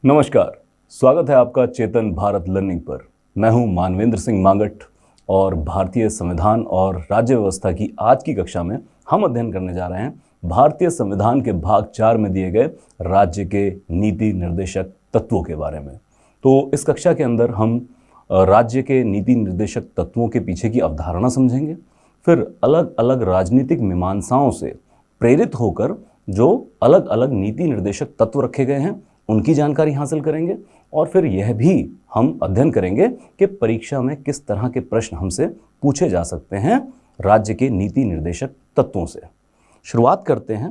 नमस्कार, स्वागत है आपका चेतन भारत लर्निंग पर। मैं हूं मानवेंद्र सिंह मांगट और भारतीय संविधान और राज्य व्यवस्था की आज की कक्षा में हम अध्ययन करने जा रहे हैं भारतीय संविधान के भाग 4 में दिए गए राज्य के नीति निर्देशक तत्वों के बारे में। तो इस कक्षा के अंदर हम राज्य के नीति निर्देशक तत्वों के पीछे की अवधारणा समझेंगे, फिर अलग अलग राजनीतिक मीमांसाओं से प्रेरित होकर जो अलग अलग नीति निर्देशक तत्व रखे गए हैं उनकी जानकारी हासिल करेंगे, और फिर यह भी हम अध्ययन करेंगे कि परीक्षा में किस तरह के प्रश्न हमसे पूछे जा सकते हैं राज्य के नीति निर्देशक तत्वों से। शुरुआत करते हैं।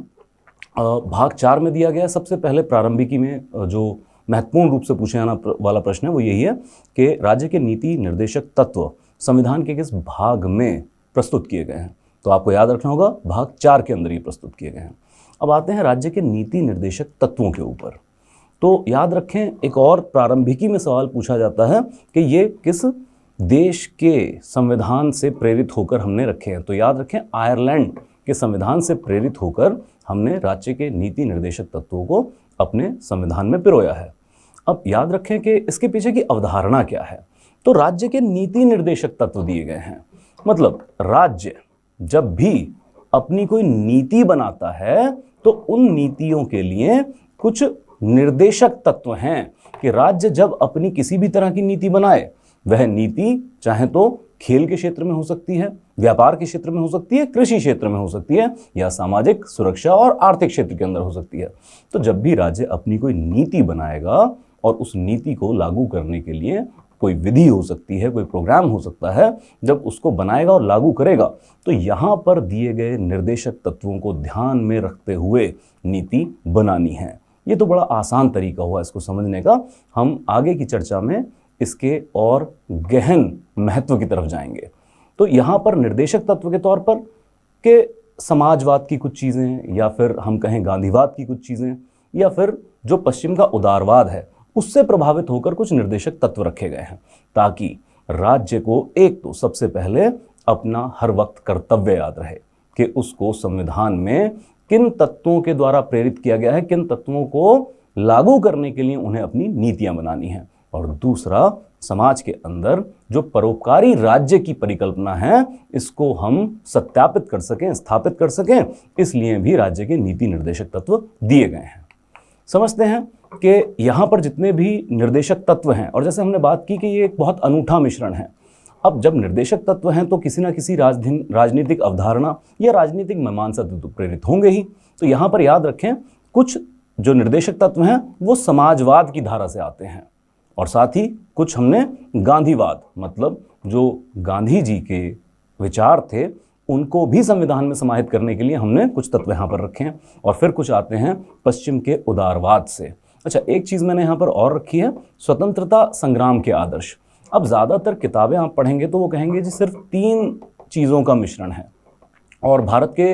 भाग 4 में दिया गया सबसे पहले प्रारंभिकी में जो महत्वपूर्ण रूप से पूछे जाना वाला प्रश्न है वो यही है कि राज्य के नीति निर्देशक तत्व संविधान के किस भाग में प्रस्तुत किए गए हैं। तो आपको याद रखना होगा भाग 4 के अंदर ही प्रस्तुत किए गए हैं। अब आते हैं राज्य के नीति निर्देशक तत्वों के ऊपर। तो याद रखें, एक और प्रारंभिकी में सवाल पूछा जाता है कि ये किस देश के संविधान से प्रेरित होकर हमने रखे हैं। तो याद रखें, आयरलैंड के संविधान से प्रेरित होकर हमने राज्य के नीति निर्देशक तत्वों को अपने संविधान में पिरोया है। अब याद रखें कि इसके पीछे की अवधारणा क्या है। तो राज्य के नीति निर्देशक तत्व दिए गए हैं, मतलब राज्य जब भी अपनी कोई नीति बनाता है तो उन नीतियों के लिए कुछ निर्देशक तत्व हैं कि राज्य जब अपनी किसी भी तरह की नीति बनाए, वह नीति चाहे तो खेल के क्षेत्र में हो सकती है, व्यापार के क्षेत्र में हो सकती है, कृषि क्षेत्र में हो सकती है, या सामाजिक सुरक्षा और आर्थिक क्षेत्र के अंदर हो सकती है। तो जब भी राज्य अपनी कोई नीति बनाएगा और उस नीति को लागू करने के लिए कोई विधि हो सकती है, कोई प्रोग्राम हो सकता है, जब उसको बनाएगा और लागू करेगा तो यहाँ पर दिए गए निर्देशक तत्वों को ध्यान में रखते हुए नीति बनानी है। ये तो बड़ा आसान तरीका हुआ इसको समझने का। हम आगे की चर्चा में इसके और गहन महत्व की तरफ जाएंगे। तो यहाँ पर निर्देशक तत्व के तौर पर के समाजवाद की कुछ चीज़ें, या फिर हम कहें गांधीवाद की कुछ चीज़ें, या फिर जो पश्चिम का उदारवाद है उससे प्रभावित होकर कुछ निर्देशक तत्व रखे गए हैं, ताकि राज्य को एक तो सबसे पहले अपना हर वक्त कर्तव्य याद रहे कि उसको संविधान में किन तत्वों के द्वारा प्रेरित किया गया है, किन तत्वों को लागू करने के लिए उन्हें अपनी नीतियां बनानी है। और दूसरा, समाज के अंदर जो परोपकारी राज्य की परिकल्पना है इसको हम सत्यापित कर सकें, स्थापित कर सकें, इसलिए भी राज्य के नीति निर्देशक तत्व दिए गए हैं। समझते हैं कि यहाँ पर जितने भी निर्देशक तत्व हैं, और जैसे हमने बात की कि ये एक बहुत अनूठा मिश्रण है। अब जब निर्देशक तत्व हैं तो किसी ना किसी राजनीतिक अवधारणा या राजनीतिक मीमांसा तो प्रेरित होंगे ही। तो यहाँ पर याद रखें, कुछ जो निर्देशक तत्व हैं वो समाजवाद की धारा से आते हैं, और साथ ही कुछ हमने गांधीवाद, मतलब जो गांधी जी के विचार थे उनको भी संविधान में समाहित करने के लिए हमने कुछ तत्व यहाँ पर रखे हैं। और फिर कुछ आते हैं पश्चिम के उदारवाद से। अच्छा, एक चीज़ मैंने यहाँ पर और रखी है, स्वतंत्रता संग्राम के आदर्श। अब ज़्यादातर किताबें आप पढ़ेंगे तो वो कहेंगे जी सिर्फ 3 चीज़ों का मिश्रण है, और भारत के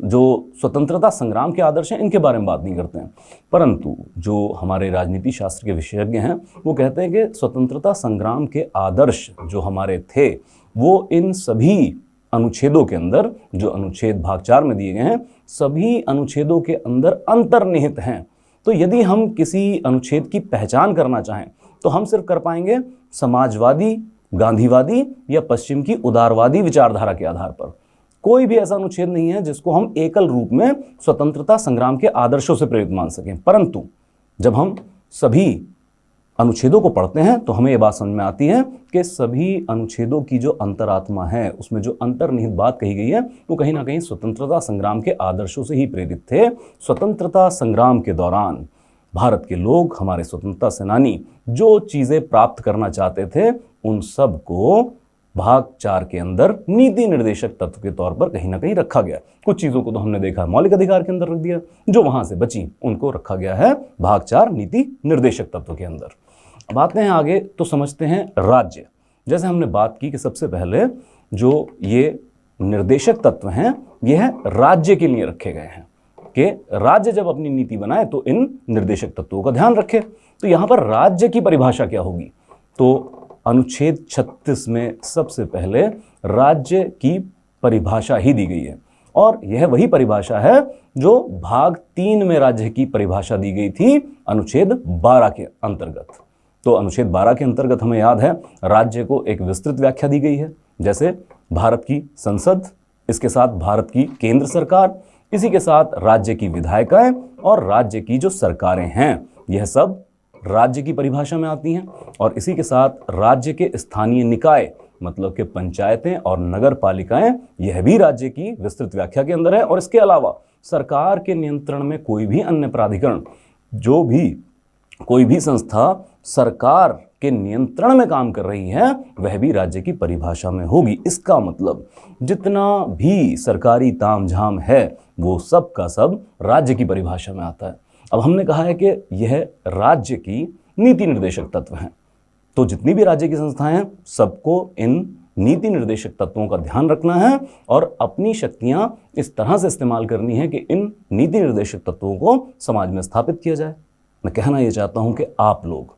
जो स्वतंत्रता संग्राम के आदर्श हैं इनके बारे में बात नहीं करते हैं। परंतु जो हमारे राजनीति शास्त्र के विशेषज्ञ हैं वो कहते हैं कि स्वतंत्रता संग्राम के आदर्श जो हमारे थे वो इन सभी अनुच्छेदों के अंदर, जो अनुच्छेद भाग 4 में दिए गए हैं, सभी अनुच्छेदों के अंदर अंतर्निहित हैं। तो यदि हम किसी अनुच्छेद की पहचान करना चाहें तो हम सिर्फ कर पाएंगे समाजवादी, गांधीवादी या पश्चिम की उदारवादी विचारधारा के आधार पर। कोई भी ऐसा अनुच्छेद नहीं है जिसको हम एकल रूप में स्वतंत्रता संग्राम के आदर्शों से प्रेरित मान सकें। परंतु जब हम सभी अनुच्छेदों को पढ़ते हैं तो हमें ये बात समझ में आती है कि सभी अनुच्छेदों की जो अंतरात्मा है, उसमें जो अंतर्निहित बात कही गई है वो कहीं ना कहीं स्वतंत्रता संग्राम के आदर्शों से ही प्रेरित थे। स्वतंत्रता संग्राम के दौरान भारत के लोग, हमारे स्वतंत्रता सेनानी जो चीज़ें प्राप्त करना चाहते थे उन सब को भाग 4 के अंदर नीति निर्देशक तत्व के तौर पर कहीं ना कहीं रखा गया। कुछ चीज़ों को तो हमने देखा मौलिक अधिकार के अंदर रख दिया, जो वहाँ से बची उनको रखा गया है भाग 4 नीति निर्देशक तत्व के अंदर। अब आते हैं आगे तो समझते हैं राज्य। जैसे हमने बात की कि सबसे पहले जो ये निर्देशक तत्व हैं यह राज्य के लिए रखे गए हैं कि राज्य जब अपनी नीति बनाए तो इन निर्देशक तत्वों का ध्यान रखे। तो यहाँ पर राज्य की परिभाषा क्या होगी, तो अनुच्छेद 36 में सबसे पहले राज्य की परिभाषा ही दी गई है। और यह वही परिभाषा है जो भाग 3 में राज्य की परिभाषा दी गई थी अनुच्छेद 12 के अंतर्गत। तो अनुच्छेद 12 के अंतर्गत हमें याद है राज्य को एक विस्तृत व्याख्या दी गई है, जैसे भारत की संसद, इसके साथ भारत की केंद्र सरकार, इसी के साथ राज्य की विधायिकाएं और राज्य की जो सरकारें हैं, यह सब राज्य की परिभाषा में आती हैं। और इसी के साथ राज्य के स्थानीय निकाय मतलब कि पंचायतें और नगर पालिकाएं, यह भी राज्य की विस्तृत व्याख्या के अंदर है। और इसके अलावा सरकार के नियंत्रण में कोई भी अन्य प्राधिकरण, जो भी कोई भी संस्था सरकार के नियंत्रण में काम कर रही है, वह भी राज्य की परिभाषा में होगी। इसका मतलब जितना भी सरकारी तामझाम है वो सब का सब राज्य की परिभाषा में आता है। अब हमने कहा है कि यह राज्य की नीति निर्देशक तत्व हैं, तो जितनी भी राज्य की संस्थाएं हैं सबको इन नीति निर्देशक तत्वों का ध्यान रखना है और अपनी शक्तियां इस तरह से इस्तेमाल करनी है कि इन नीति निर्देशक तत्वों को समाज में स्थापित किया जाए। मैं कहना यह चाहता हूं कि आप लोग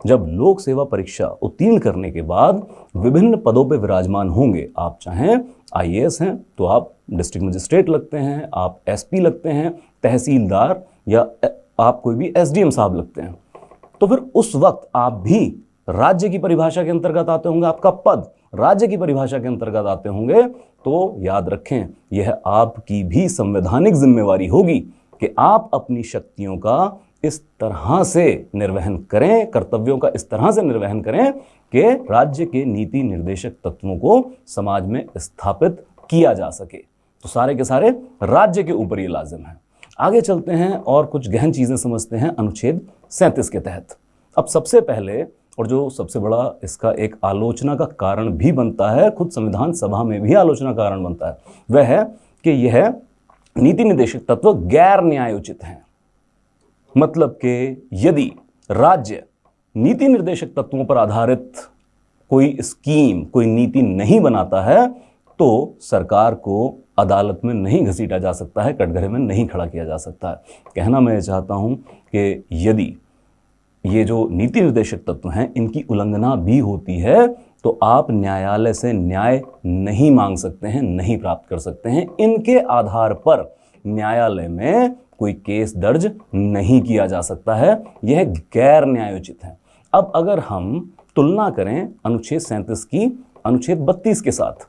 जब लोक सेवा परीक्षा उत्तीर्ण करने के बाद विभिन्न पदों पर विराजमान होंगे, आप चाहें आईएएस हैं तो आप डिस्ट्रिक्ट मजिस्ट्रेट लगते हैं, आप एसपी लगते हैं, तहसीलदार या आप कोई भी एसडीएम साहब लगते हैं, तो फिर उस वक्त आप भी राज्य की परिभाषा के अंतर्गत आते होंगे, आपका पद राज्य की परिभाषा के अंतर्गत आते होंगे। तो याद रखें, यह आपकी भी संवैधानिक जिम्मेवारी होगी कि आप अपनी शक्तियों का इस तरह से निर्वहन करें, कर्तव्यों का इस तरह से निर्वहन करें कि राज्य के नीति निर्देशक तत्वों को समाज में स्थापित किया जा सके। तो सारे के सारे राज्य के ऊपर ये लाजिम है। आगे चलते हैं और कुछ गहन चीजें समझते हैं अनुच्छेद 37 के तहत। अब सबसे पहले और जो सबसे बड़ा इसका एक आलोचना का कारण भी बनता है, खुद संविधान सभा में भी आलोचना का कारण बनता है, वह है कि यह नीति निर्देशक तत्व गैर न्यायोचित हैं। मतलब कि यदि राज्य नीति निर्देशक तत्वों पर आधारित कोई स्कीम, कोई नीति नहीं बनाता है तो सरकार को अदालत में नहीं घसीटा जा सकता है, कटघरे में नहीं खड़ा किया जा सकता है। कहना मैं चाहता हूं कि यदि ये जो नीति निर्देशक तत्व हैं इनकी उल्लंघना भी होती है तो आप न्यायालय से न्याय नहीं मांग सकते हैं, नहीं प्राप्त कर सकते हैं। इनके आधार पर न्यायालय में कोई केस दर्ज नहीं किया जा सकता है, यह गैर न्यायोचित है। अब अगर हम तुलना करें अनुच्छेद 37 की अनुच्छेद 32 के साथ,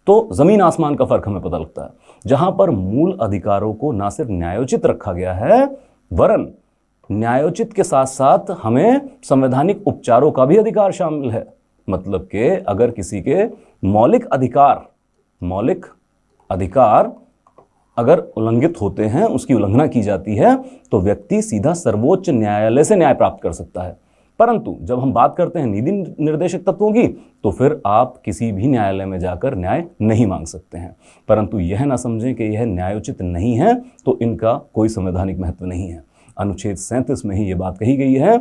तो जमीन आसमान का फर्क हमें पता लगता है। जहां पर मूल अधिकारों को ना सिर्फ न्यायोचित रखा गया है, वरन न्यायोचित के साथ साथ हमें संवैधानिक उपचारों का भी अधिकार शामिल है। मतलब कि अगर किसी के मौलिक अधिकार अगर उल्लंघित होते हैं, उसकी उल्लंघना की जाती है, तो व्यक्ति सीधा सर्वोच्च न्यायालय से न्याय प्राप्त कर सकता है। परंतु जब हम बात करते हैं नीति निर्देशक तत्वों की, तो फिर आप किसी भी न्यायालय में जाकर न्याय नहीं मांग सकते हैं। परंतु यह ना समझें कि यह न्यायोचित नहीं है तो इनका कोई संवैधानिक महत्व नहीं है। अनुच्छेद 37 में ही यह बात कही गई है,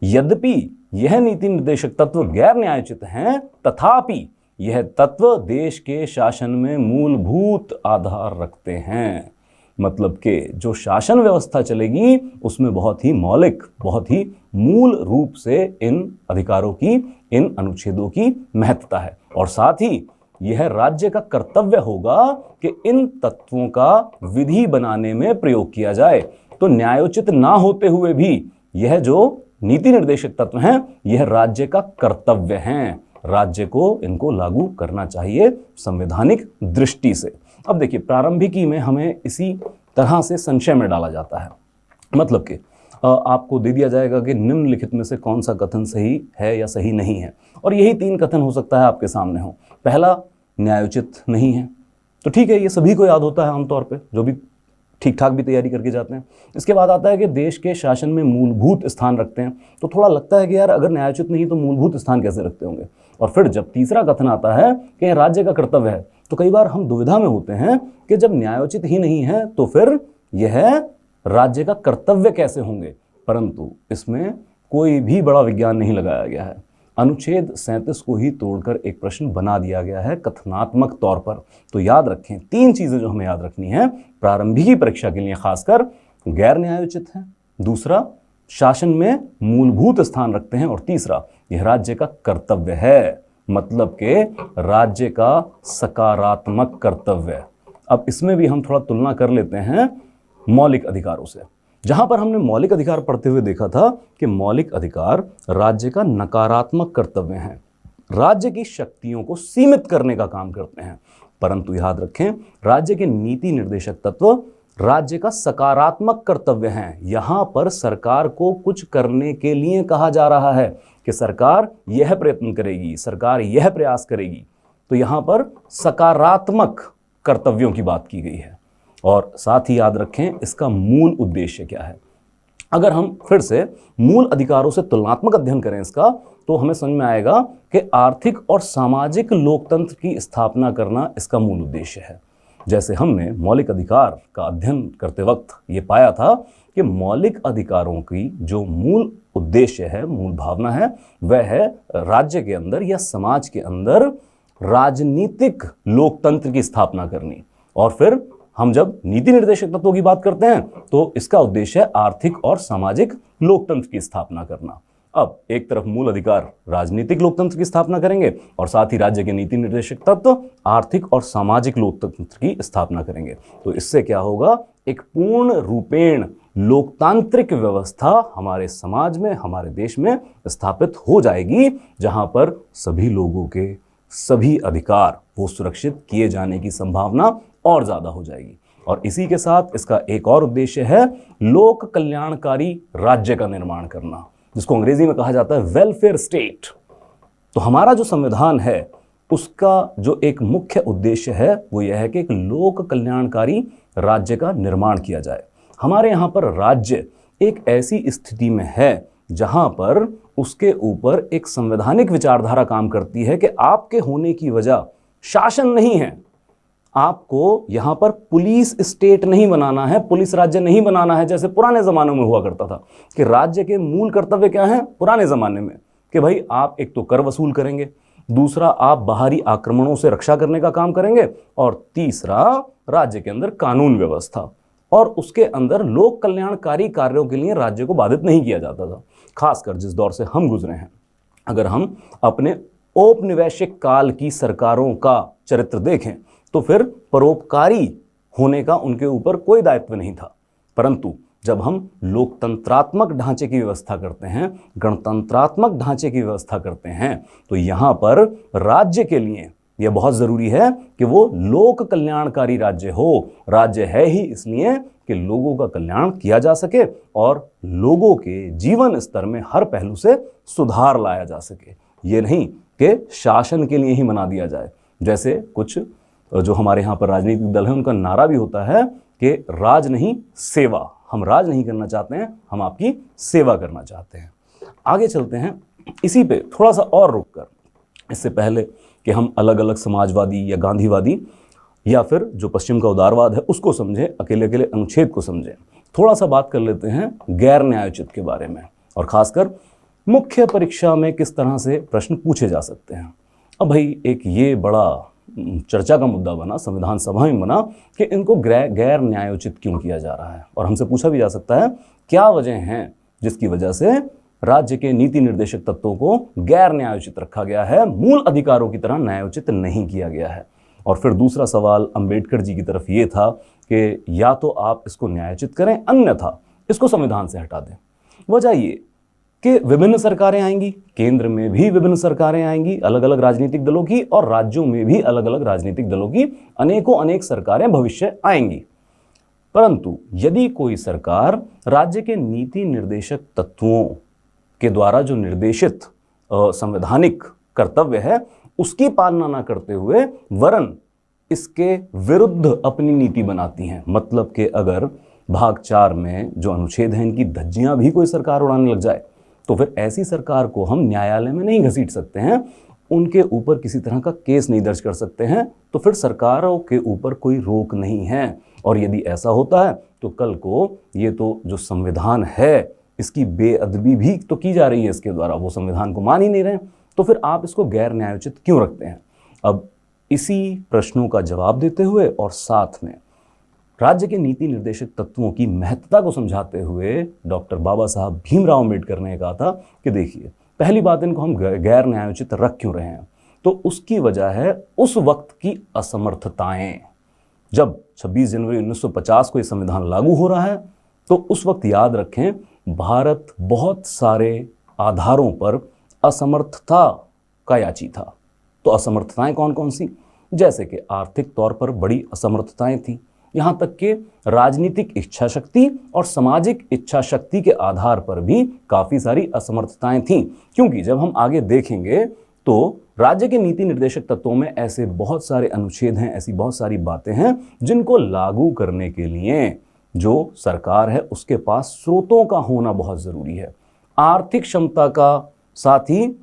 यद्यपि यह नीति निर्देशक तत्व गैर न्यायोचित हैं, तथापि यह तत्व देश के शासन में मूलभूत आधार रखते हैं। मतलब कि जो शासन व्यवस्था चलेगी उसमें बहुत ही मौलिक, बहुत ही मूल रूप से इन अधिकारों की, इन अनुच्छेदों की महत्ता है। और साथ ही यह राज्य का कर्तव्य होगा कि इन तत्वों का विधि बनाने में प्रयोग किया जाए। तो न्यायोचित ना होते हुए भी यह जो नीति निर्देशक तत्व हैं, यह राज्य का कर्तव्य हैं। राज्य को इनको लागू करना चाहिए संवैधानिक दृष्टि से। अब देखिए, प्रारंभिकी में हमें इसी तरह से संशय में डाला जाता है। मतलब कि आपको दे दिया जाएगा कि निम्नलिखित में से कौन सा कथन सही है या सही नहीं है, और यही 3 कथन हो सकता है आपके सामने हो। पहला, न्यायोचित नहीं है, तो ठीक है, ये सभी को याद होता है आमतौर पे, जो भी ठीक ठाक भी तैयारी करके जाते हैं। इसके बाद आता है कि देश के शासन में मूलभूत स्थान रखते हैं, तो थोड़ा लगता है कि यार अगर न्यायोचित नहीं तो मूलभूत स्थान कैसे रखते होंगे। और फिर जब तीसरा कथन आता है कि राज्य का कर्तव्य है, तो कई बार हम दुविधा में होते हैं कि जब न्यायोचित ही नहीं है तो फिर यह राज्य का कर्तव्य कैसे होंगे। परंतु इसमें कोई भी बड़ा विज्ञान नहीं लगाया गया है। अनुच्छेद 37 को ही तोड़कर एक प्रश्न बना दिया गया है कथनात्मक तौर पर। तो याद रखें, 3 चीजें जो हमें याद रखनी है प्रारंभिकी परीक्षा के लिए खासकर, गैर न्यायोचित है, दूसरा शासन में मूलभूत स्थान रखते हैं, और तीसरा यह राज्य का कर्तव्य है। मतलब कि राज्य का सकारात्मक कर्तव्य। अब इसमें भी हम थोड़ा तुलना कर लेते हैं मौलिक अधिकारों से, जहां पर हमने मौलिक अधिकार पढ़ते हुए देखा था कि मौलिक अधिकार राज्य का नकारात्मक कर्तव्य है, राज्य की शक्तियों को सीमित करने का काम करते हैं। परंतु याद रखें, राज्य के नीति निर्देशक तत्व राज्य का सकारात्मक कर्तव्य है। यहां पर सरकार को कुछ करने के लिए कहा जा रहा है कि सरकार यह प्रयत्न करेगी, सरकार यह प्रयास करेगी। तो यहां पर सकारात्मक कर्तव्यों की बात की गई है। और साथ ही याद रखें, इसका मूल उद्देश्य क्या है। अगर हम फिर से मूल अधिकारों से तुलनात्मक अध्ययन करें इसका, तो हमें समझ में आएगा कि आर्थिक और सामाजिक लोकतंत्र की स्थापना करना इसका मूल उद्देश्य है। जैसे हमने मौलिक अधिकार का अध्ययन करते वक्त ये पाया था कि मौलिक अधिकारों की जो मूल उद्देश्य है, मूल भावना है, वह है राज्य के अंदर या समाज के अंदर राजनीतिक लोकतंत्र की स्थापना करनी। और फिर हम जब नीति निर्देशक तत्वों की बात करते हैं तो इसका उद्देश्य है आर्थिक और सामाजिक लोकतंत्र की स्थापना करना। अब एक तरफ मूल अधिकार राजनीतिक लोकतंत्र की स्थापना करेंगे और साथ ही राज्य के नीति निर्देशक तत्व आर्थिक और सामाजिक लोकतंत्र की स्थापना करेंगे। तो इससे क्या होगा, एक पूर्ण रूपेण लोकतांत्रिक व्यवस्था हमारे समाज में, हमारे देश में स्थापित हो जाएगी, जहां पर सभी लोगों के सभी अधिकार वो सुरक्षित किए जाने की संभावना और ज्यादा हो जाएगी। और इसी के साथ इसका एक और उद्देश्य है लोक कल्याणकारी राज्य का निर्माण करना, जिसको अंग्रेजी में कहा जाता है वेलफेयर स्टेट। तो हमारा जो संविधान है उसका जो एक मुख्य उद्देश्य है वो यह है कि एक लोक कल्याणकारी राज्य का निर्माण किया जाए। हमारे यहाँ पर राज्य एक ऐसी स्थिति में है जहां पर उसके ऊपर एक संवैधानिक विचारधारा काम करती है कि आपके होने की वजह शासन नहीं है, आपको यहां पर पुलिस स्टेट नहीं बनाना है, पुलिस राज्य नहीं बनाना है, जैसे पुराने जमानों में हुआ करता था कि राज्य के मूल कर्तव्य क्या है पुराने जमाने में, कि भाई आप एक तो कर वसूल करेंगे, दूसरा आप बाहरी आक्रमणों से रक्षा करने का काम करेंगे, और तीसरा राज्य के अंदर कानून व्यवस्था, और उसके अंदर लोक कल्याणकारी कार्यों के लिए राज्य को बाधित नहीं किया जाता था। खासकर जिस दौर से हम गुजरे हैं, अगर हम अपने औपनिवेशिक काल की सरकारों का चरित्र देखें तो फिर परोपकारी होने का उनके ऊपर कोई दायित्व नहीं था। परंतु जब हम लोकतंत्रात्मक ढांचे की व्यवस्था करते हैं, गणतंत्रात्मक ढांचे की व्यवस्था करते हैं, तो यहाँ पर राज्य के लिए यह बहुत जरूरी है कि वो लोक कल्याणकारी राज्य हो। राज्य है ही इसलिए कि लोगों का कल्याण किया जा सके और लोगों के जीवन स्तर में हर पहलू से सुधार लाया जा सके। ये नहीं कि शासन के लिए ही बना दिया जाए। जैसे कुछ जो हमारे यहाँ पर राजनीतिक दल है उनका नारा भी होता है कि राज नहीं सेवा। हम राज नहीं करना चाहते हैं, हम आपकी सेवा करना चाहते हैं। आगे चलते हैं इसी पे थोड़ा सा और रुक कर, इससे पहले कि हम अलग अलग समाजवादी या गांधीवादी या फिर जो पश्चिम का उदारवाद है उसको समझें, अकेले अकेले अनुच्छेद को समझें, थोड़ा सा बात कर लेते हैं गैर न्यायोचित के बारे में, और खासकर मुख्य परीक्षा में किस तरह से प्रश्न पूछे जा सकते हैं। अब भाई एक ये बड़ा चर्चा का मुद्दा बना, संविधान सभा में बना कि इनको गैर न्यायोचित क्यों किया जा रहा है, और हमसे पूछा भी जा सकता है क्या वजह है जिसकी वजह से राज्य के नीति निर्देशक तत्वों को गैर न्यायोचित रखा गया है, मूल अधिकारों की तरह न्यायोचित नहीं किया गया है। और फिर दूसरा सवाल अंबेडकर जी की तरफ ये था कि या तो आप इसको न्यायोचित करें, अन्यथा इसको संविधान से हटा दें। वजह ये कि विभिन्न सरकारें आएंगी, केंद्र में भी विभिन्न सरकारें आएंगी अलग अलग राजनीतिक दलों की, और राज्यों में भी अलग अलग राजनीतिक दलों की अनेकों अनेक सरकारें भविष्य आएंगी। परंतु यदि कोई सरकार राज्य के नीति निर्देशक तत्वों के द्वारा जो निर्देशित संवैधानिक कर्तव्य है उसकी पालना न करते हुए वरन इसके विरुद्ध अपनी नीति बनाती हैं, मतलब कि अगर भाग 4 में जो अनुच्छेद हैं इनकी धज्जियां भी कोई सरकार उड़ाने लग जाए तो फिर ऐसी सरकार को हम न्यायालय में नहीं घसीट सकते हैं, उनके ऊपर किसी तरह का केस नहीं दर्ज कर सकते हैं, तो फिर सरकारों के ऊपर कोई रोक नहीं है। और यदि ऐसा होता है तो कल को ये तो जो संविधान है इसकी बेअदबी भी तो की जा रही है इसके द्वारा, वो संविधान को मान ही नहीं रहे, तो फिर आप इसको गैर न्यायोचित क्यों रखते हैं। अब इसी प्रश्नों का जवाब देते हुए और साथ में राज्य के नीति निर्देशक तत्वों की महत्ता को समझाते हुए डॉक्टर बाबा साहब भीमराव अम्बेडकर ने कहा था कि देखिए, पहली बात इनको हम गैर न्यायोचित रख क्यों रहे हैं, तो उसकी वजह है उस वक्त की असमर्थताएं। जब 26 जनवरी 1950 को ये संविधान लागू हो रहा है तो उस वक्त याद रखें, भारत बहुत सारे आधारों पर असमर्थता का याची था। तो असमर्थताएं कौन कौन सी? जैसे कि आर्थिक तौर पर बड़ी असमर्थताएं थी, यहां तक कि राजनीतिक इच्छा शक्ति और सामाजिक इच्छा शक्ति के आधार पर भी काफी सारी असमर्थताएं थीं। क्योंकि जब हम आगे देखेंगे तो राज्य के नीति निर्देशक तत्वों में ऐसे बहुत सारे अनुच्छेद हैं, ऐसी बहुत सारी बातें हैं जिनको लागू करने के लिए जो सरकार है उसके पास स्रोतों का होना बहुत जरूरी है। आर्थिक क्षमता का, साथ ही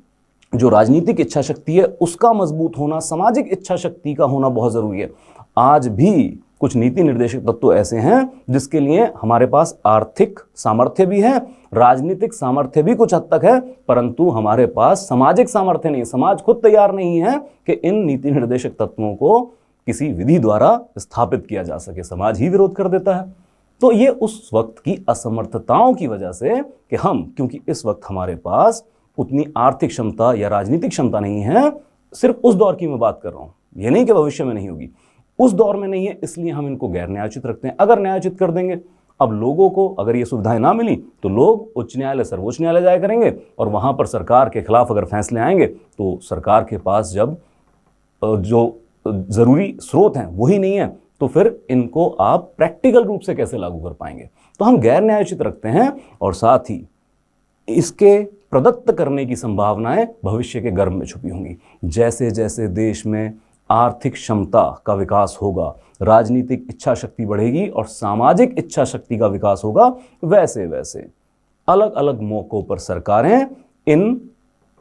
जो राजनीतिक इच्छा शक्ति है उसका मजबूत होना, सामाजिक इच्छा शक्ति का होना बहुत जरूरी है। आज भी कुछ नीति निर्देशक तत्व ऐसे हैं जिसके लिए हमारे पास आर्थिक सामर्थ्य भी है, राजनीतिक सामर्थ्य भी कुछ हद तक है, परंतु हमारे पास सामाजिक सामर्थ्य नहीं है। समाज खुद तैयार नहीं है कि इन नीति निर्देशक तत्वों को किसी विधि द्वारा स्थापित किया जा सके, समाज ही विरोध कर देता है। तो ये उस वक्त की असमर्थताओं की वजह से कि क्योंकि इस वक्त हमारे पास उतनी आर्थिक क्षमता या राजनीतिक क्षमता नहीं है, सिर्फ उस दौर की मैं बात कर रहा हूं, ये नहीं कि भविष्य में नहीं होगी, उस दौर में नहीं है, इसलिए हम इनको गैर न्यायोचित रखते हैं। अगर न्यायोचित कर देंगे, अब लोगों को अगर ये सुविधाएं ना मिली तो लोग उच्च न्यायालय, सर्वोच्च न्यायालय जाया करेंगे और वहां पर सरकार के खिलाफ अगर फैसले आएंगे तो सरकार के पास जब जो जरूरी स्रोत हैं वही नहीं है तो फिर इनको आप प्रैक्टिकल रूप से कैसे लागू कर पाएंगे? तो हम गैर न्यायोचित रखते हैं और साथ ही इसके प्रदत्त करने की संभावनाएं भविष्य के गर्भ में छुपी होंगी। जैसे जैसे देश में आर्थिक क्षमता का विकास होगा, राजनीतिक इच्छा शक्ति बढ़ेगी और सामाजिक इच्छा शक्ति का विकास होगा, वैसे वैसे अलग अलग मौकों पर सरकारें इन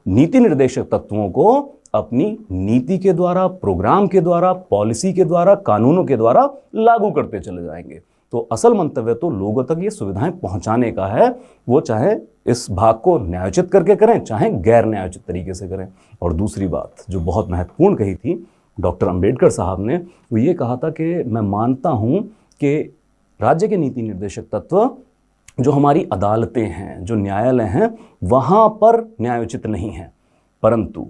नीति निर्देशक तत्वों को अपनी नीति के द्वारा, प्रोग्राम के द्वारा, पॉलिसी के द्वारा, कानूनों के द्वारा लागू करते चले जाएंगे। तो असल मंतव्य तो लोगों तक ये सुविधाएं पहुंचाने का है, वो चाहे इस भाग को न्यायोचित करके करें चाहे गैर न्यायोचित तरीके से करें। और दूसरी बात जो बहुत महत्वपूर्ण कही थी डॉक्टर अंबेडकर साहब ने, वो ये कहा था कि मैं मानता हूं कि राज्य के नीति निर्देशक तत्व, जो हमारी अदालतें हैं, जो न्यायालय हैं, वहां पर न्यायोचित नहीं है, परंतु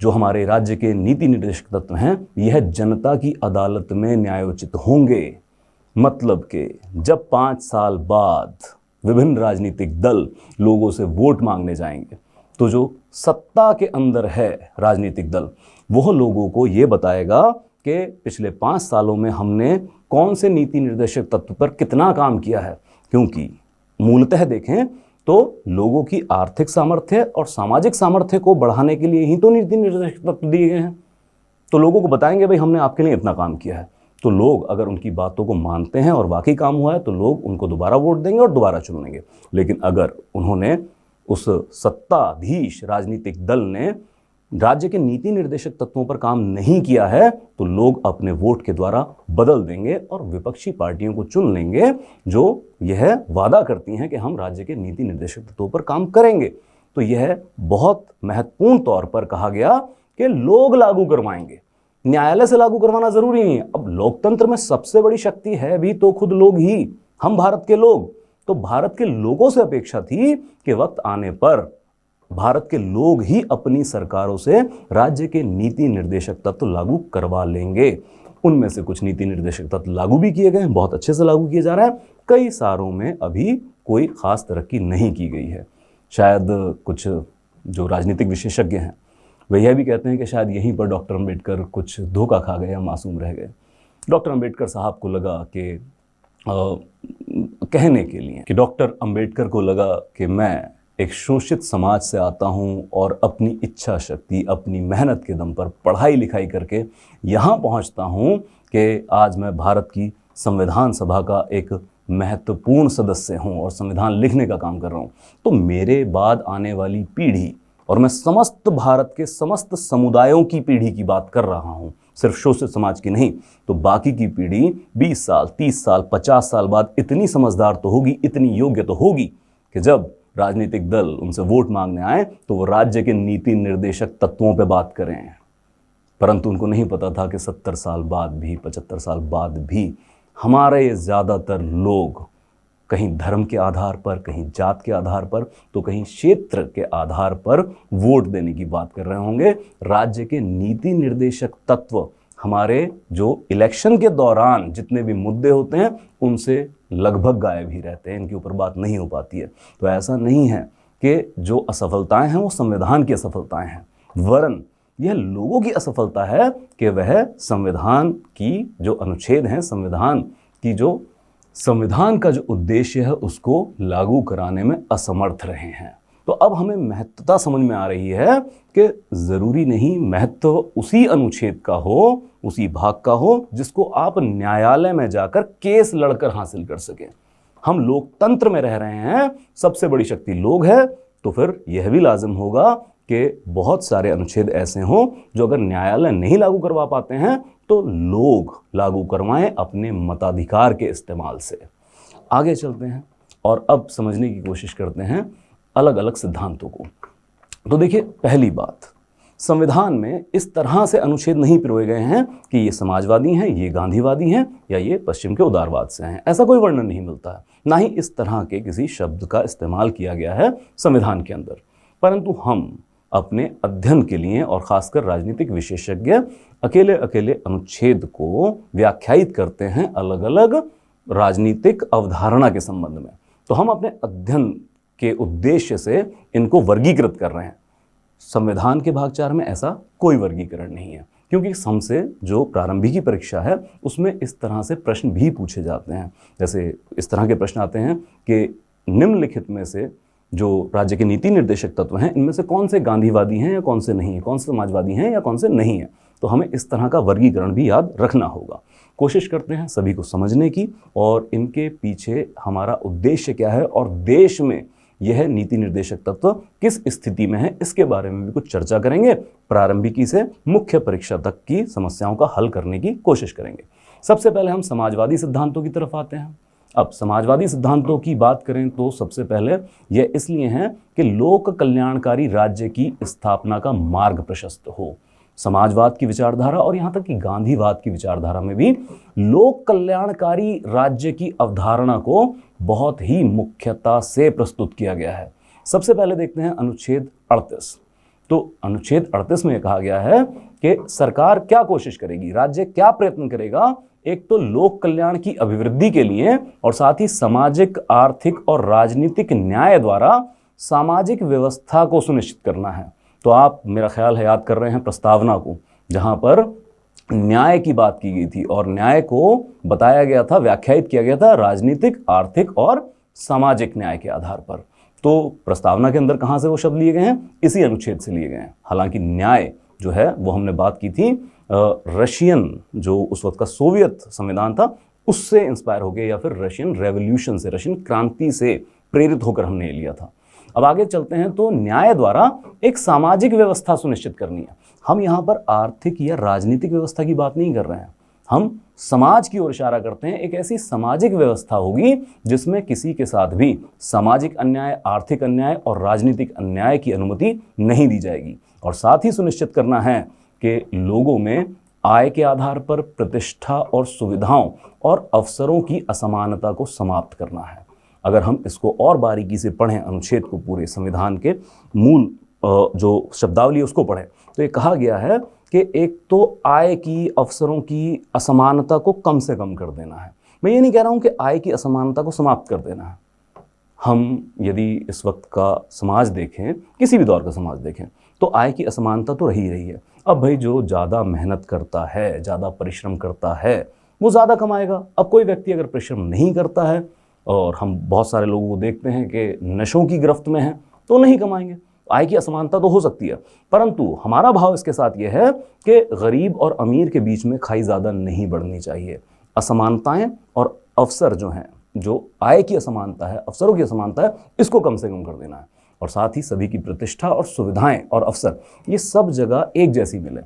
जो हमारे राज्य के नीति निर्देशक तत्व हैं यह जनता की अदालत में न्यायोचित होंगे। मतलब कि जब 5 साल बाद विभिन्न राजनीतिक दल लोगों से वोट मांगने जाएंगे तो जो सत्ता के अंदर है राजनीतिक दल, वह लोगों को ये बताएगा कि पिछले 5 सालों में हमने कौन से नीति निर्देशक तत्व पर कितना काम किया है। क्योंकि मूलतः देखें तो लोगों की आर्थिक सामर्थ्य और सामाजिक सामर्थ्य को बढ़ाने के लिए ही तो नीति निर्देशक तत्व दिए गए हैं। तो लोगों को बताएंगे भाई हमने आपके लिए इतना काम किया है, तो लोग अगर उनकी बातों को मानते हैं और वाकई काम हुआ है तो लोग उनको दोबारा वोट देंगे और दोबारा चुन लेंगे। लेकिन अगर उन्होंने, उस सत्ताधीश राजनीतिक दल ने राज्य के नीति निर्देशक तत्वों पर काम नहीं किया है तो लोग अपने वोट के द्वारा बदल देंगे और विपक्षी पार्टियों को चुन लेंगे जो यह वादा करती हैं कि हम राज्य के नीति निर्देशक तत्वों पर काम करेंगे। तो यह बहुत महत्वपूर्ण तौर पर कहा गया कि लोग लागू करवाएंगे, न्यायालय से लागू करवाना जरूरी नहीं है। अब लोकतंत्र में सबसे बड़ी शक्ति है भी तो खुद लोग ही, हम भारत के लोग। तो भारत के लोगों से अपेक्षा थी कि वक्त आने पर भारत के लोग ही अपनी सरकारों से राज्य के नीति निर्देशक तत्व लागू करवा लेंगे। उनमें से कुछ नीति निर्देशक तत्व लागू भी किए गए हैं, बहुत अच्छे से लागू किए जा रहा है। कई सारों में अभी कोई खास तरक्की नहीं की गई है। शायद कुछ जो राजनीतिक विशेषज्ञ हैं वे यह भी कहते हैं कि शायद यहीं पर डॉक्टर अंबेडकर कुछ धोखा खा गए या मासूम रह गए। डॉक्टर अंबेडकर साहब को लगा कि कहने के लिए कि डॉक्टर अंबेडकर को लगा कि मैं एक शोषित समाज से आता हूं और अपनी इच्छा शक्ति, अपनी मेहनत के दम पर पढ़ाई लिखाई करके यहाँ पहुँचता हूँ कि आज मैं भारत की संविधान सभा का एक महत्वपूर्ण सदस्य हूँ और संविधान लिखने का काम कर रहा हूँ। तो मेरे बाद आने वाली पीढ़ी, और मैं समस्त भारत के समस्त समुदायों की पीढ़ी की बात कर रहा हूँ, सिर्फ शोषित समाज की नहीं, तो बाकी की पीढ़ी 20 साल, 30 साल, 50 साल बाद इतनी समझदार तो होगी, इतनी योग्य तो होगी कि जब राजनीतिक दल उनसे वोट मांगने आए तो वो राज्य के नीति निर्देशक तत्वों पे बात करें। परंतु उनको नहीं पता था कि 70 साल बाद भी, 75 साल बाद भी हमारे ज़्यादातर लोग कहीं धर्म के आधार पर, कहीं जात के आधार पर, तो कहीं क्षेत्र के आधार पर वोट देने की बात कर रहे होंगे। राज्य के नीति निर्देशक तत्व हमारे जो इलेक्शन के दौरान जितने भी मुद्दे होते हैं उनसे लगभग गायब ही रहते हैं, इनके ऊपर बात नहीं हो पाती है। तो ऐसा नहीं है कि जो असफलताएं हैं वो संविधान की असफलताएं हैं, वरन यह लोगों की असफलता है कि वह संविधान की जो अनुच्छेद हैं, संविधान का जो उद्देश्य है उसको लागू कराने में असमर्थ रहे हैं। तो अब हमें महत्वता समझ में आ रही है कि जरूरी नहीं महत्व उसी अनुच्छेद का हो, उसी भाग का हो जिसको आप न्यायालय में जाकर केस लड़कर हासिल कर सकें। हम लोकतंत्र में रह रहे हैं, सबसे बड़ी शक्ति लोग है, तो फिर यह भी लाजिम होगा कि बहुत सारे अनुच्छेद ऐसे हों जो अगर न्यायालय नहीं लागू करवा पाते हैं तो लोग लागू करवाएं अपने मताधिकार के इस्तेमाल से। आगे चलते हैं और अब समझने की कोशिश करते हैं अलग अलग सिद्धांतों को। तो देखिए, पहली बात, संविधान में इस तरह से अनुच्छेद नहीं पिरोए गए हैं कि ये समाजवादी हैं, ये गांधीवादी हैं या ये पश्चिम के उदारवाद से हैं। ऐसा कोई वर्णन नहीं मिलता है, ना ही इस तरह के किसी शब्द का इस्तेमाल किया गया है संविधान के अंदर। परंतु हम अपने अध्ययन के लिए और खासकर राजनीतिक विशेषज्ञ अकेले अकेले अनुच्छेद को व्याख्यायित करते हैं अलग अलग राजनीतिक अवधारणा के संबंध में। तो हम अपने अध्ययन के उद्देश्य से इनको वर्गीकृत कर रहे हैं। संविधान के भाग 4 में ऐसा कोई वर्गीकरण नहीं है, क्योंकि हमसे जो प्रारंभिकी परीक्षा है उसमें इस तरह से प्रश्न भी पूछे जाते हैं। जैसे इस तरह के प्रश्न आते हैं कि निम्नलिखित में से जो राज्य के नीति निर्देशक तत्व हैं इनमें से कौन से गांधीवादी हैं या कौन से नहीं है, कौन से समाजवादी हैं या कौन से नहीं है। तो हमें इस तरह का वर्गीकरण भी याद रखना होगा। कोशिश करते हैं सभी को समझने की और इनके पीछे हमारा उद्देश्य क्या है और देश में यह नीति निर्देशक तत्व किस स्थिति में है, इसके बारे में भी कुछ चर्चा करेंगे। प्रारंभिकी से मुख्य परीक्षा तक की समस्याओं का हल करने की कोशिश करेंगे। सबसे पहले हम समाजवादी सिद्धांतों की तरफ आते हैं। अब समाजवादी सिद्धांतों की बात करें तो सबसे पहले यह इसलिए है कि लोक कल्याणकारी राज्य की स्थापना का मार्ग प्रशस्त हो। समाजवाद की विचारधारा और यहाँ तक कि गांधीवाद की विचारधारा में भी लोक कल्याणकारी राज्य की अवधारणा को बहुत ही मुख्यता से प्रस्तुत किया गया है। सबसे पहले देखते हैं अनुच्छेद 38। तो अनुच्छेद 38 में कहा गया है कि सरकार क्या कोशिश करेगी, राज्य क्या प्रयत्न करेगा, एक तो लोक कल्याण की अभिवृद्धि के लिए और साथ ही सामाजिक, आर्थिक और राजनीतिक न्याय द्वारा सामाजिक व्यवस्था को सुनिश्चित करना है। तो आप, मेरा ख्याल है, याद कर रहे हैं प्रस्तावना को, जहां पर न्याय की बात की गई थी और न्याय को बताया गया था, व्याख्यायित किया गया था राजनीतिक, आर्थिक और सामाजिक न्याय के आधार पर। तो प्रस्तावना के अंदर कहां से वो शब्द लिए गए हैं, इसी अनुच्छेद से लिए गए हैं। हालांकि न्याय जो है वो हमने बात की थी रशियन, जो उस वक्त का सोवियत संविधान था, उससे इंस्पायर हो गए या फिर रशियन रेवोल्यूशन से, रशियन क्रांति से प्रेरित होकर हमने लिया था। अब आगे चलते हैं तो न्याय द्वारा एक सामाजिक व्यवस्था सुनिश्चित करनी है। हम यहाँ पर आर्थिक या राजनीतिक व्यवस्था की बात नहीं कर रहे हैं, हम समाज की ओर इशारा करते हैं। एक ऐसी सामाजिक व्यवस्था होगी जिसमें किसी के साथ भी सामाजिक अन्याय, आर्थिक अन्याय और राजनीतिक अन्याय की अनुमति नहीं दी जाएगी। और साथ ही सुनिश्चित करना है कि लोगों में आय के आधार पर प्रतिष्ठा और सुविधाओं और अवसरों की असमानता को समाप्त करना है। अगर हम इसको और बारीकी से पढ़ें, अनुच्छेद को, पूरे संविधान के मूल जो शब्दावली उसको पढ़ें, तो ये कहा गया है कि एक तो आय की, अवसरों की असमानता को कम से कम कर देना है। मैं ये नहीं कह रहा हूँ कि आय की असमानता को समाप्त कर देना है। हम यदि इस वक्त का समाज देखें, किसी भी दौर का समाज देखें, तो आय की असमानता तो रही है। अब भाई जो ज़्यादा मेहनत करता है, ज़्यादा परिश्रम करता है, वो ज़्यादा कमाएगा। अब कोई व्यक्ति अगर परिश्रम नहीं करता है, और हम बहुत सारे लोगों को देखते हैं कि नशों की गिरफ्त में हैं, तो नहीं कमाएंगे। आय की असमानता तो हो सकती है, परंतु हमारा भाव इसके साथ यह है कि गरीब और अमीर के बीच में खाई ज़्यादा नहीं बढ़नी चाहिए। असमानताएं और अवसर जो हैं, जो आय की असमानता है, अवसरों की असमानता है, इसको कम से कम कर देना है। और साथ ही सभी की प्रतिष्ठा और सुविधाएं और अवसर, ये सब जगह एक जैसी मिले।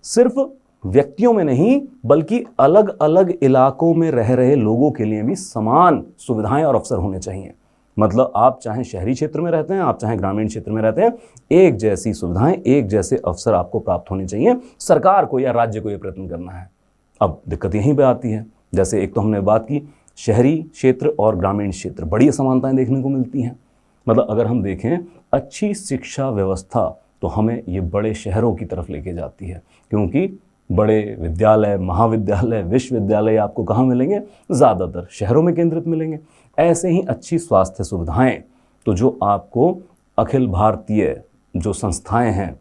सिर्फ व्यक्तियों में नहीं बल्कि अलग अलग इलाकों में रह रहे लोगों के लिए भी समान सुविधाएं और अवसर होने चाहिए। मतलब आप चाहे शहरी क्षेत्र में रहते हैं, आप चाहे ग्रामीण क्षेत्र में रहते हैं, एक जैसी सुविधाएं, एक जैसे अवसर आपको प्राप्त होने चाहिए। सरकार को या राज्य को यह प्रयत्न करना है। अब दिक्कत यहीं पे आती है, जैसे एक तो हमने बात की शहरी क्षेत्र और ग्रामीण क्षेत्र, बड़ी असमानताएं देखने को मिलती हैं। मतलब अगर हम देखें अच्छी शिक्षा व्यवस्था तो हमें ये बड़े शहरों की तरफ लेके जाती है, क्योंकि बड़े विद्यालय, महाविद्यालय, विश्वविद्यालय आपको कहाँ मिलेंगे? ज़्यादातर शहरों में केंद्रित मिलेंगे। ऐसे ही अच्छी स्वास्थ्य सुविधाएं तो जो आपको अखिल भारतीय जो संस्थाएं हैं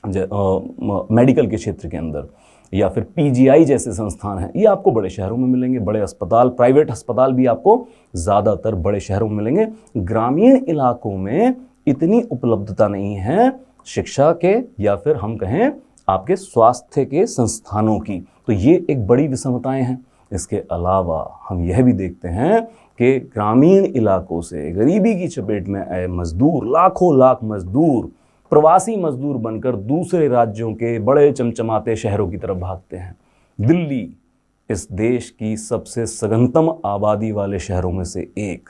मेडिकल के क्षेत्र के अंदर या फिर पीजीआई जैसे संस्थान हैं, ये आपको बड़े शहरों में मिलेंगे। बड़े अस्पताल, प्राइवेट अस्पताल भी आपको ज़्यादातर बड़े शहरों में मिलेंगे। ग्रामीण इलाकों में इतनी उपलब्धता नहीं है शिक्षा के या फिर हम कहें आपके स्वास्थ्य के संस्थानों की, तो ये एक बड़ी विषमताएं हैं। इसके अलावा हम यह भी देखते हैं कि ग्रामीण इलाकों से गरीबी की चपेट में आए मजदूर, लाखों लाख मजदूर प्रवासी मजदूर बनकर दूसरे राज्यों के बड़े चमचमाते शहरों की तरफ भागते हैं। दिल्ली इस देश की सबसे सघनतम आबादी वाले शहरों में से एक।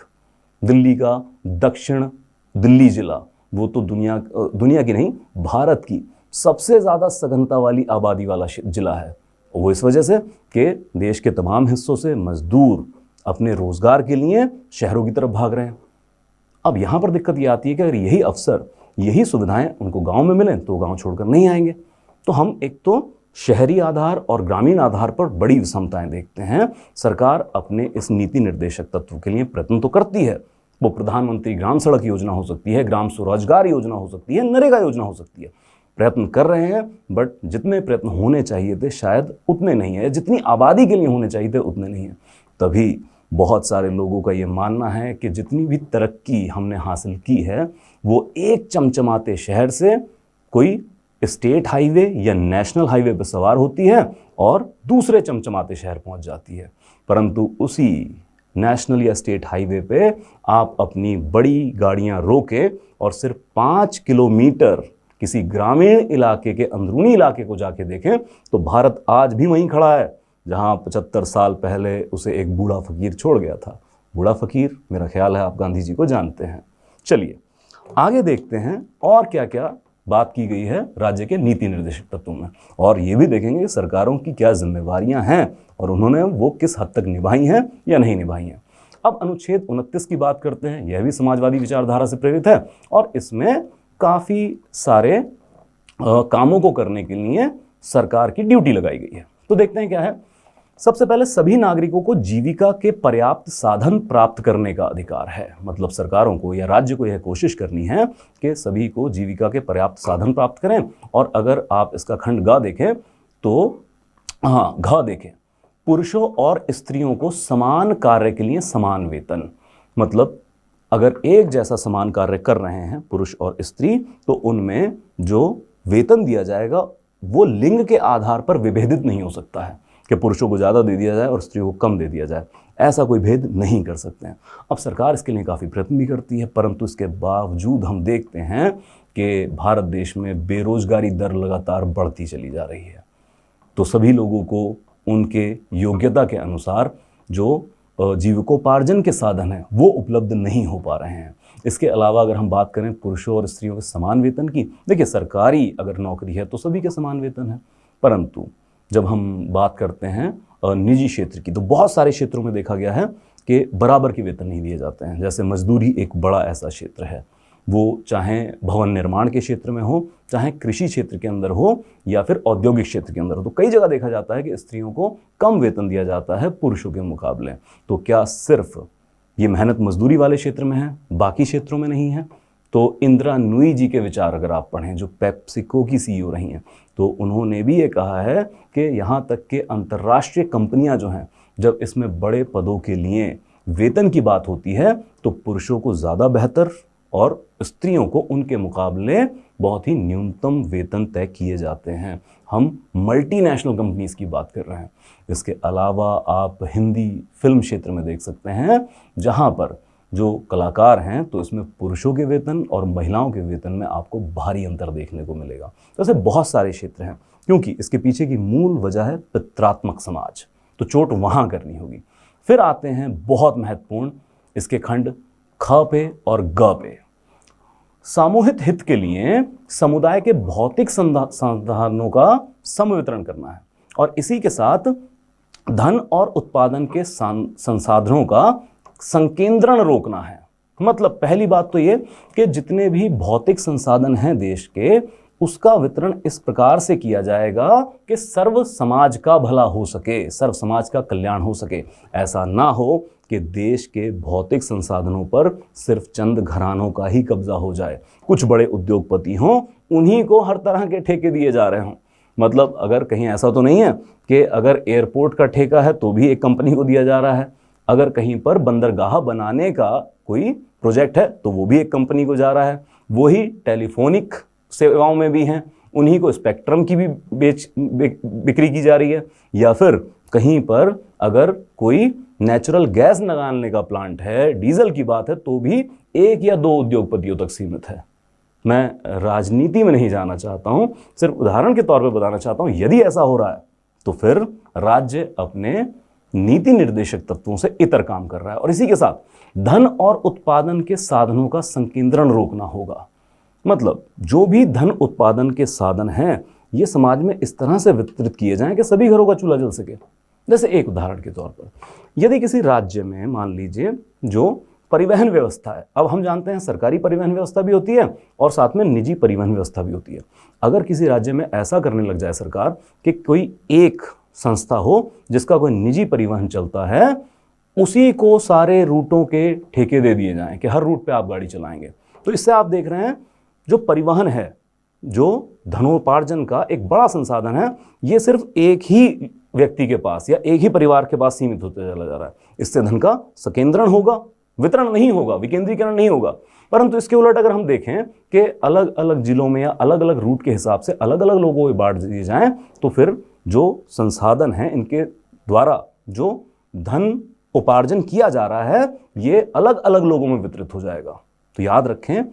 दिल्ली का दक्षिण दिल्ली जिला, वो तो दुनिया की नहीं, भारत की सबसे ज़्यादा सघनता वाली आबादी वाला जिला है। वो इस वजह से कि देश के तमाम हिस्सों से मजदूर अपने रोजगार के लिए शहरों की तरफ भाग रहे हैं। अब यहाँ पर दिक्कत ये आती है कि अगर यही अवसर, यही सुविधाएं उनको गांव में मिलें तो गांव छोड़कर नहीं आएंगे। तो हम एक तो शहरी आधार और ग्रामीण आधार पर बड़ी विषमताएं देखते हैं। सरकार अपने इस नीति निर्देशक तत्व के लिए प्रयत्न तो करती है। वो प्रधानमंत्री ग्राम सड़क योजना हो सकती है, ग्राम स्वरोजगार योजना हो सकती है, नरेगा योजना हो सकती है। प्रयत्न कर रहे हैं, बट जितने प्रयत्न होने चाहिए थे शायद उतने नहीं है, जितनी आबादी के लिए होने चाहिए थे उतने नहीं है। तभी बहुत सारे लोगों का ये मानना है कि जितनी भी तरक्की हमने हासिल की है वो एक चमचमाते शहर से कोई स्टेट हाईवे या नेशनल हाईवे पर सवार होती है और दूसरे चमचमाते शहर पहुंच जाती है। परंतु उसी नेशनल या स्टेट हाईवे पे आप अपनी बड़ी गाड़ियां रोके और सिर्फ 5 किलोमीटर किसी ग्रामीण इलाके के अंदरूनी इलाके को जाके देखें तो भारत आज भी वहीं खड़ा है जहां 75 साल पहले उसे एक बूढ़ा फकीर छोड़ गया था। बूढ़ा फकीर मेरा ख्याल है आप गांधी जी को जानते हैं। चलिए आगे देखते हैं और क्या क्या बात की गई है राज्य के नीति निर्देशक तत्वों में, और ये भी देखेंगे कि सरकारों की क्या जिम्मेवारियां हैं और उन्होंने वो किस हद तक निभाई हैं या नहीं निभाई हैं। अब अनुच्छेद 29 की बात करते हैं। यह भी समाजवादी विचारधारा से प्रेरित है और इसमें काफ़ी सारे कामों को करने के लिए सरकार की ड्यूटी लगाई गई है। तो देखते हैं क्या है। सबसे पहले सभी नागरिकों को जीविका के पर्याप्त साधन प्राप्त करने का अधिकार है। मतलब सरकारों को या राज्य को यह कोशिश करनी है कि सभी को जीविका के पर्याप्त साधन प्राप्त करें। और अगर आप इसका खंड ग देखें तो घ देखें, पुरुषों और स्त्रियों को समान कार्य के लिए समान वेतन। मतलब अगर एक जैसा समान कार्य कर रहे हैं पुरुष और स्त्री तो उनमें जो वेतन दिया जाएगा वो लिंग के आधार पर विभेदित नहीं हो सकता है कि पुरुषों को ज़्यादा दे दिया जाए और स्त्रियों को कम दे दिया जाए। ऐसा कोई भेद नहीं कर सकते हैं। अब सरकार इसके लिए काफ़ी प्रयत्न भी करती है, परंतु इसके बावजूद हम देखते हैं कि भारत देश में बेरोजगारी दर लगातार बढ़ती चली जा रही है। तो सभी लोगों को उनके योग्यता के अनुसार जो जीविकोपार्जन के साधन हैं वो उपलब्ध नहीं हो पा रहे हैं। इसके अलावा अगर हम बात करें पुरुषों और स्त्रियों के समान वेतन की, देखिए सरकारी अगर नौकरी है तो सभी के समान वेतन है, परंतु जब हम बात करते हैं निजी क्षेत्र की तो बहुत सारे क्षेत्रों में देखा गया है कि बराबर के वेतन नहीं दिए जाते हैं। जैसे मजदूरी एक बड़ा ऐसा क्षेत्र है, वो चाहे भवन निर्माण के क्षेत्र में हो, चाहे कृषि क्षेत्र के अंदर हो या फिर औद्योगिक क्षेत्र के अंदर हो, तो कई जगह देखा जाता है कि स्त्रियों को कम वेतन दिया जाता है पुरुषों के मुकाबले। तो क्या सिर्फ ये मेहनत मजदूरी वाले क्षेत्र में है, बाकी क्षेत्रों में नहीं है? तो इंदिरा नूई जी के विचार अगर आप पढ़ें, जो पेप्सिको की सीईओ रही हैं, तो उन्होंने भी ये कहा है कि यहाँ तक के अंतर्राष्ट्रीय कंपनियां जो हैं, जब इसमें बड़े पदों के लिए वेतन की बात होती है तो पुरुषों को ज़्यादा बेहतर और स्त्रियों को उनके मुकाबले बहुत ही न्यूनतम वेतन तय किए जाते हैं। हम मल्टीनेशनल कंपनीज की बात कर रहे हैं। इसके अलावा आप हिंदी फिल्म क्षेत्र में देख सकते हैं जहाँ पर जो कलाकार हैं तो इसमें पुरुषों के वेतन और महिलाओं के वेतन में आपको भारी अंतर देखने को मिलेगा। तो ऐसे बहुत सारे क्षेत्र हैं, क्योंकि इसके पीछे की मूल वजह है पितरात्मक समाज, तो चोट वहाँ करनी होगी। फिर आते हैं बहुत महत्वपूर्ण इसके खंड ख पे और ग पे। सामूहिक हित के लिए समुदाय के भौतिक संसाधनों का समवितरण करना है और इसी के साथ धन और उत्पादन के संसाधनों का संकेंद्रण रोकना है। मतलब पहली बात तो ये कि जितने भी भौतिक संसाधन हैं देश के उसका वितरण इस प्रकार से किया जाएगा कि सर्व समाज का भला हो सके, सर्व समाज का कल्याण हो सके। ऐसा ना हो कि देश के भौतिक संसाधनों पर सिर्फ चंद घरानों का ही कब्जा हो जाए, कुछ बड़े उद्योगपति हों, उन्हीं को हर तरह के ठेके दिए जा रहे हों। मतलब अगर कहीं ऐसा तो नहीं है कि अगर एयरपोर्ट का ठेका है तो भी एक कंपनी को दिया जा रहा है, अगर कहीं पर बंदरगाह बनाने का कोई प्रोजेक्ट है तो वो भी एक कंपनी को जा रहा है, वही टेलीफोनिक सेवाओं में भी हैं, उन्हीं को स्पेक्ट्रम की भी बिक्री की जा रही है, या फिर कहीं पर अगर कोई नेचुरल गैस निकालने का प्लांट है, डीजल की बात है, तो भी एक या दो उद्योगपतियों तक सीमित है। मैं राजनीति में नहीं जाना चाहता हूं, सिर्फ उदाहरण के तौर पर बताना चाहता हूं, यदि ऐसा हो रहा है तो फिर राज्य अपने नीति निर्देशक तत्वों से इतर काम कर रहा है। और इसी के साथ धन और उत्पादन के साधनों का संकेंद्रण रोकना होगा। मतलब जो भी धन उत्पादन के साधन हैं ये समाज में इस तरह से वितरित किए जाएं कि सभी घरों का चूल्हा जल सके। जैसे एक उदाहरण के तौर पर, यदि किसी राज्य में मान लीजिए जो परिवहन व्यवस्था है, अब हम जानते हैं सरकारी परिवहन व्यवस्था भी होती है और साथ में निजी परिवहन व्यवस्था भी होती है। अगर किसी राज्य में ऐसा करने लग जाए सरकार कि कोई एक संस्था हो जिसका कोई निजी परिवहन चलता है, उसी को सारे रूटों के ठेके दे दिए जाएं कि हर रूट पे आप गाड़ी चलाएंगे, तो इससे आप देख रहे हैं जो परिवहन है, जो धनोपार्जन का एक बड़ा संसाधन है, ये सिर्फ एक ही व्यक्ति के पास या एक ही परिवार के पास सीमित होते चला जा रहा है। इससे धन का संकेंद्रण होगा, वितरण नहीं होगा, विकेंद्रीकरण नहीं होगा। परंतु इसके उलट अगर हम देखें कि अलग अलग जिलों में या अलग अलग रूट के हिसाब से अलग अलग लोगों को बांट दिए जाएं, तो फिर जो संसाधन हैं इनके द्वारा जो धन उपार्जन किया जा रहा है ये अलग अलग लोगों में वितरित हो जाएगा। तो याद रखें,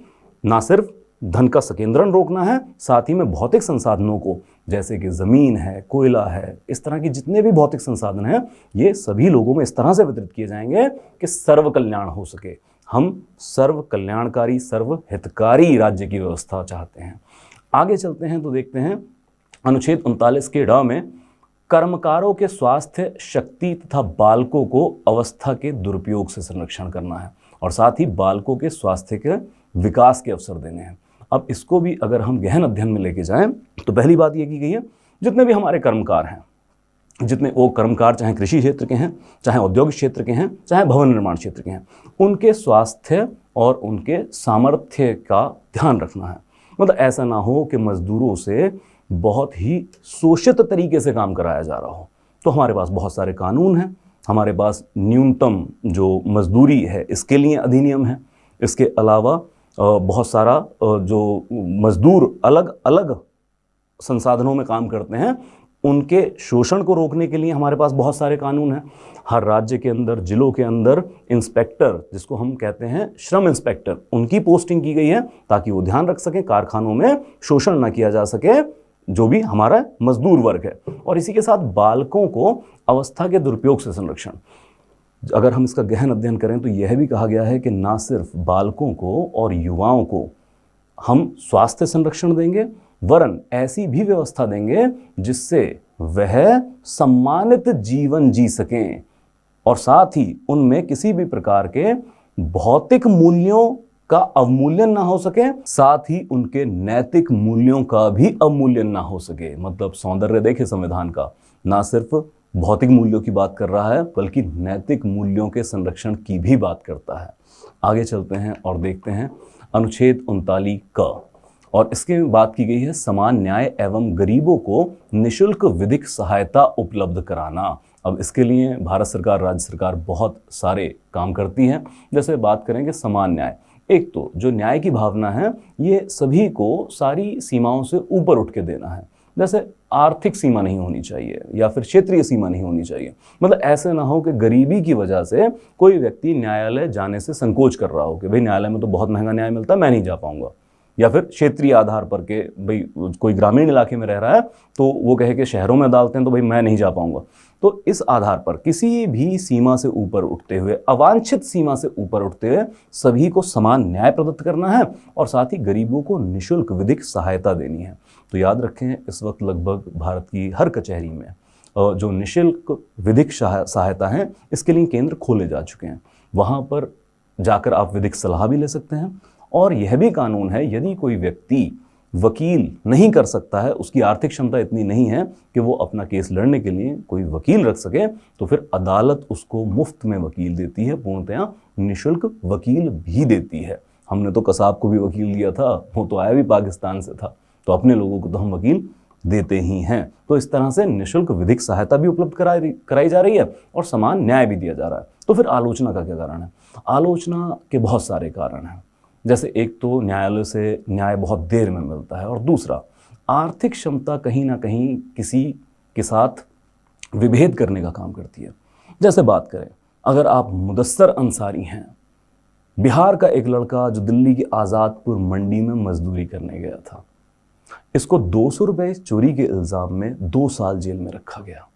ना सिर्फ धन का संकेंद्रण रोकना है, साथ ही में भौतिक संसाधनों को, जैसे कि ज़मीन है, कोयला है, इस तरह के जितने भी भौतिक संसाधन हैं ये सभी लोगों में इस तरह से वितरित किए जाएंगे कि सर्व कल्याण हो सके। हम सर्व कल्याणकारी, सर्व हितकारी राज्य की व्यवस्था चाहते हैं। आगे चलते हैं तो देखते हैं अनुच्छेद 39 के ड में कर्मकारों के स्वास्थ्य, शक्ति तथा बालकों को अवस्था के दुरुपयोग से संरक्षण करना है और साथ ही बालकों के स्वास्थ्य के विकास के अवसर देने हैं। अब इसको भी अगर हम गहन अध्ययन में लेके जाएं तो पहली बात ये की गई है, जितने भी हमारे कर्मकार हैं, जितने वो कर्मकार चाहे कृषि क्षेत्र के हैं, चाहे औद्योगिक क्षेत्र के हैं, चाहे भवन निर्माण क्षेत्र के हैं, उनके स्वास्थ्य और उनके सामर्थ्य का ध्यान रखना है। मतलब ऐसा ना हो कि मजदूरों से बहुत ही शोषित तरीके से काम कराया जा रहा हो। तो हमारे पास बहुत सारे कानून हैं, हमारे पास न्यूनतम जो मजदूरी है इसके लिए अधिनियम है, इसके अलावा बहुत सारा जो मजदूर अलग अलग संसाधनों में काम करते हैं उनके शोषण को रोकने के लिए हमारे पास बहुत सारे कानून हैं। हर राज्य के अंदर, जिलों के अंदर इंस्पेक्टर, जिसको हम कहते हैं श्रम इंस्पेक्टर, उनकी पोस्टिंग की गई है ताकि वो ध्यान रख सकें कारखानों में शोषण ना किया जा सके जो भी हमारा मजदूर वर्ग है। और इसी के साथ बालकों को अवस्था के दुरुपयोग से संरक्षण। अगर हम इसका गहन अध्ययन करें तो यह भी कहा गया है कि ना सिर्फ बालकों को और युवाओं को हम स्वास्थ्य संरक्षण देंगे, वरन ऐसी भी व्यवस्था देंगे जिससे वह सम्मानित जीवन जी सकें और साथ ही उनमें किसी भी प्रकार के भौतिक मूल्यों का अवमूल्यन ना हो सके, साथ ही उनके नैतिक मूल्यों का भी अवमूल्यन ना हो सके। मतलब सौंदर्य देखे संविधान का, ना सिर्फ भौतिक मूल्यों की बात कर रहा है बल्कि नैतिक मूल्यों के संरक्षण की भी बात करता है। आगे चलते हैं और देखते हैं अनुच्छेद 39 क, और इसके बात की गई है समान न्याय एवं गरीबों को निःशुल्क विधिक सहायता उपलब्ध कराना। अब इसके लिए भारत सरकार, राज्य सरकार बहुत सारे काम करती है। जैसे बात करेंगे समान न्याय, एक तो जो न्याय की भावना है ये सभी को सारी सीमाओं से ऊपर उठ के देना है। जैसे आर्थिक सीमा नहीं होनी चाहिए या फिर क्षेत्रीय सीमा नहीं होनी चाहिए। मतलब ऐसे ना हो कि गरीबी की वजह से कोई व्यक्ति न्यायालय जाने से संकोच कर रहा हो कि भाई न्यायालय में तो बहुत महंगा न्याय मिलता है, मैं नहीं जा पाऊंगा, या फिर क्षेत्रीय आधार पर के भाई कोई ग्रामीण इलाके में रह रहा है तो वो कहे कि शहरों में अदालतें हैं तो भाई मैं नहीं जा पाऊंगा। तो इस आधार पर किसी भी सीमा से ऊपर उठते हुए, अवांछित सीमा से ऊपर उठते हुए सभी को समान न्याय प्रदत्त करना है और साथ ही गरीबों को निःशुल्क विधिक सहायता देनी है। तो याद रखें, इस वक्त लगभग भारत की हर कचहरी में जो निःशुल्क विधिक सहायता है इसके लिए केंद्र खोले जा चुके हैं। वहाँ पर जाकर आप विधिक सलाह भी ले सकते हैं। और यह भी कानून है, यदि कोई व्यक्ति वकील नहीं कर सकता है, उसकी आर्थिक क्षमता इतनी नहीं है कि वो अपना केस लड़ने के लिए कोई वकील रख सके, तो फिर अदालत उसको मुफ्त में वकील देती है, पूर्णतया निःशुल्क वकील भी देती है। हमने तो कसाब को भी वकील दिया था, वो तो आया भी पाकिस्तान से था, तो अपने लोगों को तो हम वकील देते ही हैं। तो इस तरह से निःशुल्क विधिक सहायता भी उपलब्ध कराई जा रही है और समान न्याय भी दिया जा रहा है। तो फिर आलोचना का क्या कारण है? आलोचना के बहुत सारे कारण हैं। जैसे एक तो न्यायालय से न्याय बहुत देर में मिलता है, और दूसरा आर्थिक क्षमता कहीं ना कहीं किसी के साथ विभेद करने का काम करती है। जैसे बात करें, अगर आप मुदस्सर अंसारी हैं, बिहार का एक लड़का जो दिल्ली की आज़ादपुर मंडी में मजदूरी करने गया था, इसको 200 रुपये चोरी के इल्ज़ाम में 2 साल जेल में रखा गया।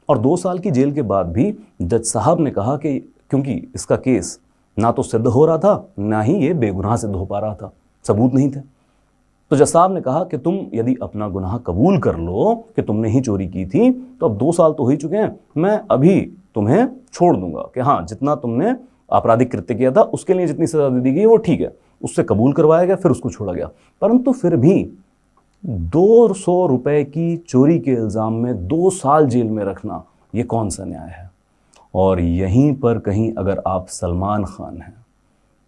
और 2 साल की जेल के बाद भी जज साहब ने कहा कि क्योंकि इसका केस ना तो सिद्ध हो रहा था, ना ही ये बेगुनाह सिद्ध हो पा रहा था, सबूत नहीं थे, तो जज साहब ने कहा कि तुम यदि अपना गुनाह कबूल कर लो कि तुमने ही चोरी की थी, तो अब 2 साल तो हो ही चुके हैं, मैं अभी तुम्हें छोड़ दूंगा कि हाँ, जितना तुमने आपराधिक कृत्य किया था उसके लिए जितनी सजा दे दी गई वो ठीक है। उससे कबूल करवाया गया, फिर उसको छोड़ा गया। परंतु फिर भी 200 रुपए की चोरी के इल्ज़ाम में 2 साल जेल में रखना, ये कौन सा न्याय है? और यहीं पर कहीं अगर आप सलमान खान हैं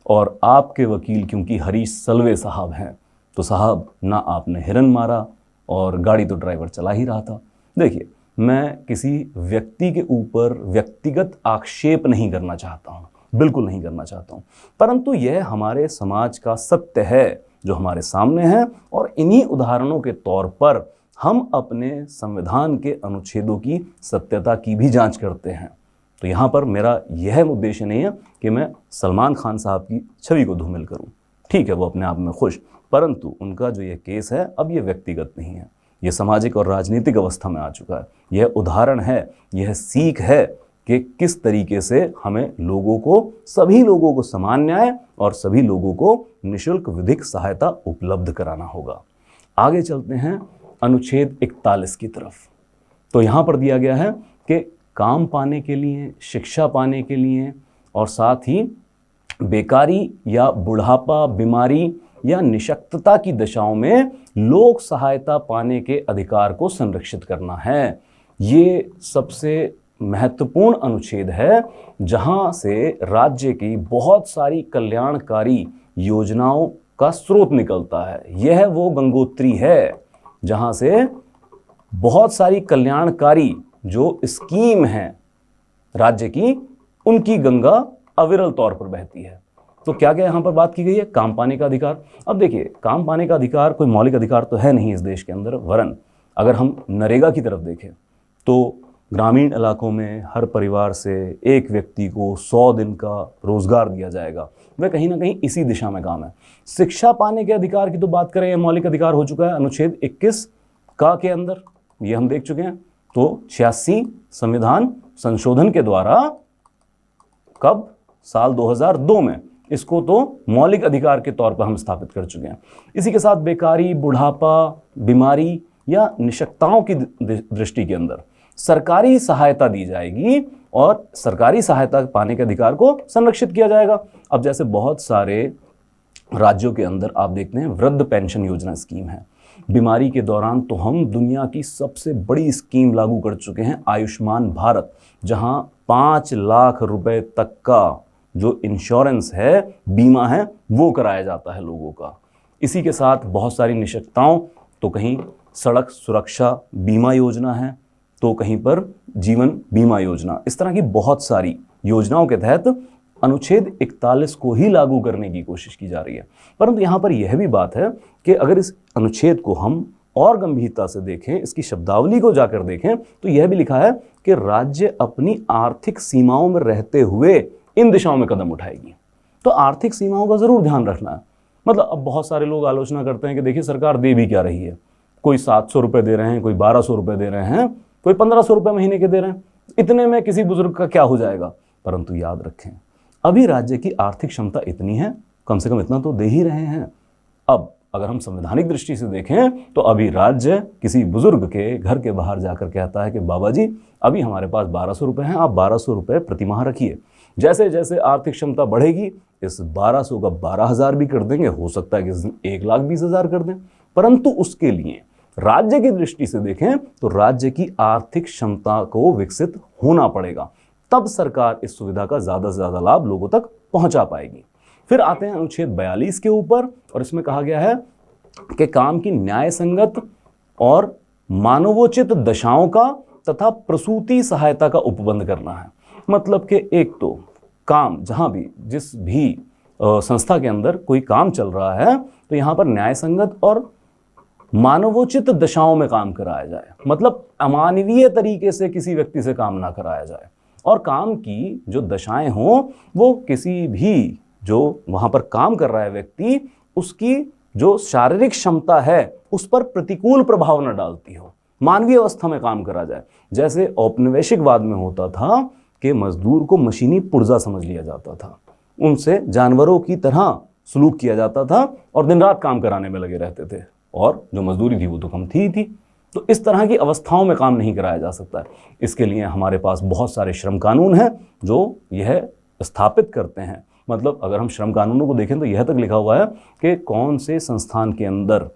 और आपके वकील क्योंकि हरीश सलवे साहब हैं, तो साहब ना आपने हिरन मारा और गाड़ी तो ड्राइवर चला ही रहा था। देखिए, मैं किसी व्यक्ति के ऊपर व्यक्तिगत आक्षेप नहीं करना चाहता हूँ, बिल्कुल नहीं करना चाहता हूँ, परंतु यह हमारे समाज का सत्य है जो हमारे सामने है, और इन्हीं उदाहरणों के तौर पर हम अपने संविधान के अनुच्छेदों की सत्यता की भी जांच करते हैं। तो यहाँ पर मेरा यह उद्देश्य नहीं है कि मैं सलमान खान साहब की छवि को धूमिल करूँ, ठीक है, वो अपने आप में खुश, परंतु उनका जो ये केस है अब ये व्यक्तिगत नहीं है, ये सामाजिक और राजनीतिक अवस्था में आ चुका है। यह उदाहरण है, यह सीख है कि किस तरीके से हमें लोगों को, सभी लोगों को समान न्याय और सभी लोगों को निःशुल्क विधिक सहायता उपलब्ध कराना होगा। आगे चलते हैं अनुच्छेद 41 की तरफ। तो यहाँ पर दिया गया है कि काम पाने के लिए, शिक्षा पाने के लिए और साथ ही बेकारी या बुढ़ापा, बीमारी या निशक्तता की दशाओं में लोक सहायता पाने के अधिकार को संरक्षित करना है। ये सबसे महत्वपूर्ण अनुच्छेद है जहां से राज्य की बहुत सारी कल्याणकारी योजनाओं का स्रोत निकलता है। यह वो गंगोत्री है जहां से बहुत सारी कल्याणकारी जो स्कीम है राज्य की, उनकी गंगा अविरल तौर पर बहती है। तो क्या क्या यहाँ पर बात की गई है? काम पाने का अधिकार। अब देखिए, काम पाने का अधिकार कोई मौलिक अधिकार तो है नहीं इस देश के अंदर, वरन अगर हम नरेगा की तरफ देखें तो ग्रामीण इलाकों में हर परिवार से एक व्यक्ति को 100 दिन का रोजगार दिया जाएगा। वह कहीं ना कहीं इसी दिशा में काम है। शिक्षा पाने के अधिकार की तो बात करें, मौलिक अधिकार हो चुका है अनुच्छेद 21 का के अंदर, ये हम देख चुके हैं। तो 86 संविधान संशोधन के द्वारा, कब? साल 2002 में इसको तो मौलिक अधिकार के तौर पर हम स्थापित कर चुके हैं। इसी के साथ बेकारी, बुढ़ापा, बीमारी या निशक्तताओं की दृष्टि के अंदर सरकारी सहायता दी जाएगी और सरकारी सहायता पाने के अधिकार को संरक्षित किया जाएगा। अब जैसे बहुत सारे राज्यों के अंदर आप देखते हैं वृद्ध पेंशन योजना स्कीम है। बीमारी के दौरान तो हम दुनिया की सबसे बड़ी स्कीम लागू कर चुके हैं, आयुष्मान भारत, जहां 5 लाख रुपए तक का जो इंश्योरेंस है, बीमा है, वो कराया जाता है लोगों का। इसी के साथ बहुत सारी निशक्तताओं, तो कहीं सड़क सुरक्षा बीमा योजना है, तो कहीं पर जीवन बीमा योजना, इस तरह की बहुत सारी योजनाओं के तहत अनुच्छेद 41 को ही लागू करने की कोशिश की जा रही है। परंतु यहाँ पर यह भी बात है कि अगर इस अनुच्छेद को हम और गंभीरता से देखें, इसकी शब्दावली को जाकर देखें, तो यह भी लिखा है कि राज्य अपनी आर्थिक सीमाओं में रहते हुए इन दिशाओं में कदम उठाएगी। तो आर्थिक सीमाओं का जरूर ध्यान रखना है। मतलब अब बहुत सारे लोग आलोचना करते हैं कि देखिए सरकार दे भी क्या रही है, कोई 700 रुपये दे रहे हैं, कोई 1200 रुपये दे रहे हैं, कोई 1500 रुपये महीने के दे रहे हैं, इतने में किसी बुजुर्ग का क्या हो जाएगा। परंतु याद रखें, अभी राज्य की आर्थिक क्षमता इतनी है, कम से कम इतना तो दे ही रहे हैं। अब अगर हम संवैधानिक दृष्टि से देखें तो अभी राज्य किसी बुजुर्ग के घर के बाहर जाकर कहता है कि बाबा जी अभी हमारे पास 1200 रुपये हैं, आप 1200 रुपये प्रति माह रखिए। जैसे जैसे आर्थिक क्षमता बढ़ेगी, इस 1200 का 12,000 भी कर देंगे, हो सकता है कि 1,20,000 कर दें। परंतु उसके लिए राज्य की दृष्टि से देखें तो राज्य की आर्थिक क्षमता को विकसित होना पड़ेगा, तब सरकार इस सुविधा का ज्यादा से ज्यादा लाभ लोगों तक पहुंचा पाएगी। फिर आते हैं अनुच्छेद 42 के ऊपर, और इसमें कहा गया है कि काम की न्याय संगत और मानवोचित दशाओं का तथा प्रसूति सहायता का उपबंध करना है। मतलब कि एक तो काम जहां भी जिस भी संस्था के अंदर कोई काम चल रहा है तो यहां पर न्याय संगत और मानवोचित दशाओं में काम कराया जाए, मतलब अमानवीय तरीके से किसी व्यक्ति से काम ना कराया जाए, और काम की जो दशाएं हों वो किसी भी जो वहां पर काम कर रहा है व्यक्ति उसकी जो शारीरिक क्षमता है उस पर प्रतिकूल प्रभाव न डालती हो, मानवीय अवस्था में काम करा जाए। जैसे औपनिवेशिकवाद में होता था कि मजदूर को मशीनी पुर्जा समझ लिया जाता था, उनसे जानवरों की तरह सलूक किया जाता था और दिन रात काम कराने में लगे रहते थे, और जो मजदूरी थी वो तो कम थी। तो इस तरह की अवस्थाओं में काम नहीं कराया जा सकता है। इसके लिए हमारे पास बहुत सारे श्रम कानून हैं जो यह स्थापित करते हैं। मतलब अगर हम श्रम कानूनों को देखें तो यह तक लिखा हुआ है कि कौन से संस्थान के अंदर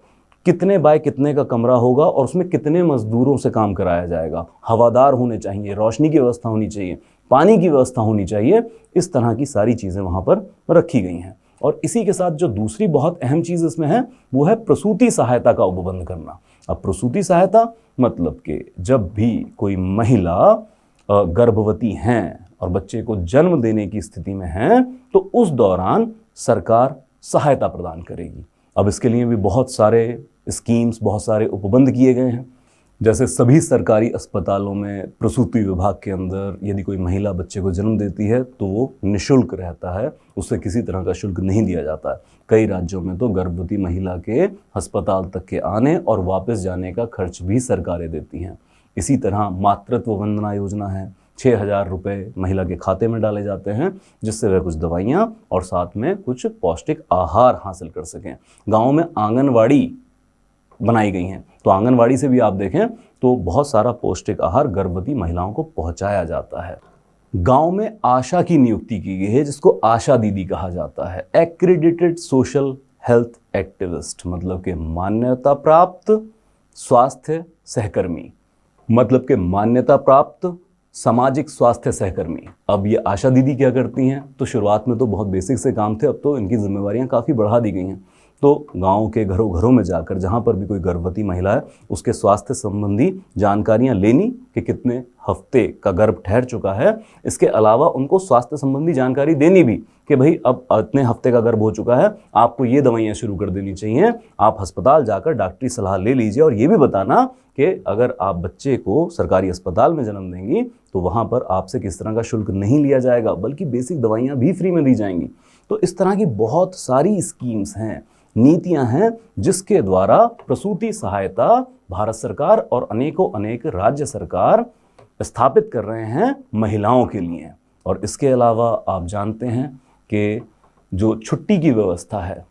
कितने बाय कितने का कमरा होगा और उसमें कितने मजदूरों से काम कराया जाएगा, हवादार होने चाहिए, रोशनी की व्यवस्था होनी चाहिए, पानी की व्यवस्था होनी चाहिए। इस तरह की सारी चीज़ें वहाँ पर रखी गई हैं। और इसी के साथ जो दूसरी बहुत अहम चीज़ इसमें है वो है प्रसूति सहायता का उपबंध करना। अब प्रसूति सहायता मतलब कि जब भी कोई महिला गर्भवती हैं और बच्चे को जन्म देने की स्थिति में हैं तो उस दौरान सरकार सहायता प्रदान करेगी। अब इसके लिए भी बहुत सारे स्कीम्स, बहुत सारे उपबंध किए गए हैं। जैसे सभी सरकारी अस्पतालों में प्रसूति विभाग के अंदर यदि कोई महिला बच्चे को जन्म देती है तो वो निःशुल्क रहता है, उससे किसी तरह का शुल्क नहीं दिया जाता है। कई राज्यों में तो गर्भवती महिला के अस्पताल तक के आने और वापस जाने का खर्च भी सरकारें देती हैं। इसी तरह मातृत्व वंदना योजना है, 6,000 रुपये महिला के खाते में डाले जाते हैं जिससे वह कुछ दवाइयाँ और साथ में कुछ पौष्टिक आहार हासिल कर सकें। गाँव में आंगनवाड़ी बनाई गई हैं, तो आंगनवाड़ी से भी आप देखें तो बहुत सारा पौष्टिक आहार गर्भवती महिलाओं को पहुंचाया जाता है। गांव में आशा की नियुक्ति की गई है जिसको आशा दीदी कहा जाता है, एक्रेडिटेड सोशल हेल्थ एक्टिविस्ट, मतलब कि मान्यता प्राप्त स्वास्थ्य सहकर्मी, मतलब कि मान्यता प्राप्त सामाजिक स्वास्थ्य सहकर्मी। अब ये आशा दीदी क्या करती हैं? तो शुरुआत में तो बहुत बेसिक से काम थे, अब तो इनकी जिम्मेवारियां काफ़ी बढ़ा दी गई हैं। तो गांव के घरों घरों में जाकर जहां पर भी कोई गर्भवती महिला है उसके स्वास्थ्य संबंधी जानकारियां लेनी कि कितने हफ्ते का गर्भ ठहर चुका है। इसके अलावा उनको स्वास्थ्य संबंधी जानकारी देनी भी कि भाई अब इतने हफ्ते का गर्भ हो चुका है, आपको ये दवाइयाँ शुरू कर देनी चाहिए, आप अस्पताल जाकर डॉक्टरी सलाह ले लीजिए। और ये भी बताना कि अगर आप बच्चे को सरकारी अस्पताल में जन्म देंगी तो वहाँ पर आपसे किस तरह का शुल्क नहीं लिया जाएगा, बल्कि बेसिक दवाइयाँ भी फ्री में दी जाएंगी। तो इस तरह की बहुत सारी स्कीम्स हैं, नीतियां हैं जिसके द्वारा प्रसूति सहायता भारत सरकार और अनेक राज्य सरकार स्थापित कर रहे हैं महिलाओं के लिए। और इसके अलावा आप जानते हैं कि जो छुट्टी की व्यवस्था है,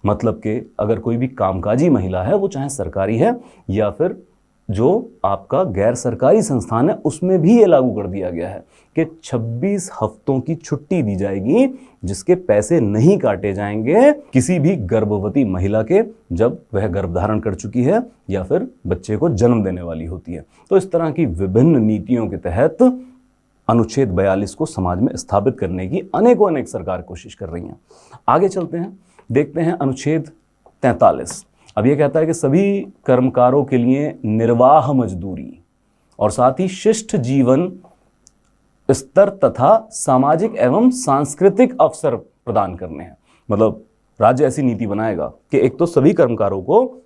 मतलब कि अगर कोई भी कामकाजी महिला है वो चाहे सरकारी है या फिर जो आपका गैर सरकारी संस्थान है उसमें भी ये लागू कर दिया गया है कि 26 हफ्तों की छुट्टी दी जाएगी जिसके पैसे नहीं काटे जाएंगे किसी भी गर्भवती महिला के जब वह गर्भधारण कर चुकी है या फिर बच्चे को जन्म देने वाली होती है। तो इस तरह की विभिन्न नीतियों के तहत अनुच्छेद 42 को समाज में स्थापित करने की अनेक सरकार कोशिश कर रही हैं। आगे चलते हैं, देखते हैं अनुच्छेद 43। अब यह कहता है कि सभी कर्मकारों के लिए निर्वाह मजदूरी और साथ ही शिष्ट जीवन स्तर तथा सामाजिक एवं सांस्कृतिक अवसर प्रदान करने हैं। मतलब राज्य ऐसी नीति बनाएगा कि एक तो सभी कर्मकारों को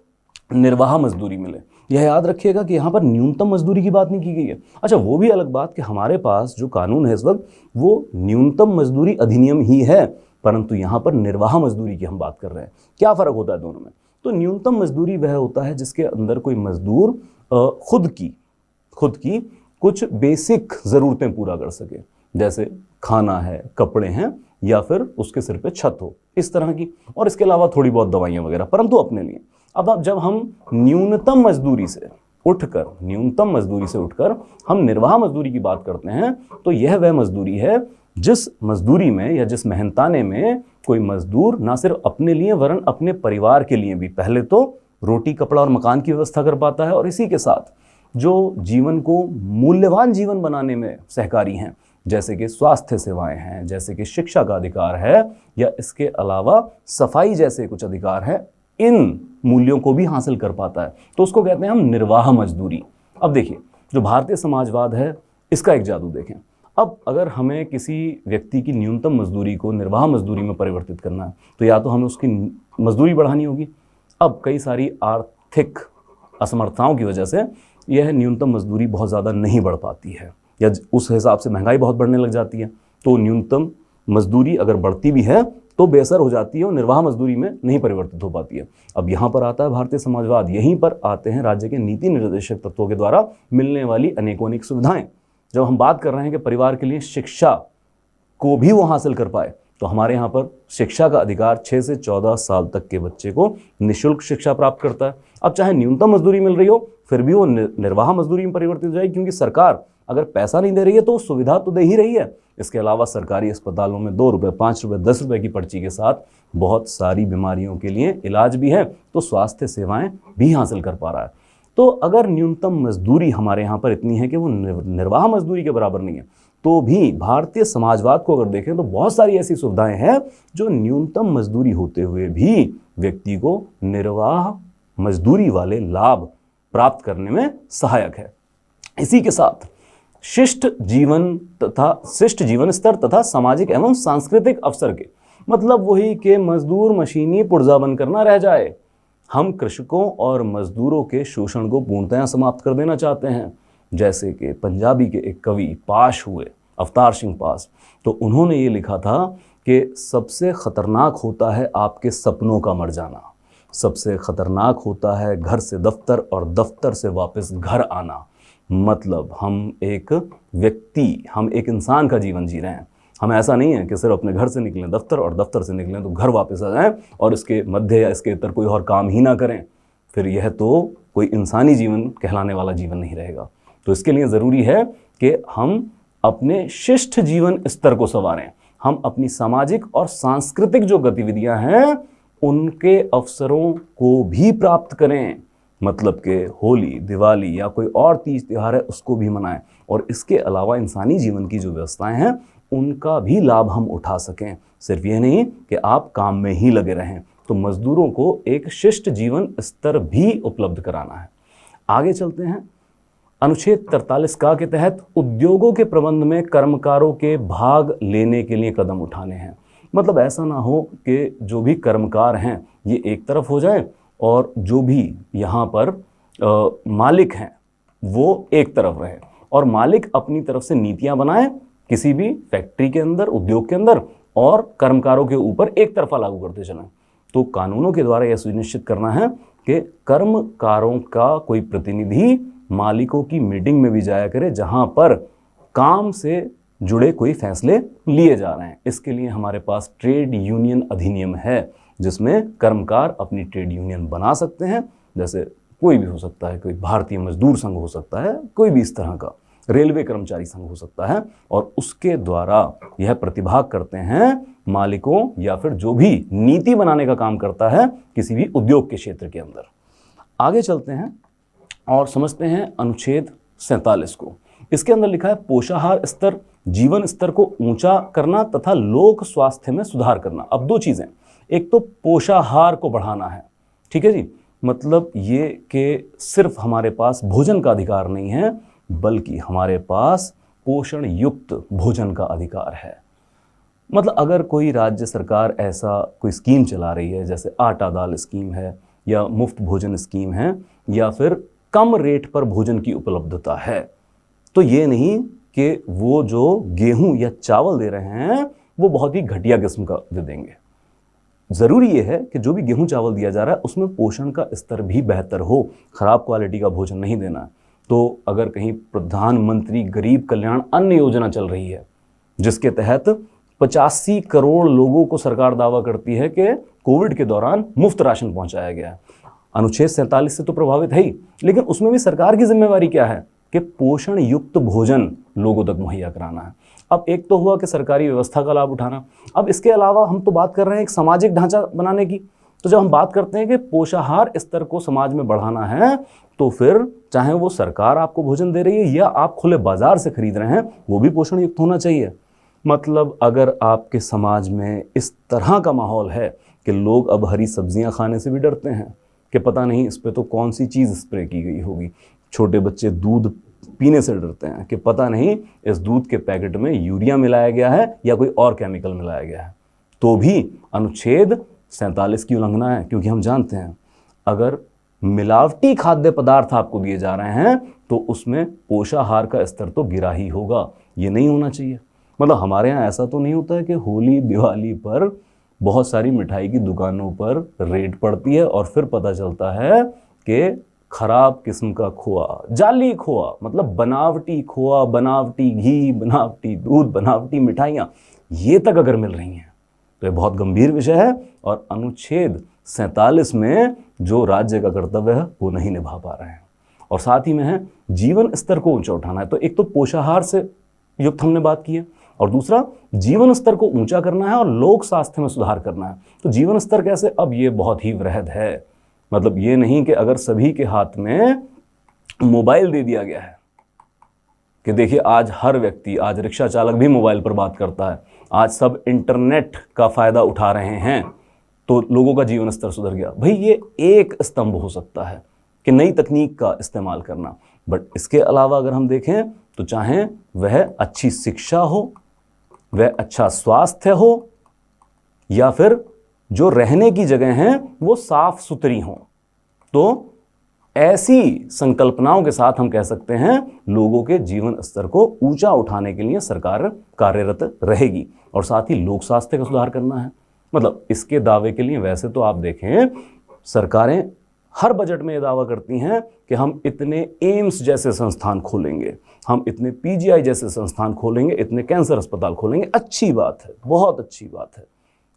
निर्वाह मजदूरी मिले। यह याद रखिएगा कि यहाँ पर न्यूनतम मजदूरी की बात नहीं की गई है। अच्छा, वो भी अलग बात कि हमारे पास जो कानून है इस वक्त वो न्यूनतम मजदूरी अधिनियम ही है, परंतु यहाँ पर निर्वाह मजदूरी की हम बात कर रहे हैं। क्या फ़र्क होता है दोनों में? तो न्यूनतम मजदूरी वह होता है जिसके अंदर कोई मजदूर खुद की कुछ बेसिक ज़रूरतें पूरा कर सके, जैसे खाना है, कपड़े हैं या फिर उसके सिर पे छत हो, इस तरह की, और इसके अलावा थोड़ी बहुत दवाइयाँ वगैरह, परंतु अपने लिए। अब जब हम न्यूनतम मजदूरी से उठकर हम निर्वाह मजदूरी की बात करते हैं तो यह वह मजदूरी है जिस मजदूरी में या जिस मेहनताने में कोई मजदूर ना सिर्फ अपने लिए वरन अपने परिवार के लिए भी पहले तो रोटी कपड़ा और मकान की व्यवस्था कर पाता है, और इसी के साथ जो जीवन को मूल्यवान जीवन बनाने में सहकारी हैं, जैसे कि स्वास्थ्य सेवाएं हैं, जैसे कि शिक्षा का अधिकार है, या इसके अलावा सफाई जैसे कुछ अधिकार हैं, इन मूल्यों को भी हासिल कर पाता है, तो उसको कहते हैं हम निर्वाह मजदूरी। अब देखिए, जो भारतीय समाजवाद है इसका एक जादू देखें। अब अगर हमें किसी व्यक्ति की न्यूनतम मजदूरी को निर्वाह मजदूरी में परिवर्तित करना है, तो या तो हमें उसकी मजदूरी बढ़ानी होगी। अब कई सारी आर्थिक असमर्थताओं की वजह से यह न्यूनतम मजदूरी बहुत ज़्यादा नहीं बढ़ पाती है, या उस हिसाब से महंगाई बहुत बढ़ने लग जाती है, तो न्यूनतम मजदूरी अगर बढ़ती भी है तो बेअसर हो जाती है और निर्वाह मजदूरी में नहीं परिवर्तित हो पाती है। अब यहाँ पर आता है भारतीय समाजवाद, यहीं पर आते हैं राज्य के नीति निर्देशक तत्वों के द्वारा मिलने वाली अनेकों अनेक सुविधाएं। जब हम बात कर रहे हैं कि परिवार के लिए शिक्षा को भी वो हासिल कर पाए, तो हमारे यहाँ पर शिक्षा का अधिकार 6 से 14 साल तक के बच्चे को निःशुल्क शिक्षा प्राप्त करता है। अब चाहे न्यूनतम मजदूरी मिल रही हो, फिर भी वो निर्वाह मजदूरी में परिवर्तित हो जाएगी, क्योंकि सरकार अगर पैसा नहीं दे रही है तो सुविधा तो दे ही रही है। इसके अलावा सरकारी अस्पतालों में 2 रुपये, 5 रुपये, 10 रुपये की पर्ची के साथ बहुत सारी बीमारियों के लिए इलाज भी है, तो स्वास्थ्य सेवाएं भी हासिल कर पा रहा है। तो अगर न्यूनतम मजदूरी हमारे यहाँ पर इतनी है कि वो निर्वाह मजदूरी के बराबर नहीं है, तो भी भारतीय समाजवाद को अगर देखें तो बहुत सारी ऐसी सुविधाएं हैं जो न्यूनतम मजदूरी होते हुए भी व्यक्ति को निर्वाह मजदूरी वाले लाभ प्राप्त करने में सहायक है। इसी के साथ शिष्ट जीवन स्तर तथा सामाजिक एवं सांस्कृतिक अवसर के, मतलब वही के मजदूर मशीनी पुर्जा बनकर ना रह जाए। हम कृषकों और मजदूरों के शोषण को पूर्णतः समाप्त कर देना चाहते हैं। जैसे कि पंजाबी के एक कवि पाश हुए, अवतार सिंह पाश, तो उन्होंने ये लिखा था कि सबसे खतरनाक होता है आपके सपनों का मर जाना, सबसे खतरनाक होता है घर से दफ्तर और दफ्तर से वापस घर आना। मतलब हम एक इंसान का जीवन जी रहे हैं। हम ऐसा नहीं है कि सिर्फ अपने घर से निकलें दफ्तर और दफ्तर से निकलें तो घर वापस आ जाएं और इसके मध्य या इसके इतर कोई और काम ही ना करें, फिर यह तो कोई इंसानी जीवन कहलाने वाला जीवन नहीं रहेगा। तो इसके लिए ज़रूरी है कि हम अपने शिष्ट जीवन स्तर को संवारें, हम अपनी सामाजिक और सांस्कृतिक जो गतिविधियां हैं उनके अवसरों को भी प्राप्त करें। मतलब कि होली, दिवाली या कोई और तीज त्यौहार है उसको भी मनाएं, और इसके अलावा इंसानी जीवन की जो व्यवस्थाएं हैं उनका भी लाभ हम उठा सकें। सिर्फ ये नहीं कि आप काम में ही लगे रहें। तो मजदूरों को एक शिष्ट जीवन स्तर भी उपलब्ध कराना है। आगे चलते हैं। अनुच्छेद 43 का के तहत उद्योगों के प्रबंध में कर्मकारों के भाग लेने के लिए कदम उठाने हैं। मतलब ऐसा ना हो कि जो भी कर्मकार हैं ये एक तरफ हो जाए और जो भी यहाँ पर मालिक हैं वो एक तरफ रहे, और मालिक अपनी तरफ से नीतियाँ बनाए किसी भी फैक्ट्री के अंदर, उद्योग के अंदर, और कर्मकारों के ऊपर एक तरफा लागू करते चलें। तो कानूनों के द्वारा यह सुनिश्चित करना है कि कर्मकारों का कोई प्रतिनिधि मालिकों की मीटिंग में भी जाया करे जहां पर काम से जुड़े कोई फैसले लिए जा रहे हैं। इसके लिए हमारे पास ट्रेड यूनियन अधिनियम है जिसमें कर्मकार अपनी ट्रेड यूनियन बना सकते हैं। जैसे कोई भी हो सकता है, कोई भारतीय मजदूर संघ हो सकता है, कोई भी इस तरह का रेलवे कर्मचारी संघ हो सकता है, और उसके द्वारा यह प्रतिभाग करते हैं मालिकों या फिर जो भी नीति बनाने का काम करता है किसी भी उद्योग के क्षेत्र के अंदर। आगे चलते हैं और समझते हैं अनुच्छेद 47 को। इसके अंदर लिखा है पोषाहार स्तर, जीवन स्तर को ऊंचा करना तथा लोक स्वास्थ्य में सुधार करना। अब दो चीजें, एक तो पोषाहार को बढ़ाना है, ठीक है जी, मतलब ये कि सिर्फ हमारे पास भोजन का अधिकार नहीं है बल्कि हमारे पास पोषण युक्त भोजन का अधिकार है। मतलब अगर कोई राज्य सरकार ऐसा कोई स्कीम चला रही है, जैसे आटा दाल स्कीम है या मुफ्त भोजन स्कीम है या फिर कम रेट पर भोजन की उपलब्धता है, तो ये नहीं कि वो जो गेहूं या चावल दे रहे हैं वो बहुत ही घटिया किस्म का दे देंगे। ज़रूरी ये है कि जो भी गेहूं चावल दिया जा रहा है उसमें पोषण का स्तर भी बेहतर हो, ख़राब क्वालिटी का भोजन नहीं देना है। तो अगर कहीं प्रधानमंत्री गरीब कल्याण अन्न योजना चल रही है जिसके तहत 85 करोड़ लोगों को सरकार दावा करती है कि कोविड के दौरान मुफ्त राशन पहुंचाया गया है, अनुच्छेद 47 से तो प्रभावित है ही, लेकिन उसमें भी सरकार की जिम्मेवारी क्या है कि पोषण युक्त भोजन लोगों तक मुहैया कराना है। अब एक तो हुआ कि सरकारी व्यवस्था का लाभ उठाना, अब इसके अलावा हम तो बात कर रहे हैं एक सामाजिक ढांचा बनाने की। तो जब हम बात करते हैं कि पोषाहार स्तर को समाज में बढ़ाना है, तो फिर चाहे वो सरकार आपको भोजन दे रही है या आप खुले बाजार से खरीद रहे हैं, वो भी पोषण युक्त होना चाहिए। मतलब अगर आपके समाज में इस तरह का माहौल है कि लोग अब हरी सब्जियां खाने से भी डरते हैं कि पता नहीं इस पे तो कौन सी चीज़ स्प्रे की गई होगी, छोटे बच्चे दूध पीने से डरते हैं कि पता नहीं इस दूध के पैकेट में यूरिया मिलाया गया है या कोई और केमिकल मिलाया गया है, तो भी अनुच्छेद 47 की उल्लंघना है। क्योंकि हम जानते हैं अगर मिलावटी खाद्य पदार्थ आपको दिए जा रहे हैं तो उसमें पोषाहार का स्तर तो गिरा ही होगा। ये नहीं होना चाहिए। मतलब हमारे यहाँ ऐसा तो नहीं होता है कि होली दिवाली पर बहुत सारी मिठाई की दुकानों पर रेड पड़ती है और फिर पता चलता है कि खराब किस्म का खोआ, जाली खोआ, मतलब बनावटी खोआ, बनावटी घी, बनावटी दूध, बनावटी मिठाइयाँ, ये तक अगर मिल रही हैं तो ये बहुत गंभीर विषय है। और अनुच्छेद 47 में जो राज्य का कर्तव्य है वो नहीं निभा पा रहे हैं। और साथ ही में है जीवन स्तर को ऊंचा उठाना है। तो एक तो पोषाहार से युक्त हमने बात की है, और दूसरा जीवन स्तर को ऊंचा करना है और लोक स्वास्थ्य में सुधार करना है। तो जीवन स्तर कैसे? अब ये बहुत ही वृहद है। मतलब ये नहीं कि अगर सभी के हाथ में मोबाइल दे दिया गया है कि देखिए आज हर व्यक्ति, आज रिक्शा चालक भी मोबाइल पर बात करता है, आज सब इंटरनेट का फायदा उठा रहे हैं, तो लोगों का जीवन स्तर सुधर गया। भाई ये एक स्तंभ हो सकता है कि नई तकनीक का इस्तेमाल करना, बट इसके अलावा अगर हम देखें तो चाहे वह अच्छी शिक्षा हो, वह अच्छा स्वास्थ्य हो, या फिर जो रहने की जगह हैं वो साफ सुथरी हों, तो ऐसी संकल्पनाओं के साथ हम कह सकते हैं लोगों के जीवन स्तर को ऊंचा उठाने के लिए सरकार कार्यरत रहेगी। और साथ ही लोक स्वास्थ्य का सुधार करना है। मतलब इसके दावे के लिए वैसे तो आप देखें सरकारें हर बजट में ये दावा करती हैं कि हम इतने एम्स जैसे संस्थान खोलेंगे, हम इतने पीजीआई जैसे संस्थान खोलेंगे, इतने कैंसर अस्पताल खोलेंगे। अच्छी बात है, बहुत अच्छी बात है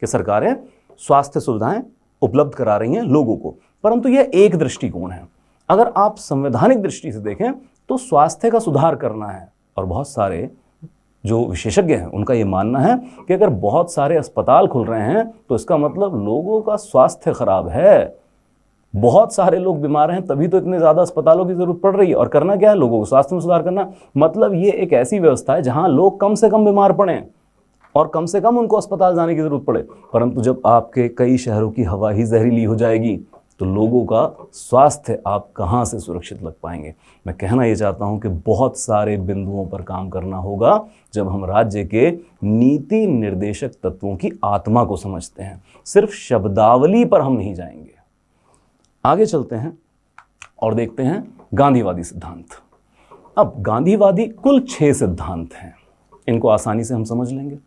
कि सरकारें स्वास्थ्य सुविधाएं उपलब्ध करा रही हैं लोगों को, परंतु यह एक दृष्टिकोण है। अगर आप संवैधानिक दृष्टि से देखें तो स्वास्थ्य का सुधार करना है, और बहुत सारे जो विशेषज्ञ हैं उनका ये मानना है कि अगर बहुत सारे अस्पताल खुल रहे हैं तो इसका मतलब लोगों का स्वास्थ्य खराब है। बहुत सारे लोग बीमार हैं तभी तो इतने ज़्यादा अस्पतालों की ज़रूरत पड़ रही है। और करना क्या है? लोगों को स्वास्थ्य में सुधार करना। मतलब ये एक ऐसी व्यवस्था है जहां लोग कम से कम बीमार पड़ें और कम से कम उनको अस्पताल जाने की ज़रूरत पड़े। परंतु जब आपके कई शहरों की हवा ही जहरीली हो जाएगी तो लोगों का स्वास्थ्य आप कहाँ से सुरक्षित लग पाएंगे? मैं कहना ये चाहता हूँ कि बहुत सारे बिंदुओं पर काम करना होगा जब हम राज्य के नीति निर्देशक तत्वों की आत्मा को समझते हैं। सिर्फ शब्दावली पर हम नहीं जाएंगे। आगे चलते हैं और देखते हैं गांधीवादी सिद्धांत। अब गांधीवादी कुल 6 सिद्धांत हैं, इनको आसानी से हम समझ लेंगे।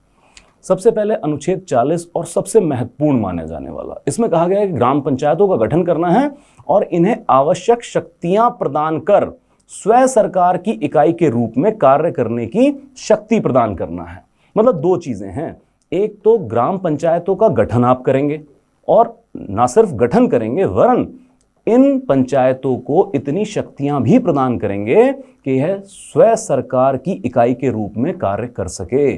सबसे पहले अनुच्छेद 40 और सबसे महत्वपूर्ण माने जाने वाला, इसमें कहा गया है कि ग्राम पंचायतों का गठन करना है और इन्हें आवश्यक शक्तियां प्रदान कर स्वयं सरकार की इकाई के रूप में कार्य करने की शक्ति प्रदान करना है। मतलब 2 चीजें हैं, एक तो ग्राम पंचायतों का गठन आप करेंगे और ना सिर्फ गठन करेंगे वरन इन पंचायतों को इतनी शक्तियां भी प्रदान करेंगे कि यह स्वयं सरकार की इकाई के रूप में कार्य कर सके।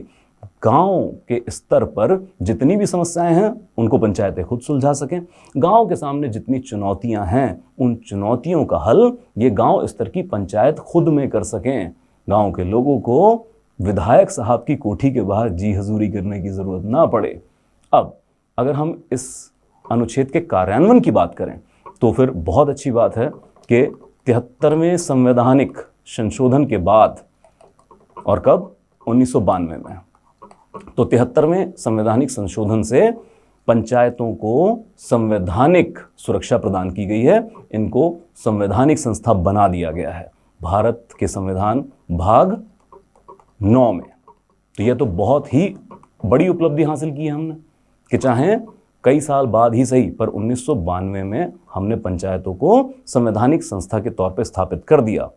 गांव के स्तर पर जितनी भी समस्याएं हैं उनको पंचायतें खुद सुलझा सकें। गांव के सामने जितनी चुनौतियां हैं उन चुनौतियों का हल ये गांव स्तर की पंचायत खुद में कर सकें। गांव के लोगों को विधायक साहब की कोठी के बाहर जी हजूरी करने की जरूरत ना पड़े। अब अगर हम इस अनुच्छेद के कार्यान्वयन की बात करें तो फिर बहुत अच्छी बात है कि 73वें संवैधानिक संशोधन के बाद, और कब? 1992 में, तो 73वें संवैधानिक संशोधन से पंचायतों को संवैधानिक सुरक्षा प्रदान की गई है, इनको संवैधानिक संस्था बना दिया गया है भारत के संविधान भाग 9 में। तो यह तो बहुत ही बड़ी उपलब्धि हासिल की है हमने कि चाहे कई साल बाद ही सही पर 1992 में हमने पंचायतों को संवैधानिक संस्था के तौर पर स्थापित कर दिया।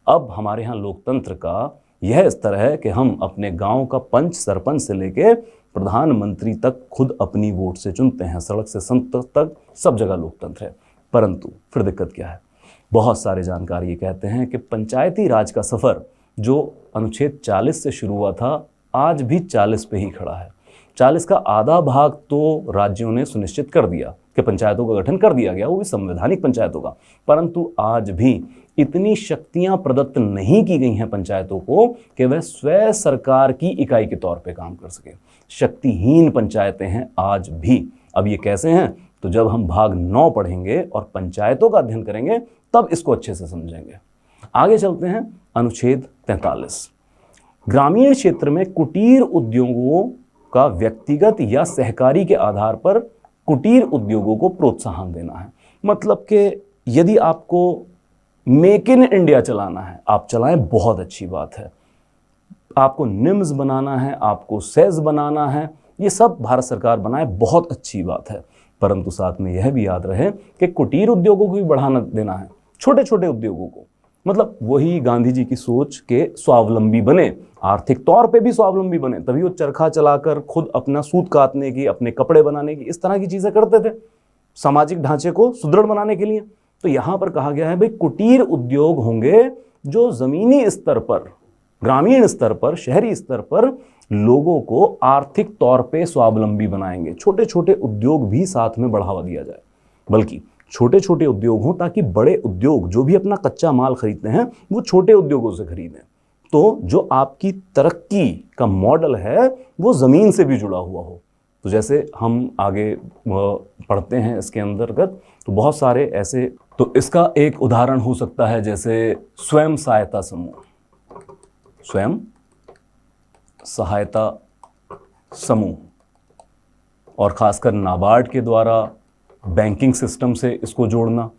अब हमारे यहाँ लोकतंत्र का यह स्तर है कि हम अपने गांव का पंच सरपंच से लेके प्रधानमंत्री तक खुद अपनी वोट से चुनते हैं। सड़क से संत तक सब जगह लोकतंत्र है। परंतु फिर दिक्कत क्या है? बहुत सारे जानकार ये कहते हैं कि पंचायती राज का सफ़र जो अनुच्छेद 40 से शुरू हुआ था आज भी 40 पे ही खड़ा है। 40 का आधा भाग तो राज्यों ने सुनिश्चित कर दिया कि पंचायतों का गठन कर दिया गया, वो भी संवैधानिक पंचायतों का। परंतु आज भी इतनी शक्तियां प्रदत्त नहीं की गई हैं पंचायतों को कि वह स्वयं सरकार की इकाई के तौर पे काम कर सके। शक्तिहीन पंचायतें हैं आज भी। अब ये कैसे हैं, तो जब हम भाग 9 पढ़ेंगे और पंचायतों का अध्ययन करेंगे तब इसको अच्छे से समझेंगे। आगे चलते हैं, अनुच्छेद 43। ग्रामीण क्षेत्र में कुटीर उद्योगों का व्यक्तिगत या सहकारी के आधार पर कुटीर उद्योगों को प्रोत्साहन देना है। मतलब कि यदि आपको मेक इन इंडिया चलाना है, आप चलाएं, बहुत अच्छी बात है। आपको निम्स बनाना है, आपको सेज बनाना है, ये सब भारत सरकार बनाए, बहुत अच्छी बात है। परंतु साथ में यह भी याद रहे कि कुटीर उद्योगों को भी बढ़ाना देना है, छोटे छोटे उद्योगों को। मतलब वही गांधी जी की सोच के स्वावलंबी बने, आर्थिक तौर पे भी स्वावलंबी बने, तभी वो चरखा चलाकर खुद अपना सूत काटने की, अपने कपड़े बनाने की, इस तरह की चीजें करते थे सामाजिक ढांचे को सुदृढ़ बनाने के लिए। तो यहां पर कहा गया है भाई कुटीर उद्योग होंगे जो जमीनी स्तर पर, ग्रामीण स्तर पर, शहरी स्तर पर लोगों को आर्थिक तौर पे स्वावलंबी बनाएंगे। छोटे छोटे उद्योग भी साथ में बढ़ावा दिया जाए, बल्कि छोटे छोटे उद्योग हों ताकि बड़े उद्योग जो भी अपना कच्चा माल खरीदते हैं वो छोटे उद्योगों से खरीदें। तो जो आपकी तरक्की का मॉडल है वो जमीन से भी जुड़ा हुआ हो। तो जैसे हम आगे पढ़ते हैं इसके अंतर्गत तो बहुत सारे ऐसे, तो इसका एक उदाहरण हो सकता है जैसे स्वयं सहायता समूह। स्वयं सहायता समूह, और खासकर नाबार्ड के द्वारा बैंकिंग सिस्टम से इसको जोड़ना,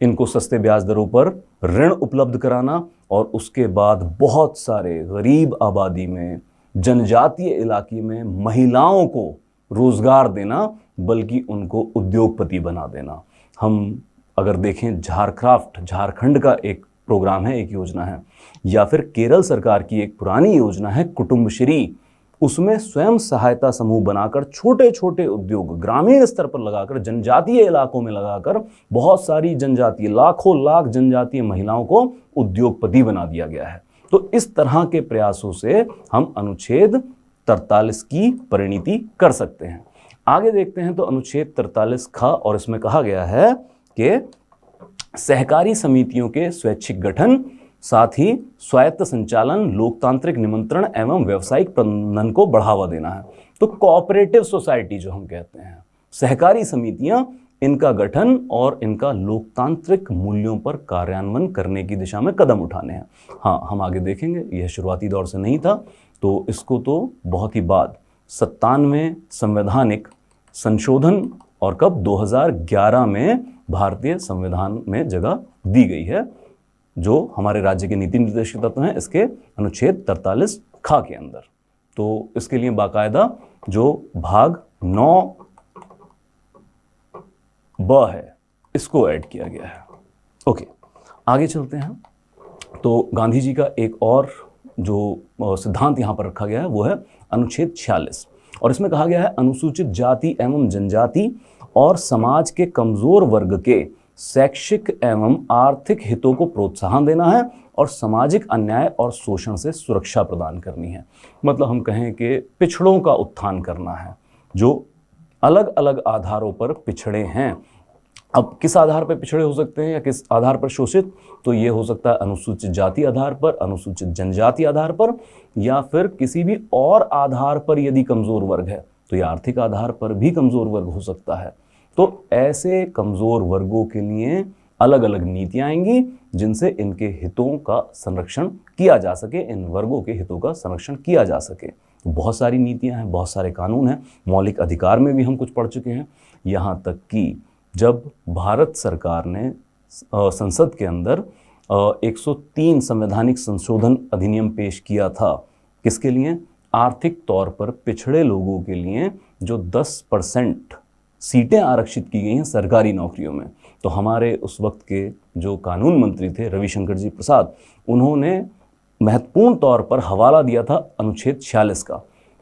इनको सस्ते ब्याज दरों पर ऋण उपलब्ध कराना, और उसके बाद बहुत सारे गरीब आबादी में, जनजातीय इलाके में महिलाओं को रोजगार देना, बल्कि उनको उद्योगपति बना देना। हम अगर देखें झारक्राफ्ट, झारखंड का एक प्रोग्राम है, एक योजना है, या फिर केरल सरकार की एक पुरानी योजना है कुटुंबश्री, उसमें स्वयं सहायता समूह बनाकर छोटे छोटे उद्योग ग्रामीण स्तर पर लगाकर, जनजातीय इलाकों में लगाकर बहुत सारी जनजातीय, लाखों लाख जनजातीय महिलाओं को उद्योगपति बना दिया गया है। तो इस तरह के प्रयासों से हम अनुच्छेद 43 की परिणति कर सकते हैं। आगे देखते हैं तो अनुच्छेद 43 ख, और इसमें कहा गया है कि सहकारी समितियों के स्वैच्छिक गठन, साथ ही स्वायत्त संचालन, लोकतांत्रिक निमंत्रण एवं व्यावसायिक प्रबंधन को बढ़ावा देना है। तो कोऑपरेटिव सोसाइटी जो हम कहते हैं, सहकारी समितियां, इनका गठन और इनका लोकतांत्रिक मूल्यों पर कार्यान्वयन करने की दिशा में कदम उठाने हैं। हाँ, हम आगे देखेंगे, यह शुरुआती दौर से नहीं था, तो इसको तो बहुत ही बाद 97वें संवैधानिक संशोधन और कब 2011 में भारतीय संविधान में जगह दी गई है, जो हमारे राज्य के नीति निर्देशक तत्व हैं इसके अनुच्छेद 43 ख के अंदर। तो इसके लिए बाकायदा जो भाग 9 ब है इसको ऐड किया गया है। ओके, आगे चलते हैं। तो गांधी जी का एक और जो सिद्धांत यहाँ पर रखा गया है वो है अनुच्छेद 46, और इसमें कहा गया है अनुसूचित जाति एवं जनजाति और समाज के कमजोर वर्ग के शैक्षिक एवं आर्थिक हितों को प्रोत्साहन देना है और सामाजिक अन्याय और शोषण से सुरक्षा प्रदान करनी है। मतलब हम कहें कि पिछड़ों का उत्थान करना है, जो अलग अलग आधारों पर पिछड़े हैं। अब किस आधार पर पिछड़े हो सकते हैं या किस आधार पर शोषित, तो ये हो सकता है अनुसूचित जाति आधार पर, अनुसूचित जनजाति आधार पर, या फिर किसी भी और आधार पर यदि कमजोर वर्ग है तो ये आर्थिक आधार पर भी कमजोर वर्ग हो सकता है। तो ऐसे कमजोर वर्गों के लिए अलग अलग नीतियां आएंगी जिनसे इनके हितों का संरक्षण किया जा सके, इन वर्गों के हितों का संरक्षण किया जा सके। बहुत सारी नीतियां हैं, बहुत सारे कानून हैं, मौलिक अधिकार में भी हम कुछ पढ़ चुके हैं। यहाँ तक कि जब भारत सरकार ने संसद के अंदर 103 संवैधानिक संशोधन अधिनियम पेश किया था, किसके लिए? आर्थिक तौर पर पिछड़े लोगों के लिए जो 10% सीटें आरक्षित की गई हैं सरकारी नौकरियों में। तो हमारे उस वक्त के जो कानून मंत्री थे रविशंकर जी प्रसाद, उन्होंने महत्वपूर्ण तौर पर हवाला दिया था अनुच्छेद 46 का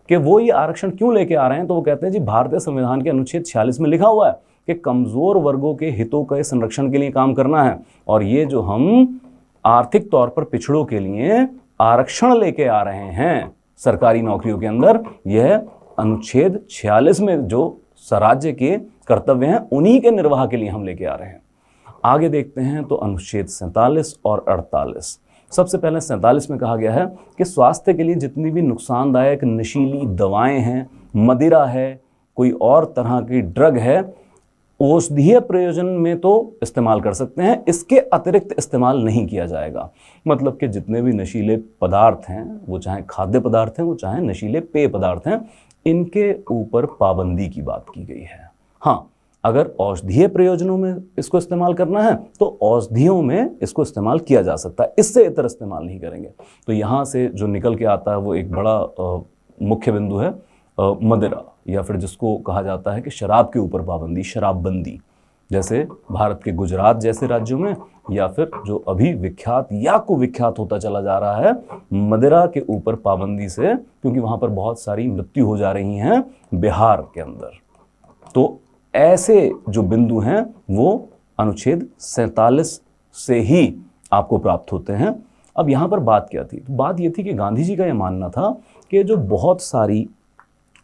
कि वो ये आरक्षण क्यों लेके आ रहे हैं। तो वो कहते हैं जी भारतीय संविधान के अनुच्छेद 46 में लिखा हुआ है कि कमजोर वर्गों के हितों के संरक्षण के लिए काम करना है, और ये जो हम आर्थिक तौर पर पिछड़ों के लिए आरक्षण लेके आ रहे हैं सरकारी नौकरियों के अंदर, यह अनुच्छेद 46 में जो स्वराज्य के कर्तव्य हैं उन्हीं के निर्वाह के लिए हम लेके आ रहे हैं। आगे देखते हैं तो अनुच्छेद 47 और 48। सबसे पहले 47 में कहा गया है कि स्वास्थ्य के लिए जितनी भी नुकसानदायक नशीली दवाएं हैं, मदिरा है, कोई और तरह की ड्रग है, औषधीय प्रयोजन में तो इस्तेमाल कर सकते हैं, इसके अतिरिक्त इस्तेमाल नहीं किया जाएगा। मतलब कि जितने भी नशीले पदार्थ हैं, वो चाहे खाद्य पदार्थ हैं, वो चाहे नशीले पेय पदार्थ हैं, इनके ऊपर पाबंदी की बात की गई है। हाँ, अगर औषधीय प्रयोजनों में इसको इस्तेमाल करना है तो औषधियों में इसको इस्तेमाल किया जा सकता है, इससे इतर इस्तेमाल नहीं करेंगे। तो यहाँ से जो निकल के आता है वो एक बड़ा मुख्य बिंदु है मदिरा, या फिर जिसको कहा जाता है कि शराब के ऊपर पाबंदी, शराबबंदी। जैसे भारत के गुजरात जैसे राज्यों में, या फिर जो अभी विख्यात या कुविख्यात होता चला जा रहा है मदिरा के ऊपर पाबंदी से, क्योंकि वहाँ पर बहुत सारी मृत्यु हो जा रही हैं बिहार के अंदर। तो ऐसे जो बिंदु हैं वो अनुच्छेद 47 से ही आपको प्राप्त होते हैं। अब यहाँ पर बात क्या थी? तो बात ये थी कि गांधी जी का ये मानना था कि जो बहुत सारी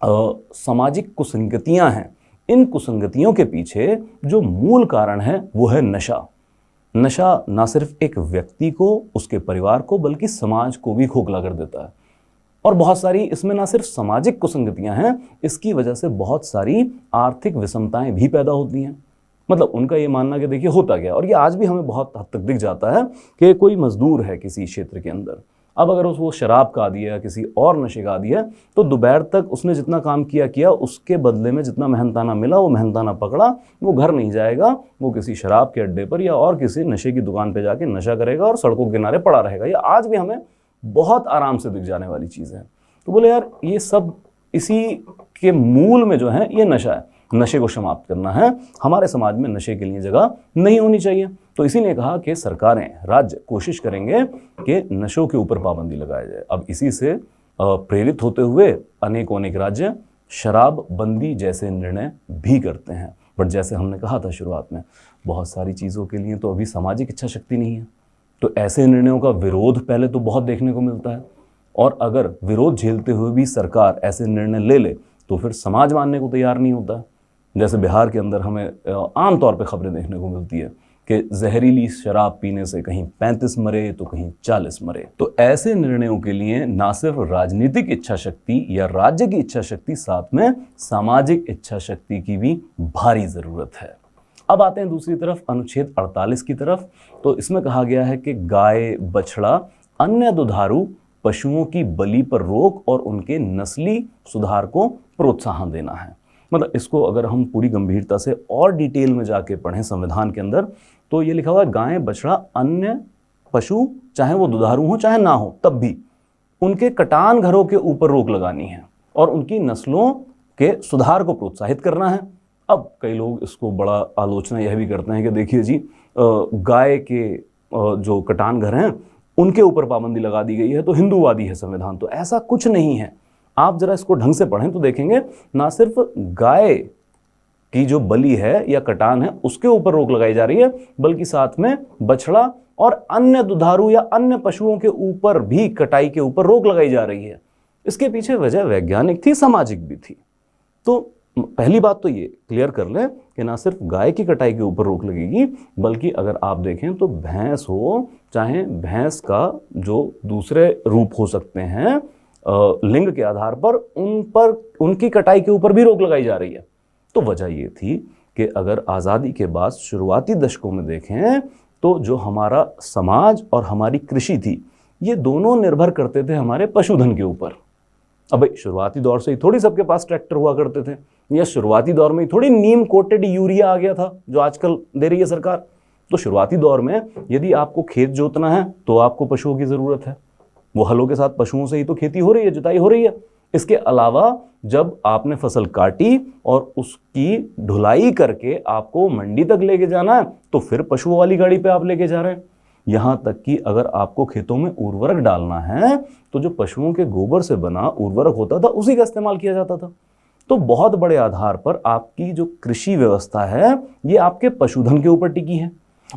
सामाजिक कुसंगतियाँ हैं, इन कुसंगतियों के पीछे जो मूल कारण है वो है नशा। नशा ना सिर्फ एक व्यक्ति को, उसके परिवार को, बल्कि समाज को भी खोखला कर देता है। और बहुत सारी इसमें ना सिर्फ सामाजिक कुसंगतियां हैं, इसकी वजह से बहुत सारी आर्थिक विषमताएं भी पैदा होती हैं। मतलब उनका ये मानना कि देखिए होता क्या, और ये आज भी हमें बहुत हद तक दिख जाता है कि कोई मजदूर है किसी क्षेत्र के अंदर, अब अगर वो शराब का आदी है, किसी और नशे का आदी है, तो दोपहर तक उसने जितना काम किया उसके बदले में जितना मेहनताना मिला वो मेहनताना पकड़ा, वो घर नहीं जाएगा, वो किसी शराब के अड्डे पर या और किसी नशे की दुकान पर जाके नशा करेगा और सड़कों के किनारे पड़ा रहेगा। ये आज भी हमें बहुत आराम से दिख जाने वाली चीज़ है। तो बोले यार ये सब इसी के मूल में जो है ये नशा है, नशे को समाप्त करना है, हमारे समाज में नशे के लिए जगह नहीं होनी चाहिए। तो इसीलिए कहा कि सरकारें, राज्य कोशिश करेंगे कि नशों के ऊपर पाबंदी लगाई जाए। अब इसी से प्रेरित होते हुए अनेक राज्य शराबबंदी जैसे निर्णय भी करते हैं। बट जैसे हमने कहा था शुरुआत में, बहुत सारी चीज़ों के लिए तो अभी सामाजिक इच्छा शक्ति नहीं है, तो ऐसे निर्णयों का विरोध पहले तो बहुत देखने को मिलता है। और अगर विरोध झेलते हुए भी सरकार ऐसे निर्णय ले ले तो फिर समाज मानने को तैयार नहीं होता। जैसे बिहार के अंदर हमें आमतौर पे खबरें देखने को मिलती है कि जहरीली शराब पीने से कहीं 35 मरे तो कहीं 40 मरे। तो ऐसे निर्णयों के लिए ना सिर्फ राजनीतिक इच्छा शक्ति या राज्य की इच्छा शक्ति, साथ में सामाजिक इच्छा शक्ति की भी भारी ज़रूरत है। अब आते हैं दूसरी तरफ, अनुच्छेद 48 की तरफ। तो इसमें कहा गया है कि गाय, बछड़ा, अन्य दुधारू पशुओं की बलि पर रोक और उनके नस्ली सुधार को प्रोत्साहन देना है। मतलब इसको अगर हम पूरी गंभीरता से और डिटेल में जाके पढ़ें संविधान के अंदर, तो ये लिखा हुआ है गाय, बछड़ा, अन्य पशु, चाहे वो दुधारू हो चाहे ना हो, तब भी उनके कटान घरों के ऊपर रोक लगानी है और उनकी नस्लों के सुधार को प्रोत्साहित करना है। अब कई लोग इसको बड़ा आलोचना यह भी करते हैं कि देखिए जी, गाय के जो कटान घर हैं उनके ऊपर पाबंदी लगा दी गई है तो हिंदूवादी है संविधान। तो ऐसा कुछ नहीं है। आप जरा इसको ढंग से पढ़ें तो देखेंगे ना सिर्फ गाय की जो बलि है या कटान है उसके ऊपर रोक लगाई जा रही है, बल्कि साथ में बछड़ा और अन्य दुधारू या अन्य पशुओं के ऊपर भी कटाई के ऊपर रोक लगाई जा रही है। इसके पीछे वजह वैज्ञानिक थी, सामाजिक भी थी। तो पहली बात तो ये क्लियर कर लें कि ना सिर्फ गाय की कटाई के ऊपर रोक लगेगी, बल्कि अगर आप देखें तो भैंस हो, चाहे भैंस का जो दूसरे रूप हो सकते हैं लिंग के आधार पर, उनकी कटाई के ऊपर भी रोक लगाई जा रही है। तो वजह ये थी कि अगर आज़ादी के बाद शुरुआती दशकों में देखें तो जो हमारा समाज और हमारी कृषि थी, ये दोनों निर्भर करते थे हमारे पशुधन के ऊपर। अब भाई शुरुआती दौर से ही थोड़ी सबके पास ट्रैक्टर हुआ करते थे, या शुरुआती दौर में ही थोड़ी नीम कोटेड यूरिया आ गया था जो आजकल दे रही है सरकार। तो शुरुआती दौर में यदि आपको खेत जोतना है तो आपको पशुओं की ज़रूरत है, वो हलों के साथ पशुओं से ही तो खेती हो रही है, जुताई हो रही है। इसके अलावा जब आपने फसल काटी और उसकी ढुलाई करके आपको मंडी तक लेके जाना है तो फिर पशुओं वाली गाड़ी पे आप लेके जा रहे हैं। यहाँ तक कि अगर आपको खेतों में उर्वरक डालना है तो जो पशुओं के गोबर से बना उर्वरक होता था उसी का इस्तेमाल किया जाता था। तो बहुत बड़े आधार पर आपकी जो कृषि व्यवस्था है ये आपके पशुधन के ऊपर टिकी है।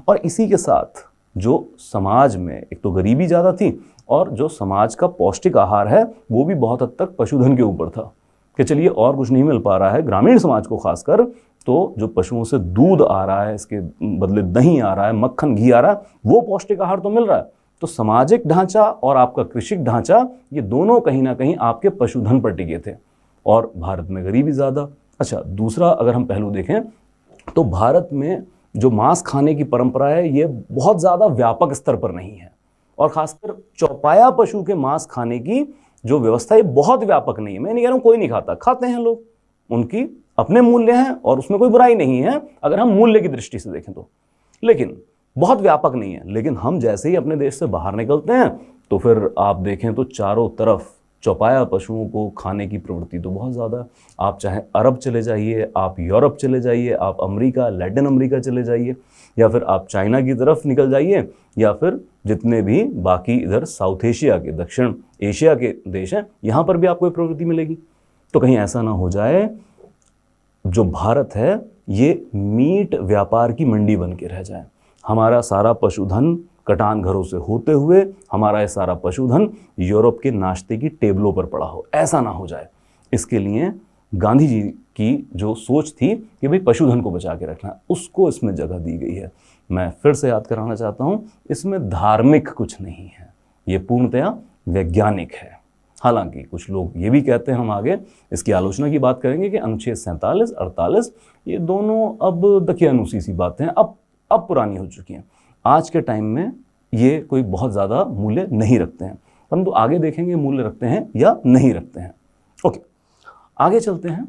और इसी के साथ जो समाज में एक तो गरीबी ज़्यादा थी और जो समाज का पौष्टिक आहार है वो भी बहुत हद तक पशुधन के ऊपर था। कि चलिए और कुछ नहीं मिल पा रहा है ग्रामीण समाज को खासकर, तो जो पशुओं से दूध आ रहा है, इसके बदले दही आ रहा है, मक्खन घी आ रहा है, वो पौष्टिक आहार तो मिल रहा है। तो सामाजिक ढांचा और आपका कृषिक ढांचा, ये दोनों कहीं ना कहीं आपके पशुधन पर टिके थे, और भारत में गरीबी ज़्यादा। अच्छा, दूसरा अगर हम पहलू देखें तो भारत में जो मांस खाने की परंपरा है ये बहुत ज़्यादा व्यापक स्तर पर नहीं है, और खासकर चौपाया पशु के मांस खाने की जो व्यवस्था है बहुत व्यापक नहीं है। मैं नहीं कह रहा हूँ कोई नहीं खाता, खाते हैं लोग, उनकी अपने मूल्य हैं और उसमें कोई बुराई नहीं है अगर हम मूल्य की दृष्टि से देखें तो, लेकिन बहुत व्यापक नहीं है। लेकिन हम जैसे ही अपने देश से बाहर निकलते हैं तो फिर आप देखें तो चारों तरफ चौपाया पशुओं को खाने की प्रवृत्ति तो बहुत ज़्यादा है। आप चाहे अरब चले जाइए, आप यूरोप चले जाइए, आप अमेरिका, लैटिन अमेरिका चले जाइए, या फिर आप चाइना की तरफ निकल जाइए, या फिर जितने भी बाकी इधर साउथ एशिया के, दक्षिण एशिया के देश हैं, यहाँ पर भी आपको ये प्रवृत्ति मिलेगी। तो कहीं ऐसा ना हो जाए जो भारत है ये मीट व्यापार की मंडी बन के रह जाए, हमारा सारा पशुधन कटान घरों से होते हुए हमारा ये सारा पशुधन यूरोप के नाश्ते की टेबलों पर पड़ा हो, ऐसा ना हो जाए। इसके लिए गांधी जी की जो सोच थी कि भाई पशुधन को बचा के रखना, उसको इसमें जगह दी गई है। मैं फिर से याद कराना चाहता हूँ, इसमें धार्मिक कुछ नहीं है, ये पूर्णतया वैज्ञानिक है। हालांकि कुछ लोग ये भी कहते हैं, हम आगे इसकी आलोचना की बात करेंगे, कि अनुच्छेद 47, 48 ये दोनों अब दकियानूसी सी बातें हैं, अब पुरानी हो चुकी हैं। आज के टाइम में ये कोई बहुत ज़्यादा मूल्य नहीं रखते हैं, परंतु आगे देखेंगे मूल्य रखते हैं या नहीं रखते हैं। ओके, आगे चलते हैं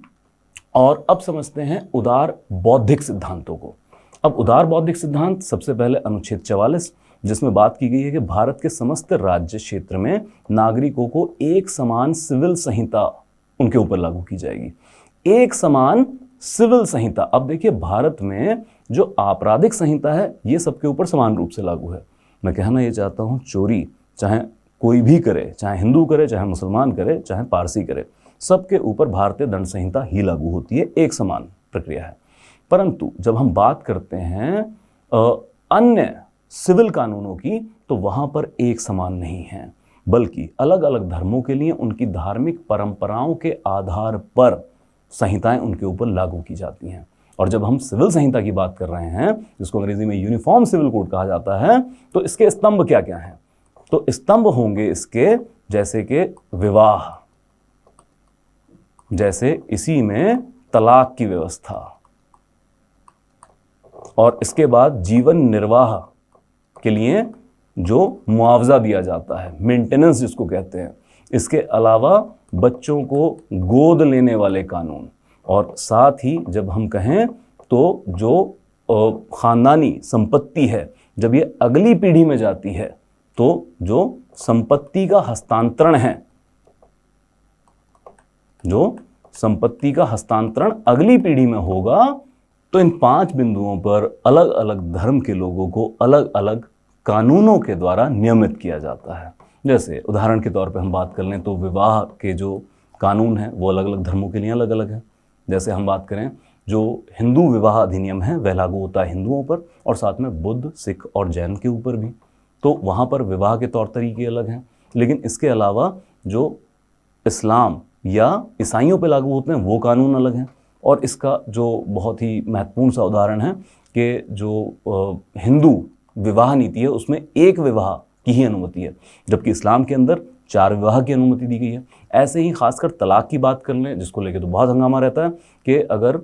और अब समझते हैं उदार बौद्धिक सिद्धांतों को। अब उदार बौद्धिक सिद्धांत सबसे पहले अनुच्छेद 44, जिसमें बात की गई है कि भारत के समस्त राज्य क्षेत्र में नागरिकों को एक समान सिविल संहिता उनके ऊपर लागू की जाएगी। एक समान सिविल संहिता। अब देखिए, भारत में जो आपराधिक संहिता है ये सबके ऊपर समान रूप से लागू है। मैं कहना ये चाहता हूँ, चोरी चाहे कोई भी करे, चाहे हिंदू करे, चाहे मुसलमान करे, चाहे पारसी करे, सबके ऊपर भारतीय दंड संहिता ही लागू होती है, एक समान प्रक्रिया है। परंतु जब हम बात करते हैं अन्य सिविल कानूनों की, तो वहाँ पर एक समान नहीं है, बल्कि अलग अलग धर्मों के लिए उनकी धार्मिक परंपराओं के आधार पर संहिताएं उनके ऊपर लागू की जाती हैं। और जब हम सिविल संहिता की बात कर रहे हैं, जिसको अंग्रेजी में यूनिफॉर्म सिविल कोड कहा जाता है, तो इसके स्तंभ क्या क्या हैं? तो स्तंभ होंगे इसके जैसे कि विवाह, जैसे इसी में तलाक की व्यवस्था, और इसके बाद जीवन निर्वाह के लिए जो मुआवजा दिया जाता है, मेंटेनेंस जिसको कहते हैं। इसके अलावा बच्चों को गोद लेने वाले कानून, और साथ ही जब हम कहें तो जो खानदानी संपत्ति है, जब ये अगली पीढ़ी में जाती है, तो जो संपत्ति का हस्तांतरण है, जो संपत्ति का हस्तांतरण अगली पीढ़ी में होगा, तो इन 5 बिंदुओं पर अलग अलग धर्म के लोगों को अलग अलग कानूनों के द्वारा नियमित किया जाता है। जैसे उदाहरण के तौर पे हम बात कर लें तो विवाह के जो कानून हैं वो अलग अलग धर्मों के लिए अलग अलग हैं। जैसे हम बात करें, जो हिंदू विवाह अधिनियम है वह लागू होता है हिंदुओं पर, और साथ में बुद्ध, सिख और जैन के ऊपर भी, तो वहाँ पर विवाह के तौर तरीके अलग हैं। लेकिन इसके अलावा जो इस्लाम या ईसाइयों पर लागू होते हैं वो कानून अलग हैं। और इसका जो बहुत ही महत्वपूर्ण सा उदाहरण है कि जो हिंदू विवाह नीति है उसमें एक विवाह की ही अनुमति है, जबकि इस्लाम के अंदर 4 विवाह की अनुमति दी गई है। ऐसे ही खासकर तलाक की बात कर लें, जिसको लेकर तो बहुत हंगामा रहता है कि अगर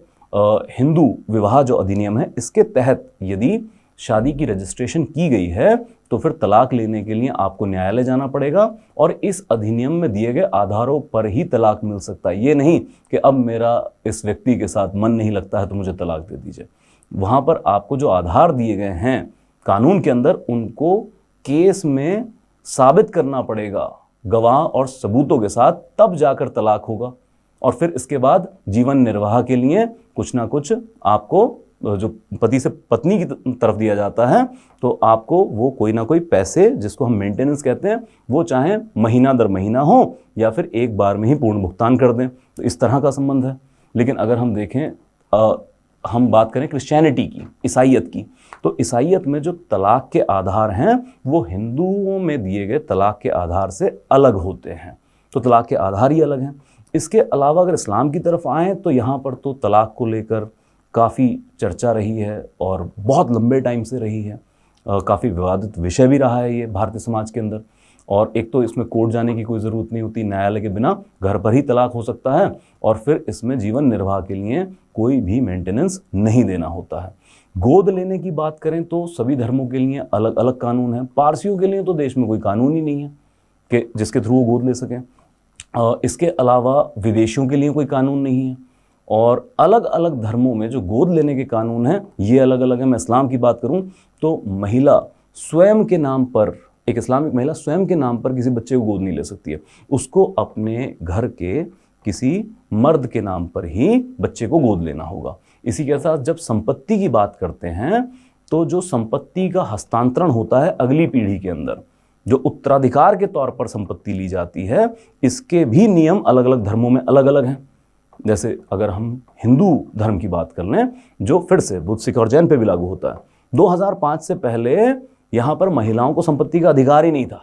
हिंदू विवाह जो अधिनियम है इसके तहत यदि शादी की रजिस्ट्रेशन की गई है तो फिर तलाक लेने के लिए आपको न्यायालय जाना पड़ेगा, और इस अधिनियम में दिए गए आधारों पर ही तलाक मिल सकता है। ये नहीं कि अब मेरा इस व्यक्ति के साथ मन नहीं लगता है तो मुझे तलाक दे दीजिए। वहाँ पर आपको जो आधार दिए गए हैं कानून के अंदर, उनको केस में साबित करना पड़ेगा गवाह और सबूतों के साथ, तब जाकर तलाक होगा। और फिर इसके बाद जीवन निर्वाह के लिए कुछ ना कुछ आपको जो पति से पत्नी की तरफ दिया जाता है, तो आपको वो कोई ना कोई पैसे, जिसको हम मेंटेनेंस कहते हैं, वो चाहे महीना दर महीना हो या फिर एक बार में ही पूर्ण भुगतान कर दें, तो इस तरह का संबंध है। लेकिन अगर हम देखें, हम बात करें क्रिश्चियनिटी की, ईसाइयत की, तो ईसाइयत में जो तलाक के आधार हैं वो हिंदुओं में दिए गए तलाक के आधार से अलग होते हैं। तो तलाक के आधार ही अलग हैं। इसके अलावा अगर इस्लाम की तरफ आएँ तो यहाँ पर तो तलाक को लेकर काफ़ी चर्चा रही है और बहुत लंबे टाइम से रही है। काफ़ी विवादित विषय भी रहा है ये भारतीय समाज के अंदर। और एक तो इसमें कोर्ट जाने की कोई ज़रूरत नहीं होती, न्यायालय के बिना घर पर ही तलाक हो सकता है और फिर इसमें जीवन निर्वाह के लिए कोई भी मेंटेनेंस नहीं देना होता है। गोद लेने की बात करें तो सभी धर्मों के लिए अलग अलग कानून हैं। पारसियों के लिए तो देश में कोई कानून ही नहीं है कि जिसके थ्रू वो गोद ले सकें। इसके अलावा विदेशियों के लिए कोई कानून नहीं है और अलग अलग धर्मों में जो गोद लेने के कानून हैं ये अलग अलग हैं। मैं इस्लाम की बात करूं तो महिला स्वयं के नाम पर, एक इस्लामिक महिला स्वयं के नाम पर किसी बच्चे को गोद नहीं ले सकती है, उसको अपने घर के किसी मर्द के नाम पर ही बच्चे को गोद लेना होगा। इसी के साथ जब संपत्ति की बात करते हैं तो जो संपत्ति का हस्तांतरण होता है अगली पीढ़ी के अंदर, जो उत्तराधिकार के तौर पर संपत्ति ली जाती है, इसके भी नियम अलग अलग धर्मों में अलग अलग हैं। जैसे अगर हम हिंदू धर्म की बात कर लें, जो फिर से बुद्ध, सिख और जैन पे भी लागू होता है, 2005 से पहले यहाँ पर महिलाओं को संपत्ति का अधिकार ही नहीं था।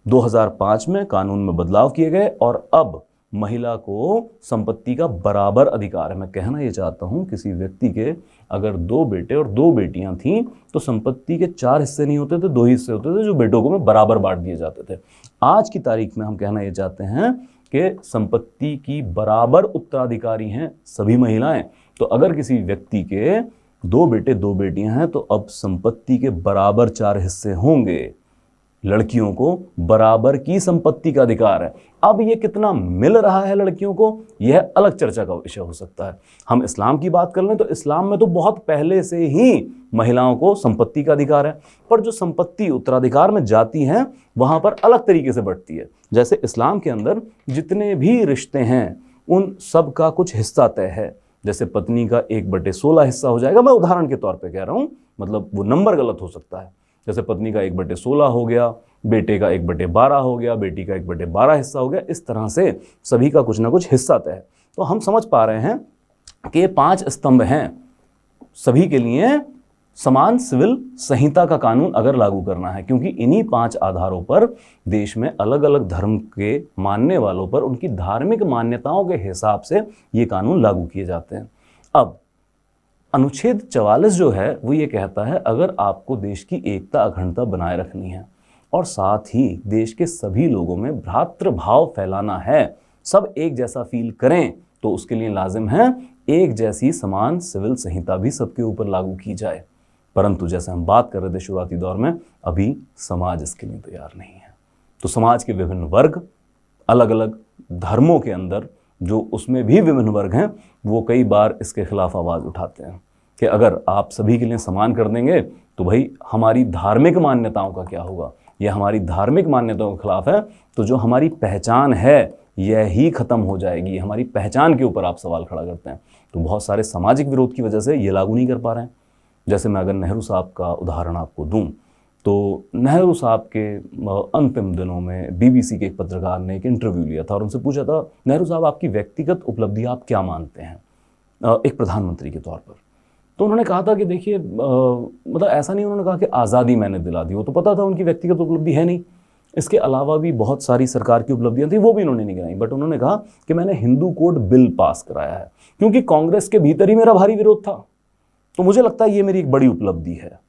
2005 में कानून में बदलाव किए गए और अब महिला को संपत्ति का बराबर अधिकार है। मैं कहना ये चाहता हूँ, किसी व्यक्ति के अगर 2 बेटे और 2 बेटियां थीं तो संपत्ति के 4 हिस्से नहीं होते थे, 2 हिस्से होते थे जो बेटों को में बराबर बांट दिए जाते थे। आज की तारीख में हम कहना ये चाहते हैं कि संपत्ति की बराबर उत्तराधिकारी हैं सभी महिलाएं। तो अगर किसी व्यक्ति के 2 बेटे 2 बेटियां हैं तो अब संपत्ति के बराबर 4 हिस्से होंगे। लड़कियों को बराबर की संपत्ति का अधिकार है। अब ये कितना मिल रहा है लड़कियों को, यह अलग चर्चा का विषय हो सकता है। हम इस्लाम की बात कर लें तो इस्लाम में तो बहुत पहले से ही महिलाओं को संपत्ति का अधिकार है, पर जो संपत्ति उत्तराधिकार में जाती है वहां पर अलग तरीके से बढ़ती है। जैसे इस्लाम के अंदर जितने भी रिश्ते हैं उन सब का कुछ हिस्सा तय है। जैसे पत्नी का 1/16 हिस्सा हो जाएगा, मैं उदाहरण के तौर पर कह रहा हूं, मतलब वो नंबर गलत हो सकता है। जैसे पत्नी का 1/16 हो गया, बेटे का 1/12 हो गया, बेटी का 1/12 हिस्सा हो गया। इस तरह से सभी का कुछ ना कुछ हिस्सा तय है। तो हम समझ पा रहे हैं कि ये 5 स्तंभ हैं, सभी के लिए समान सिविल संहिता का कानून अगर लागू करना है, क्योंकि इन्हीं 5 आधारों पर देश में अलग अलग धर्म के मानने वालों पर उनकी धार्मिक मान्यताओं के हिसाब से ये कानून लागू किए जाते हैं। अब अनुच्छेद 44 जो है वो ये कहता है, अगर आपको देश की एकता अखंडता बनाए रखनी है और साथ ही देश के सभी लोगों में भ्रातृभाव फैलाना है, सब एक जैसा फील करें, तो उसके लिए लाजिम है एक जैसी समान सिविल संहिता भी सबके ऊपर लागू की जाए। परंतु जैसे हम बात कर रहे थे शुरुआती दौर में, अभी समाज इसके लिए तैयार नहीं है। तो समाज के विभिन्न वर्ग, अलग अलग धर्मों के अंदर जो उसमें भी विभिन्न वर्ग हैं, वो कई बार इसके खिलाफ आवाज़ उठाते हैं कि अगर आप सभी के लिए समान कर देंगे तो भाई हमारी धार्मिक मान्यताओं का क्या होगा, यह हमारी धार्मिक मान्यताओं के खिलाफ है, तो जो हमारी पहचान है यह ही खत्म हो जाएगी। हमारी पहचान के ऊपर आप सवाल खड़ा करते हैं। तो बहुत सारे सामाजिक विरोध की वजह से ये लागू नहीं कर पा रहे हैं। जैसे मैं अगर नेहरू साहब का उदाहरण आपको दूं, तो नेहरू साहब के अंतिम दिनों में बीबीसी के एक पत्रकार ने एक इंटरव्यू लिया था और उनसे पूछा था, नेहरू साहब आपकी व्यक्तिगत उपलब्धि आप क्या मानते हैं एक प्रधानमंत्री के तौर पर। तो उन्होंने कहा था कि देखिए, मतलब ऐसा नहीं उन्होंने कहा कि आज़ादी मैंने दिला दी, वो तो पता था उनकी व्यक्तिगत उपलब्धि है नहीं। इसके अलावा भी बहुत सारी सरकार की उपलब्धियां थी, वो भी उन्होंने नहीं गिनाई, बट उन्होंने कहा कि मैंने हिंदू कोड बिल पास कराया है, क्योंकि कांग्रेस के भीतर ही मेरा भारी विरोध था, तो मुझे लगता है ये मेरी एक बड़ी उपलब्धि है।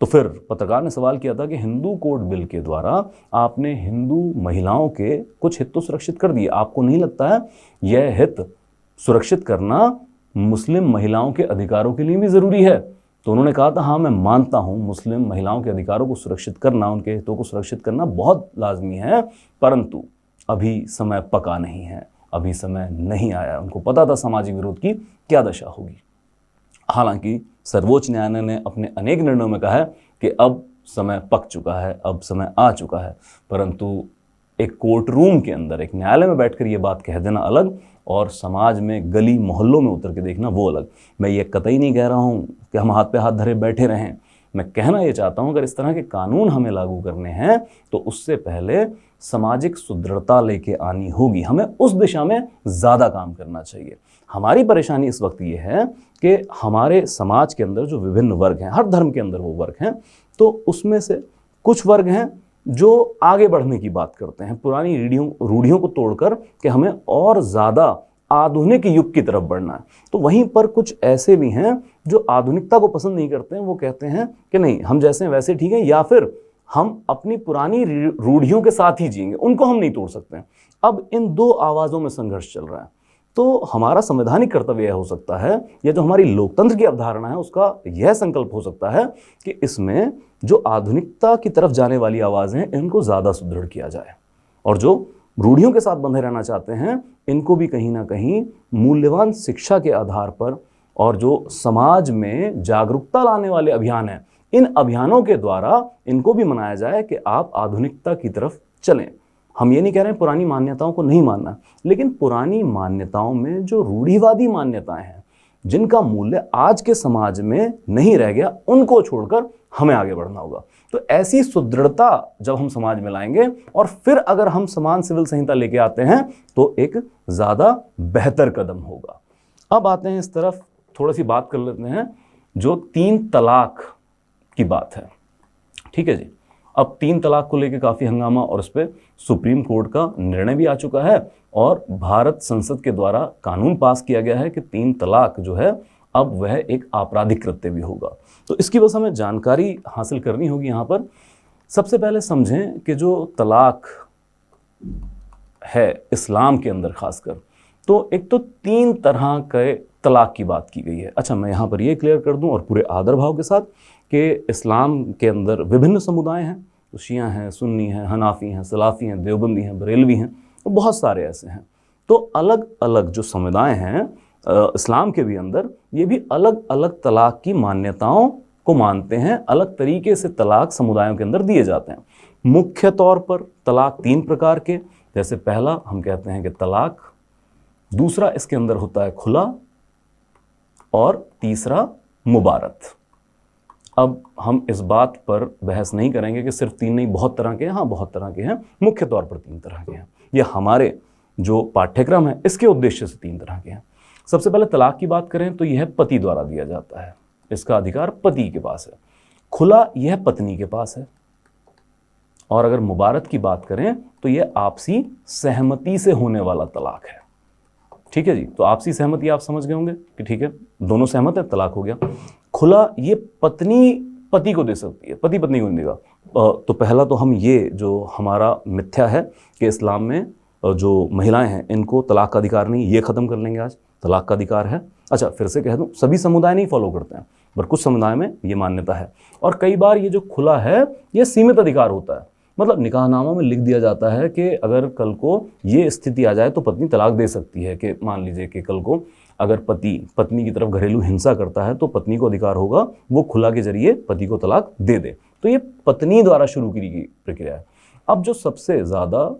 तो फिर पत्रकार ने सवाल किया था कि हिंदू कोड बिल के द्वारा आपने हिंदू महिलाओं के कुछ हित तो सुरक्षित कर दिए, आपको नहीं लगता है यह हित सुरक्षित करना मुस्लिम महिलाओं के अधिकारों के लिए भी ज़रूरी है? तो उन्होंने कहा था, हाँ मैं मानता हूँ मुस्लिम महिलाओं के अधिकारों को सुरक्षित करना, उनके हितों को सुरक्षित करना बहुत लाजमी है, परंतु अभी समय पका नहीं है, अभी समय नहीं आया। उनको पता था सामाजिक विरोध की क्या दशा होगी। हालांकि सर्वोच्च न्यायालय ने अपने अनेक निर्णयों में कहा है कि अब समय पक चुका है, अब समय आ चुका है, परंतु एक कोर्ट रूम के अंदर, एक न्यायालय में बैठकर ये बात कह देना अलग और समाज में गली मोहल्लों में उतर के देखना वो अलग। मैं ये कतई नहीं कह रहा हूँ कि हम हाथ पे हाथ धरे बैठे रहें। मैं कहना ये चाहता हूँ, अगर इस तरह के कानून हमें लागू करने हैं तो उससे पहले सामाजिक सुदृढ़ता लेके आनी होगी। हमें उस दिशा में ज़्यादा काम करना चाहिए। हमारी परेशानी इस वक्त ये है कि हमारे समाज के अंदर जो विभिन्न वर्ग हैं, हर धर्म के अंदर वो वर्ग हैं, तो उसमें से कुछ वर्ग हैं जो आगे बढ़ने की बात करते हैं, पुरानी रूढ़ियों को तोड़कर कि हमें और ज़्यादा आधुनिक युग की तरफ बढ़ना है। तो वहीं पर कुछ ऐसे भी हैं जो आधुनिकता को पसंद नहीं करते हैं। वो कहते हैं कि नहीं, हम जैसे हैं वैसे ठीक है, या फिर हम अपनी पुरानी रूढ़ियों के साथ ही जिएंगे, उनको हम नहीं तोड़ सकते हैं। अब इन दो आवाज़ों में संघर्ष चल रहा है। तो हमारा संवैधानिक कर्तव्य यह हो सकता है, या जो हमारी लोकतंत्र की अवधारणा है उसका यह संकल्प हो सकता है कि इसमें जो आधुनिकता की तरफ जाने वाली आवाज़ें हैं इनको ज़्यादा सुदृढ़ किया जाए, और जो रूढ़ियों के साथ बंधे रहना चाहते हैं इनको भी कहीं ना कहीं मूल्यवान शिक्षा के आधार पर, और जो समाज में जागरूकता लाने वाले अभियान हैं, इन अभियानों के द्वारा इनको भी मनाया जाए कि आप आधुनिकता की तरफ चलें। हम ये नहीं कह रहे हैं पुरानी मान्यताओं को नहीं मानना, लेकिन पुरानी मान्यताओं में जो रूढ़िवादी मान्यताएं हैं, जिनका मूल्य आज के समाज में नहीं रह गया, उनको छोड़कर हमें आगे बढ़ना होगा। तो ऐसी सुदृढ़ता जब हम समाज में लाएंगे और फिर अगर हम समान सिविल संहिता लेके आते हैं तो एक ज़्यादा बेहतर कदम होगा। अब आते हैं इस तरफ, थोड़ी सी बात कर लेते हैं जो 3 तलाक की बात है। ठीक है जी, अब 3 तलाक को लेकर काफ़ी हंगामा, और इस पर सुप्रीम कोर्ट का निर्णय भी आ चुका है और भारत संसद के द्वारा कानून पास किया गया है कि 3 तलाक जो है अब वह एक आपराधिक कृत्य भी होगा। तो इसकी बस हमें जानकारी हासिल करनी होगी। यहाँ पर सबसे पहले समझें कि जो तलाक है इस्लाम के अंदर खासकर, तो एक तो 3 तरह के तलाक की बात की गई है। अच्छा, मैं यहाँ पर ये क्लियर कर दूँ और पूरे आदर भाव के साथ कि इस्लाम के अंदर विभिन्न समुदाय हैं, तो शिया हैं, सुन्नी हैं, हनाफी हैं, सलाफ़ी हैं, देवबंदी हैं, बरेलवी हैं, तो बहुत सारे ऐसे हैं। तो अलग अलग जो समुदाय हैं इस्लाम के भी अंदर, ये भी अलग अलग तलाक की मान्यताओं को मानते हैं। अलग तरीके से तलाक समुदायों के अंदर दिए जाते हैं। मुख्य तौर पर तलाक 3 प्रकार के, जैसे पहला हम कहते हैं कि तलाक, दूसरा इसके अंदर होता है खुला, और तीसरा मुबारत। अब हम इस बात पर बहस नहीं करेंगे कि सिर्फ 3 नहीं, बहुत तरह के हैं। हाँ, बहुत तरह के हैं, मुख्य तौर पर 3 तरह के हैं। ये हमारे जो पाठ्यक्रम है इसके उद्देश्य से 3 तरह के हैं। सबसे पहले तलाक की बात करें तो यह पति द्वारा दिया जाता है, इसका अधिकार पति के पास है। खुला यह पत्नी के पास है। और अगर मुबारत की बात करें तो यह आपसी सहमति से होने वाला तलाक है। ठीक है जी, तो आपसी सहमति आप समझ गए होंगे कि ठीक है, दोनों सहमत है, तलाक हो गया। खुला ये पत्नी पति को दे सकती है, पति पत्नी को नहीं देगा। तो पहला तो हम ये जो हमारा मिथ्या है कि इस्लाम में जो महिलाएं हैं इनको तलाक का अधिकार नहीं, ये ख़त्म कर लेंगे आज, तलाक का अधिकार है। अच्छा, फिर से कह दूं, सभी समुदाय नहीं फॉलो करते हैं, पर कुछ समुदाय में ये मान्यता है। और कई बार ये जो खुला है ये सीमित अधिकार होता है, मतलब निकाहनामा में लिख दिया जाता है कि अगर कल को ये स्थिति आ जाए तो पत्नी तलाक दे सकती है। कि मान लीजिए कि कल को अगर पति पत्नी की तरफ घरेलू हिंसा करता है तो पत्नी को अधिकार होगा वो खुला के जरिए पति को तलाक दे दे। तो ये पत्नी द्वारा शुरू की गई प्रक्रिया है। अब जो सबसे ज़्यादा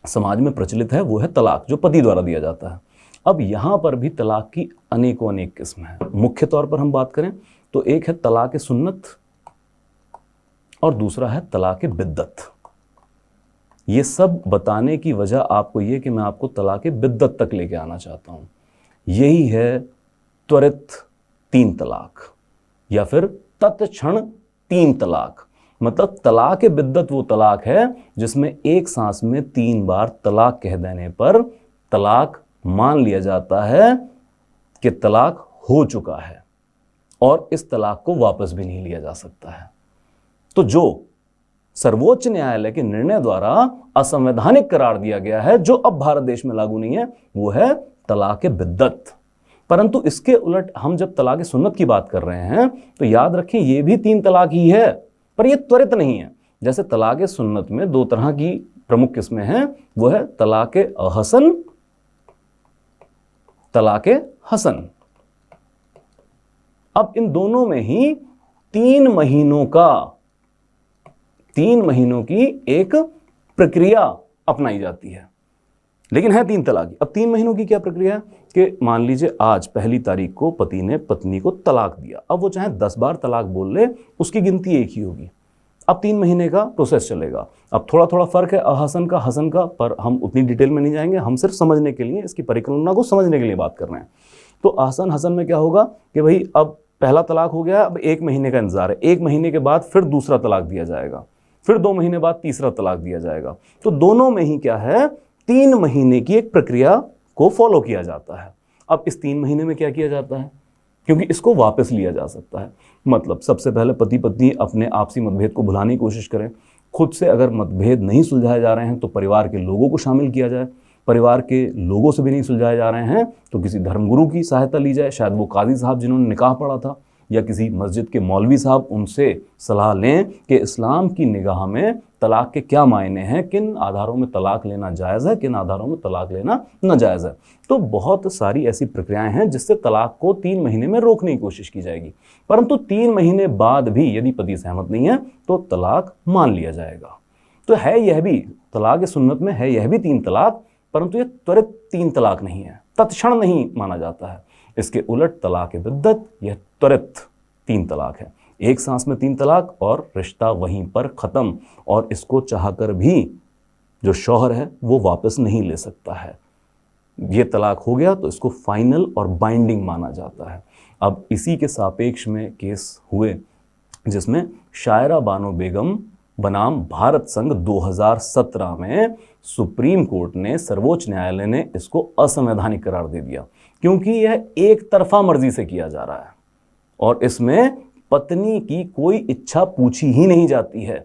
समाज में प्रचलित है वो है तलाक, जो पति द्वारा दिया जाता है। अब यहाँ पर भी तलाक की अनेकों अनेक किस्म है। मुख्य तौर पर हम बात करें तो एक है तलाक सुन्नत और दूसरा है तलाक बिद्दत। ये सब बताने की वजह आपको ये कि मैं आपको तलाक बिद्दत तक लेके आना चाहता हूँ। यही है त्वरित 3 तलाक या फिर तत्क्षण 3 तलाक। मतलब तलाक बिद्दत वो तलाक है जिसमें एक सांस में 3 बार तलाक कह देने पर तलाक मान लिया जाता है कि तलाक हो चुका है और इस तलाक को वापस भी नहीं लिया जा सकता है। तो जो सर्वोच्च न्यायालय के निर्णय द्वारा असंवैधानिक करार दिया गया है, जो अब भारत देश में लागू नहीं है, वो है तलाक बिद्दत। परंतु इसके उलट हम जब तलाक सुन्नत की बात कर रहे हैं तो याद रखें ये भी 3 तलाक ही है, पर ये त्वरित नहीं है। जैसे तलाक सुन्नत में 2 तरह की प्रमुख किस्में हैं, वो है तलाक अहसन, तलाक हसन। अब इन दोनों में ही 3 महीनों की एक प्रक्रिया अपनाई जाती है, लेकिन है 3 तलाक। अब 3 महीनों की क्या प्रक्रिया है कि मान लीजिए आज पहली तारीख को पति ने पत्नी को तलाक दिया, अब वो चाहे 10 बार तलाक बोल ले, उसकी गिनती एक ही होगी। अब 3 महीने का प्रोसेस चलेगा। अब थोड़ा थोड़ा फर्क है अहसन का हसन का, पर हम उतनी डिटेल में नहीं जाएंगे, हम सिर्फ समझने के लिए, इसकी परिकल्पना को समझने के लिए बात कर रहे हैं। तो अहसन हसन में क्या होगा कि भाई अब पहला तलाक हो गया, अब 1 महीने का इंतजार है, 1 महीने के बाद फिर दूसरा तलाक दिया जाएगा। फिर 2 महीने बाद तीसरा तलाक दिया जाएगा। तो दोनों में ही क्या है, 3 महीने की एक प्रक्रिया को फॉलो किया जाता है। अब इस 3 महीने में क्या किया जाता है, क्योंकि इसको वापस लिया जा सकता है, मतलब सबसे पहले पति पत्नी अपने आपसी मतभेद को भुलाने की कोशिश करें। खुद से अगर मतभेद नहीं सुलझाए जा रहे हैं तो परिवार के लोगों को शामिल किया जाए। परिवार के लोगों से भी नहीं सुलझाए जा रहे हैं तो किसी धर्मगुरु की सहायता ली जाए, शायद वो काजी साहब जिन्होंने निकाह पढ़ा था, या किसी मस्जिद के मौलवी साहब, उनसे सलाह लें कि इस्लाम की निगाह में तलाक के क्या मायने हैं, किन आधारों में तलाक लेना जायज़ है, किन आधारों में तलाक लेना नाजायज़ है। तो बहुत सारी ऐसी प्रक्रियाएं हैं जिससे तलाक को 3 महीने में रोकने की कोशिश की जाएगी, परंतु 3 महीने बाद भी यदि पति सहमत नहीं है तो तलाक मान लिया जाएगा। तो है यह भी, तलाक सुन्नत में है यह भी 3 तलाक, परंतु यह त्वरित 3 तलाक नहीं है, तत्क्षण नहीं माना जाता है। इसके उलट तलाक बिद्दत यह त्वरित 3 तलाक है, एक सांस में 3 तलाक और रिश्ता वहीं पर ख़त्म, और इसको चाहकर भी जो शौहर है वो वापस नहीं ले सकता है। ये तलाक हो गया तो इसको फाइनल और बाइंडिंग माना जाता है। अब इसी के सापेक्ष में केस हुए जिसमें शायरा बानो बेगम बनाम भारत संघ 2017 में सुप्रीम कोर्ट ने, सर्वोच्च न्यायालय ने इसको असंवैधानिक करार दे दिया, क्योंकि यह एक तरफा मर्जी से किया जा रहा है और इसमें पत्नी की कोई इच्छा पूछी ही नहीं जाती है।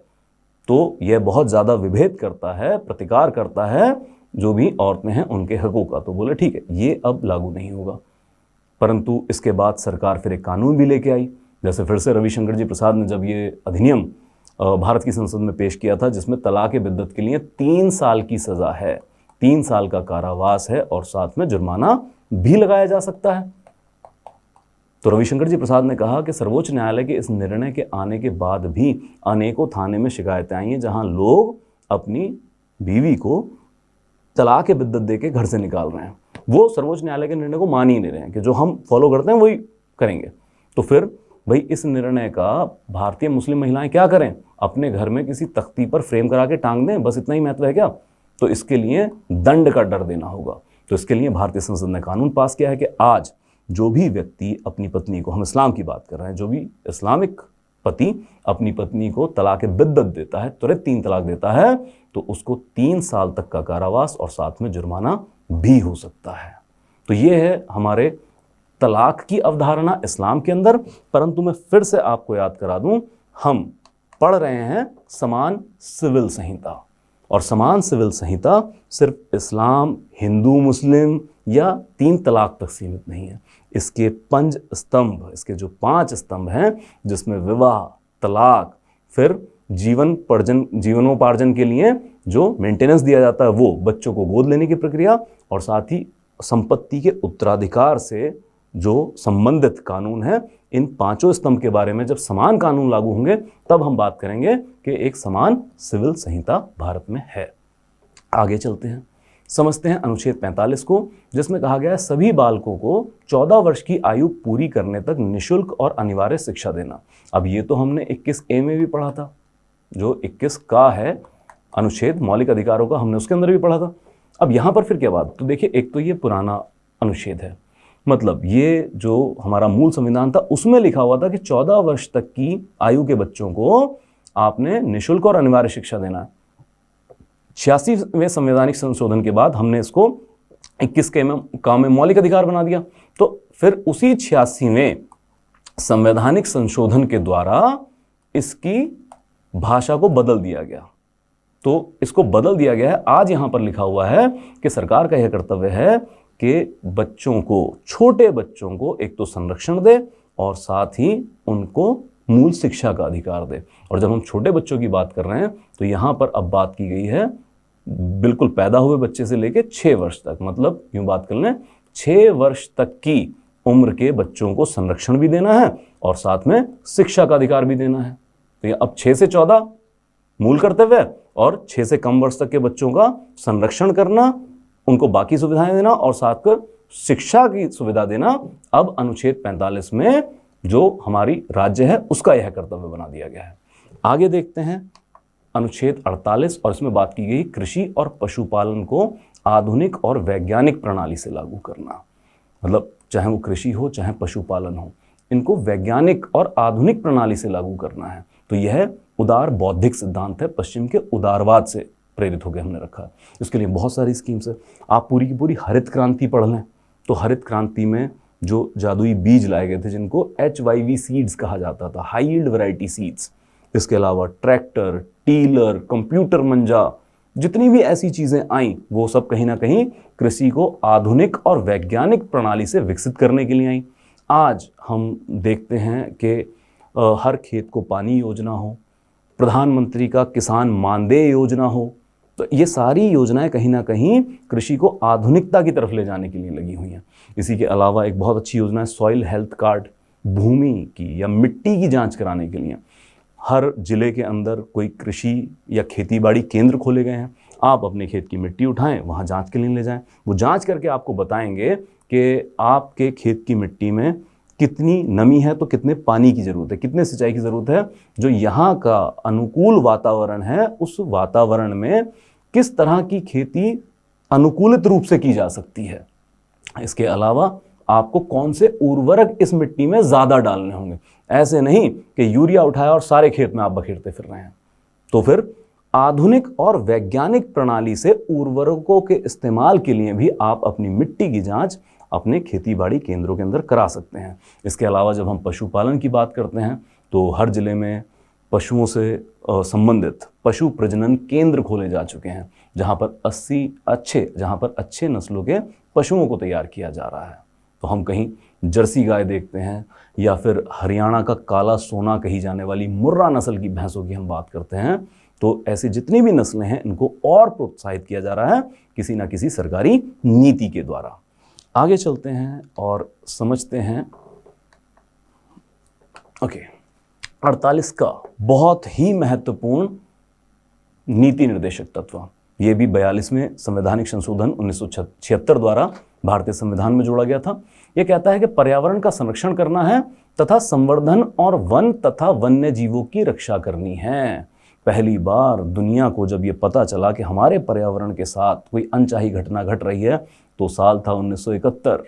तो यह बहुत ज़्यादा विभेद करता है, प्रतिकार करता है जो भी औरतें हैं उनके हकों का। तो बोले ठीक है, ये अब लागू नहीं होगा। परंतु इसके बाद सरकार फिर एक कानून भी लेके आई, जैसे फिर से रविशंकर जी प्रसाद ने जब ये अधिनियम भारत की संसद में पेश किया था, जिसमें तलाक बिद्दत के लिए 3 साल की सज़ा है, 3 साल का कारावास है और साथ में जुर्माना भी लगाया जा सकता है। तो रविशंकर जी प्रसाद ने कहा कि सर्वोच्च न्यायालय के इस निर्णय के आने के बाद भी अनेकों थाने में शिकायतें आई हैं जहां लोग अपनी बीवी को तलाक बिद्दत दे के घर से निकाल रहे हैं। वो सर्वोच्च न्यायालय के निर्णय को मान ही नहीं रहे हैं कि जो हम फॉलो करते हैं वही करेंगे। तो फिर भाई इस निर्णय का भारतीय मुस्लिम महिलाएं क्या करें, अपने घर में किसी तख्ती पर फ्रेम करा के टांग दें, बस इतना ही महत्व है क्या? तो इसके लिए दंड का डर देना होगा। तो इसके लिए भारतीय संसद ने कानून पास किया है कि आज जो भी व्यक्ति अपनी पत्नी को, हम इस्लाम की बात कर रहे हैं, जो भी इस्लामिक पति अपनी पत्नी को तलाक बिद्दत देता है, तुरंत 3 तलाक देता है, तो उसको 3 साल तक का कारावास और साथ में जुर्माना भी हो सकता है। तो ये है हमारे तलाक की अवधारणा इस्लाम के अंदर। परंतु मैं फिर से आपको याद करा दूं, हम पढ़ रहे हैं समान सिविल संहिता, और समान सिविल संहिता सिर्फ इस्लाम, हिंदू, मुस्लिम या 3 तलाक तक सीमित नहीं है। इसके 5 स्तंभ, इसके जो 5 स्तंभ हैं, जिसमें विवाह, तलाक, फिर जीवनोपार्जन के लिए जो मेंटेनेंस दिया जाता है वो, बच्चों को गोद लेने की प्रक्रिया, और साथ ही संपत्ति के उत्तराधिकार से जो संबंधित कानून है, इन 5 स्तंभ के बारे में जब समान कानून लागू होंगे तब हम बात करेंगे कि एक समान सिविल संहिता भारत में है। आगे चलते हैं, समझते हैं अनुच्छेद 45 को, जिसमें कहा गया है सभी बालकों को 14 वर्ष की आयु पूरी करने तक निःशुल्क और अनिवार्य शिक्षा देना। अब ये तो हमने 21A में भी पढ़ा था, जो 21 का है अनुच्छेद मौलिक अधिकारों का, हमने उसके अंदर भी पढ़ा था। अब यहाँ पर फिर क्या बात, तो देखिए एक तो ये पुराना अनुच्छेद है, मतलब ये जो हमारा मूल संविधान था उसमें लिखा हुआ था कि 14 वर्ष तक की आयु के बच्चों को आपने निःशुल्क और अनिवार्य शिक्षा देना है। 86वें संवैधानिक संशोधन के बाद हमने इसको 21 में मौलिक अधिकार बना दिया। तो फिर उसी 86वें संवैधानिक संशोधन के द्वारा इसकी भाषा को बदल दिया गया। तो इसको बदल दिया गया है। आज यहां पर लिखा हुआ है कि सरकार का यह कर्तव्य है कि बच्चों को, छोटे बच्चों को एक तो संरक्षण दे और साथ ही उनको मूल शिक्षा का अधिकार दे। और जब हम छोटे बच्चों की बात कर रहे हैं तो यहाँ पर अब बात की गई है बिल्कुल पैदा हुए बच्चे से लेकर 6 वर्ष तक, मतलब यूँ बात कर लें 6 वर्ष तक की उम्र के बच्चों को संरक्षण भी देना है और साथ में शिक्षा का अधिकार भी देना है। तो ये अब 6 से 14 मूल कर्तव्य और 6 से कम वर्ष तक के बच्चों का संरक्षण करना, उनको बाकी सुविधाएं देना और साथ कर शिक्षा की सुविधा देना, अब अनुच्छेद 45 में जो हमारी राज्य है उसका यह कर्तव्य बना दिया गया है। आगे देखते हैं अनुच्छेद 48, और इसमें बात की गई कृषि और पशुपालन को आधुनिक और वैज्ञानिक प्रणाली से लागू करना। मतलब चाहे वो कृषि हो चाहे पशुपालन हो, इनको वैज्ञानिक और आधुनिक प्रणाली से लागू करना है। तो यह उदार बौद्धिक सिद्धांत है, पश्चिम के उदारवाद से प्रेरित होकर हमने रखा है। इसके लिए बहुत सारी स्कीम्स है। आप पूरी की पूरी हरित क्रांति पढ़ लें तो हरित क्रांति में जो जादुई बीज लाए गए थे जिनको HYV सीड्स कहा जाता था, हाई यील्ड वैरायटी सीड्स, इसके अलावा ट्रैक्टर, टीलर, कंप्यूटर मंजा, जितनी भी ऐसी चीज़ें आईं वो सब कहीं ना कहीं कृषि को आधुनिक और वैज्ञानिक प्रणाली से विकसित करने के लिए आई। आज हम देखते हैं कि हर खेत को पानी योजना हो, प्रधानमंत्री का किसान मानदेय योजना हो, तो ये सारी योजनाएं कहीं ना कहीं कृषि को आधुनिकता की तरफ ले जाने के लिए लगी हुई हैं। इसी के अलावा एक बहुत अच्छी योजना है सॉइल हेल्थ कार्ड, भूमि की या मिट्टी की जांच कराने के लिए। हर जिले के अंदर कोई कृषि या खेतीबाड़ी केंद्र खोले गए हैं। आप अपने खेत की मिट्टी उठाएं, वहाँ जांच के लिए ले जाएं। वो जांच करके आपको बताएंगे कि आपके खेत की मिट्टी में कितनी नमी है, तो कितने पानी की ज़रूरत है, कितने सिंचाई की ज़रूरत है। जो यहाँ का अनुकूल वातावरण है उस वातावरण में किस तरह की खेती अनुकूलित रूप से की जा सकती है। इसके अलावा आपको कौन से उर्वरक इस मिट्टी में ज़्यादा डालने होंगे। ऐसे नहीं कि यूरिया उठाया और सारे खेत में आप बखेरते फिर रहे हैं। तो फिर आधुनिक और वैज्ञानिक प्रणाली से उर्वरकों के इस्तेमाल के लिए भी आप अपनी मिट्टी की जांच अपने खेतीबाड़ी केंद्रों के अंदर करा सकते हैं। इसके अलावा जब हम पशुपालन की बात करते हैं तो हर जिले में पशुओं से संबंधित पशु प्रजनन केंद्र खोले जा चुके हैं, जहां पर अच्छे नस्लों के पशुओं को तैयार किया जा रहा है। तो हम कहीं जर्सी गाय देखते हैं या फिर हरियाणा का काला सोना कही जाने वाली मुर्रा नस्ल की भैंसों की हम बात करते हैं, तो ऐसी जितनी भी नस्लें हैं इनको और प्रोत्साहित किया जा रहा है किसी ना किसी सरकारी नीति के द्वारा। आगे चलते हैं और समझते हैं 48 का बहुत ही महत्वपूर्ण नीति निर्देशक तत्व, ये भी 42वें संवैधानिक संशोधन 1976 द्वारा भारतीय संविधान में जोड़ा गया था। यह कहता है कि पर्यावरण का संरक्षण करना है तथा संवर्धन और वन तथा वन्य जीवों की रक्षा करनी है। पहली बार दुनिया को जब ये पता चला कि हमारे पर्यावरण के साथ कोई अनचाही घटना घट रही है तो साल था 1971,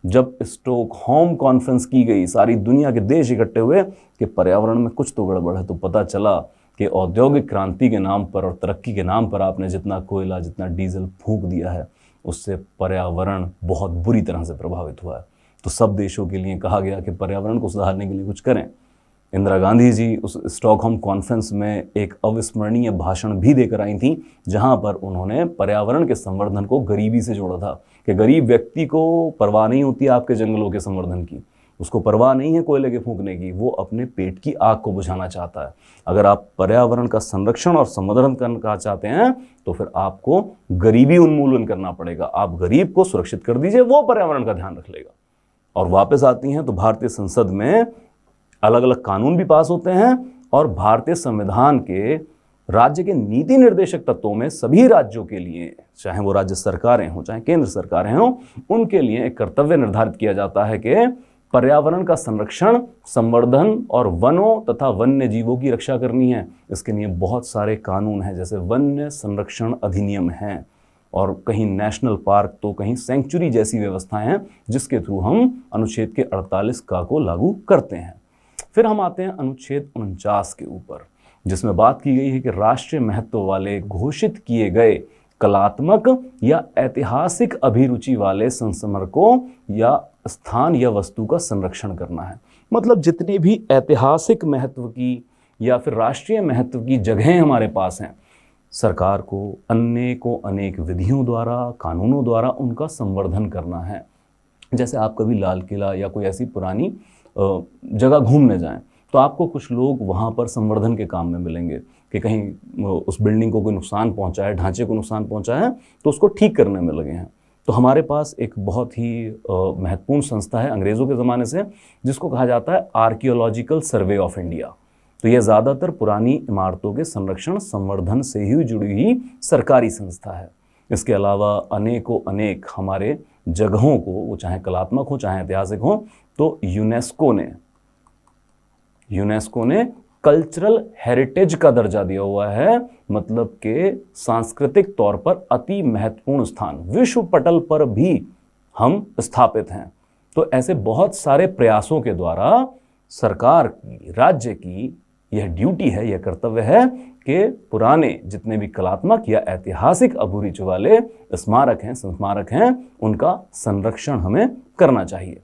जब स्टॉकहोम कॉन्फ्रेंस की गई, सारी दुनिया के देश इकट्ठे हुए कि पर्यावरण में कुछ तो गड़बड़ है। तो पता चला कि औद्योगिक क्रांति के नाम पर और तरक्की के नाम पर आपने जितना कोयला, जितना डीजल फूंक दिया है उससे पर्यावरण बहुत बुरी तरह से प्रभावित हुआ है। तो सब देशों के लिए कहा गया कि पर्यावरण को सुधारने के लिए कुछ करें। इंदिरा गांधी जी उस स्टॉकहोम कॉन्फ्रेंस में एक अविस्मरणीय भाषण भी देकर आई थी, जहां पर उन्होंने पर्यावरण के संवर्धन को गरीबी से जोड़ा था कि गरीब व्यक्ति को परवाह नहीं होती आपके जंगलों के संवर्धन की, उसको परवाह नहीं है कोयले के फूंकने की, वो अपने पेट की आग को बुझाना चाहता है। अगर आप पर्यावरण का संरक्षण और संवर्धन करना चाहते हैं तो फिर आपको गरीबी उन्मूलन करना पड़ेगा। आप गरीब को सुरक्षित कर दीजिए, वो पर्यावरण का ध्यान रख लेगा। और वापस आती हैं तो भारतीय संसद में अलग अलग कानून भी पास होते हैं और भारतीय संविधान के राज्य के नीति निर्देशक तत्वों में सभी राज्यों के लिए, चाहे वो राज्य सरकारें हों चाहे केंद्र सरकारें हों, उनके लिए एक कर्तव्य निर्धारित किया जाता है कि पर्यावरण का संरक्षण, संवर्धन और वनों तथा वन्य जीवों की रक्षा करनी है। इसके लिए बहुत सारे कानून हैं, जैसे वन्य संरक्षण अधिनियम है और कहीं नेशनल पार्क तो कहीं सेंचुरी जैसी व्यवस्थाएं हैं जिसके थ्रू हम अनुच्छेद के 48 का को लागू करते हैं। फिर हम आते हैं अनुच्छेद 49 के ऊपर, जिसमें बात की गई है कि राष्ट्रीय महत्व वाले घोषित किए गए कलात्मक या ऐतिहासिक अभिरुचि वाले संस्मरकों या स्थान या वस्तु का संरक्षण करना है। मतलब जितनी भी ऐतिहासिक महत्व की या फिर राष्ट्रीय महत्व की जगहें हमारे पास हैं, सरकार को अनेक विधियों द्वारा, कानूनों द्वारा उनका संवर्धन करना है। जैसे आप कभी लाल किला या कोई ऐसी पुरानी जगह घूमने जाएं तो आपको कुछ लोग वहाँ पर संवर्धन के काम में मिलेंगे कि कहीं उस बिल्डिंग को कोई नुकसान पहुँचा है, ढांचे को नुकसान पहुँचा है तो उसको ठीक करने में लगे हैं। तो हमारे पास एक बहुत ही महत्वपूर्ण संस्था है अंग्रेज़ों के ज़माने से, जिसको कहा जाता है आर्कियोलॉजिकल सर्वे ऑफ इंडिया। तो यह ज़्यादातर पुरानी इमारतों के संरक्षण संवर्धन से ही जुड़ी हुई सरकारी संस्था है। इसके अलावा अनेक हमारे जगहों को, वो चाहे कलात्मक हो चाहे ऐतिहासिक हो, तो यूनेस्को ने कल्चरल हेरिटेज का दर्जा दिया हुआ है, मतलब कि सांस्कृतिक तौर पर अति महत्वपूर्ण स्थान, विश्व पटल पर भी हम स्थापित हैं। तो ऐसे बहुत सारे प्रयासों के द्वारा सरकार की, राज्य की यह ड्यूटी है, यह कर्तव्य है कि पुराने जितने भी कलात्मक या ऐतिहासिक अभिरुचि वाले स्मारक हैं, संस्मारक हैं, उनका संरक्षण हमें करना चाहिए।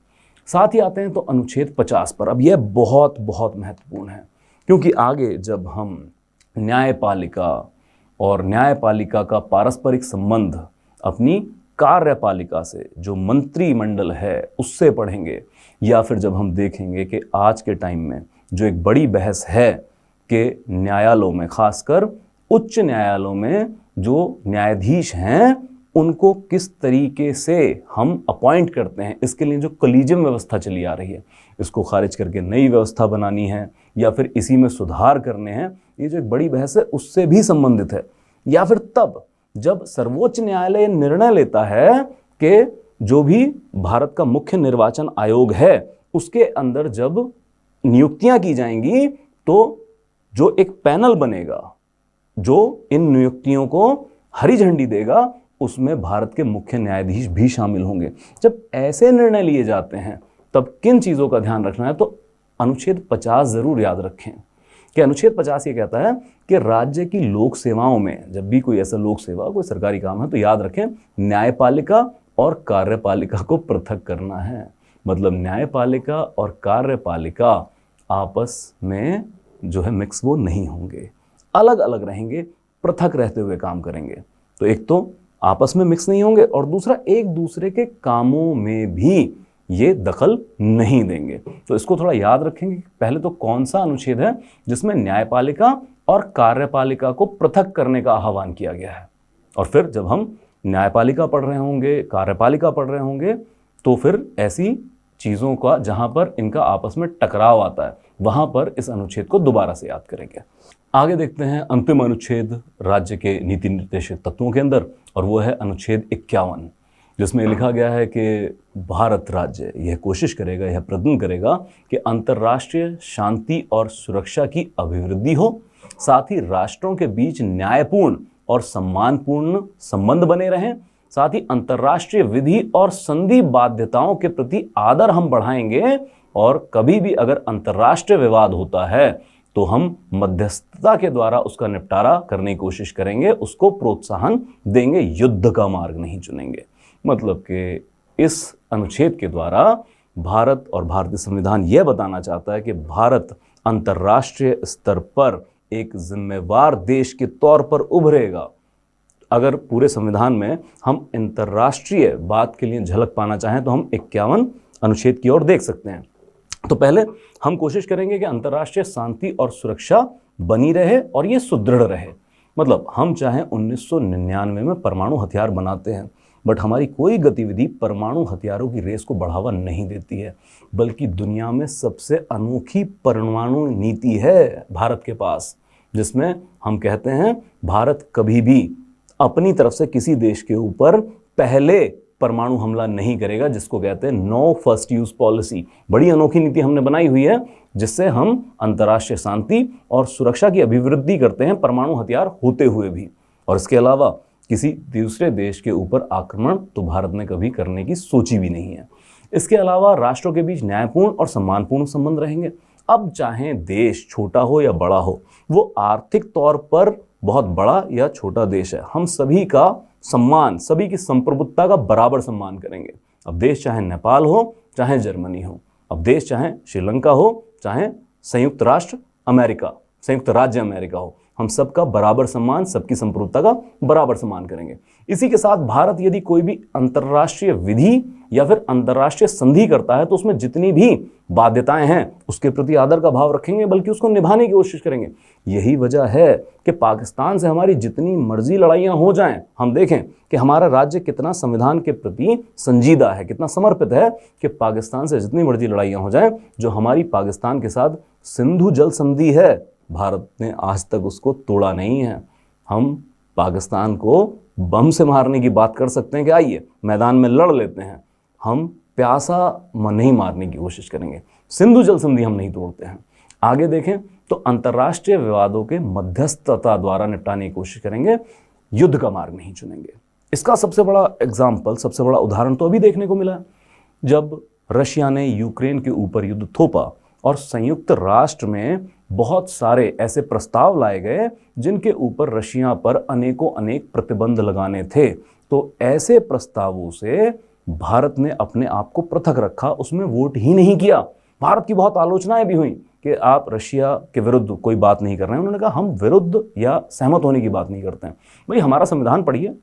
साथ ही आते हैं तो अनुच्छेद 50 पर। अब यह बहुत बहुत महत्वपूर्ण है, क्योंकि आगे जब हम न्यायपालिका और न्यायपालिका का पारस्परिक संबंध अपनी कार्यपालिका से, जो मंत्रिमंडल है, उससे पढ़ेंगे, या फिर जब हम देखेंगे कि आज के टाइम में जो एक बड़ी बहस है कि न्यायालयों में, खासकर उच्च न्यायालयों में जो न्यायाधीश हैं उनको किस तरीके से हम अपॉइंट करते हैं, इसके लिए जो कॉलेजियम व्यवस्था चली आ रही है, इसको खारिज करके नई व्यवस्था बनानी है या फिर इसी में सुधार करने हैं, ये जो एक बड़ी बहस है उससे भी संबंधित है। या फिर तब जब सर्वोच्च न्यायालय निर्णय लेता है कि जो भी भारत का मुख्य निर्वाचन आयोग है उसके अंदर जब नियुक्तियां की जाएंगी तो जो एक पैनल बनेगा जो इन नियुक्तियों को हरी झंडी देगा, उसमें भारत के मुख्य न्यायाधीश भी शामिल होंगे। जब ऐसे निर्णय लिए जाते हैं तब किन चीज़ों का ध्यान रखना है, तो अनुच्छेद 50 जरूर याद रखें कि अनुच्छेद 50 ये कहता है कि राज्य की लोक सेवाओं में जब भी कोई ऐसा लोक सेवा, कोई सरकारी काम है, तो याद रखें न्यायपालिका और कार्यपालिका को पृथक करना है। मतलब न्यायपालिका और कार्यपालिका आपस में जो है मिक्स वो नहीं होंगे, अलग अलग रहेंगे, पृथक रहते हुए काम करेंगे। तो एक तो आपस में मिक्स नहीं होंगे और दूसरा एक दूसरे के कामों में भी ये दखल नहीं देंगे। तो इसको थोड़ा याद रखेंगे, पहले तो कौन सा अनुच्छेद है जिसमें न्यायपालिका और कार्यपालिका को पृथक करने का आह्वान किया गया है, और फिर जब हम न्यायपालिका पढ़ रहे होंगे, कार्यपालिका पढ़ रहे होंगे, तो फिर ऐसी चीज़ों का जहां पर इनका आपस में टकराव आता है वहां पर इस अनुच्छेद को दोबारा से याद करेंगे। आगे देखते हैं अंतिम अनुच्छेद राज्य के नीति निर्देशक तत्वों के अंदर, और वो है अनुच्छेद 51, जिसमें लिखा गया है कि भारत राज्य यह कोशिश करेगा, यह प्रयत्न करेगा कि अंतर्राष्ट्रीय शांति और सुरक्षा की अभिवृद्धि हो, साथ ही राष्ट्रों के बीच न्यायपूर्ण और सम्मानपूर्ण संबंध बने रहें, साथ ही अंतर्राष्ट्रीय विधि और संधि बाध्यताओं के प्रति आदर हम बढ़ाएंगे, और कभी भी अगर अंतर्राष्ट्रीय विवाद होता है तो हम मध्यस्थता के द्वारा उसका निपटारा करने की कोशिश करेंगे, उसको प्रोत्साहन देंगे, युद्ध का मार्ग नहीं चुनेंगे। मतलब कि इस अनुच्छेद के द्वारा भारत और भारतीय संविधान यह बताना चाहता है कि भारत अंतर्राष्ट्रीय स्तर पर एक जिम्मेवार देश के तौर पर उभरेगा। अगर पूरे संविधान में हम अंतर्राष्ट्रीय बात के लिए झलक पाना चाहें तो हम 51 अनुच्छेद की ओर देख सकते हैं। तो पहले हम कोशिश करेंगे कि अंतर्राष्ट्रीय शांति और सुरक्षा बनी रहे और ये सुदृढ़ रहे। मतलब हम चाहे 1999 में परमाणु हथियार बनाते हैं, बट हमारी कोई गतिविधि परमाणु हथियारों की रेस को बढ़ावा नहीं देती है, बल्कि दुनिया में सबसे अनोखी परमाणु नीति है भारत के पास, जिसमें हम कहते हैं भारत कभी भी अपनी तरफ से किसी देश के ऊपर पहले परमाणु हमला नहीं करेगा, जिसको कहते हैं नो फर्स्ट यूज पॉलिसी। बड़ी अनोखी नीति हमने बनाई हुई है जिससे हम अंतर्राष्ट्रीय शांति और सुरक्षा की अभिवृद्धि करते हैं परमाणु हथियार होते हुए भी। और इसके अलावा किसी दूसरे देश के ऊपर आक्रमण तो भारत ने कभी करने की सोची भी नहीं है। इसके अलावा राष्ट्रों के बीच न्यायपूर्ण और सम्मानपूर्ण संबंध रहेंगे। अब चाहे देश छोटा हो या बड़ा हो, वो आर्थिक तौर पर बहुत बड़ा या छोटा देश है, हम सभी का सम्मान, सभी की संप्रभुता का बराबर सम्मान करेंगे। अब देश चाहे नेपाल हो, चाहे जर्मनी हो, अब देश चाहे श्रीलंका हो, चाहे संयुक्त राष्ट्र अमेरिका, संयुक्त राज्य अमेरिका हो, हम सबका बराबर सम्मान, सबकी संप्रभुता का बराबर सम्मान करेंगे। इसी के साथ भारत यदि कोई भी अंतर्राष्ट्रीय विधि या फिर अंतर्राष्ट्रीय संधि करता है तो उसमें जितनी भी बाध्यताएं हैं उसके प्रति आदर का भाव रखेंगे, बल्कि उसको निभाने की कोशिश करेंगे। यही वजह है कि पाकिस्तान से हमारी जितनी मर्जी लड़ाइयां हो जाएं, हम देखें कि हमारा राज्य कितना संविधान के प्रति संजीदा है, कितना समर्पित है, कि पाकिस्तान से जितनी मर्जी लड़ाइयां हो जाएं, जो हमारी पाकिस्तान के साथ सिंधु जल संधि है, भारत ने आज तक उसको तोड़ा नहीं है। हम पाकिस्तान को बम से मारने की बात कर सकते हैं कि आइए मैदान में लड़ लेते हैं, हम प्यासा नहीं मारने की कोशिश करेंगे। सिंधु जल संधि हम नहीं तोड़ते हैं। आगे देखें तो अंतर्राष्ट्रीय विवादों के मध्यस्थता द्वारा निपटाने की कोशिश करेंगे, युद्ध का मार्ग नहीं चुनेंगे। इसका सबसे बड़ा एग्जाम्पल, सबसे बड़ा उदाहरण तो अभी देखने को मिला जब रशिया ने यूक्रेन के ऊपर युद्ध थोपा और संयुक्त राष्ट्र में बहुत सारे ऐसे प्रस्ताव लाए गए जिनके ऊपर रशिया पर अनेकों अनेक प्रतिबंध लगाने थे। तो ऐसे प्रस्तावों से भारत ने अपने आप को पृथक रखा, उसमें वोट ही नहीं किया। भारत की बहुत आलोचनाएं भी हुई कि आप रशिया के विरुद्ध कोई बात नहीं कर रहे हैं। उन्होंने कहा हम विरुद्ध या सहमत होने की बात नहीं करते हैं। भाई हमारा संविधान पढ़िए,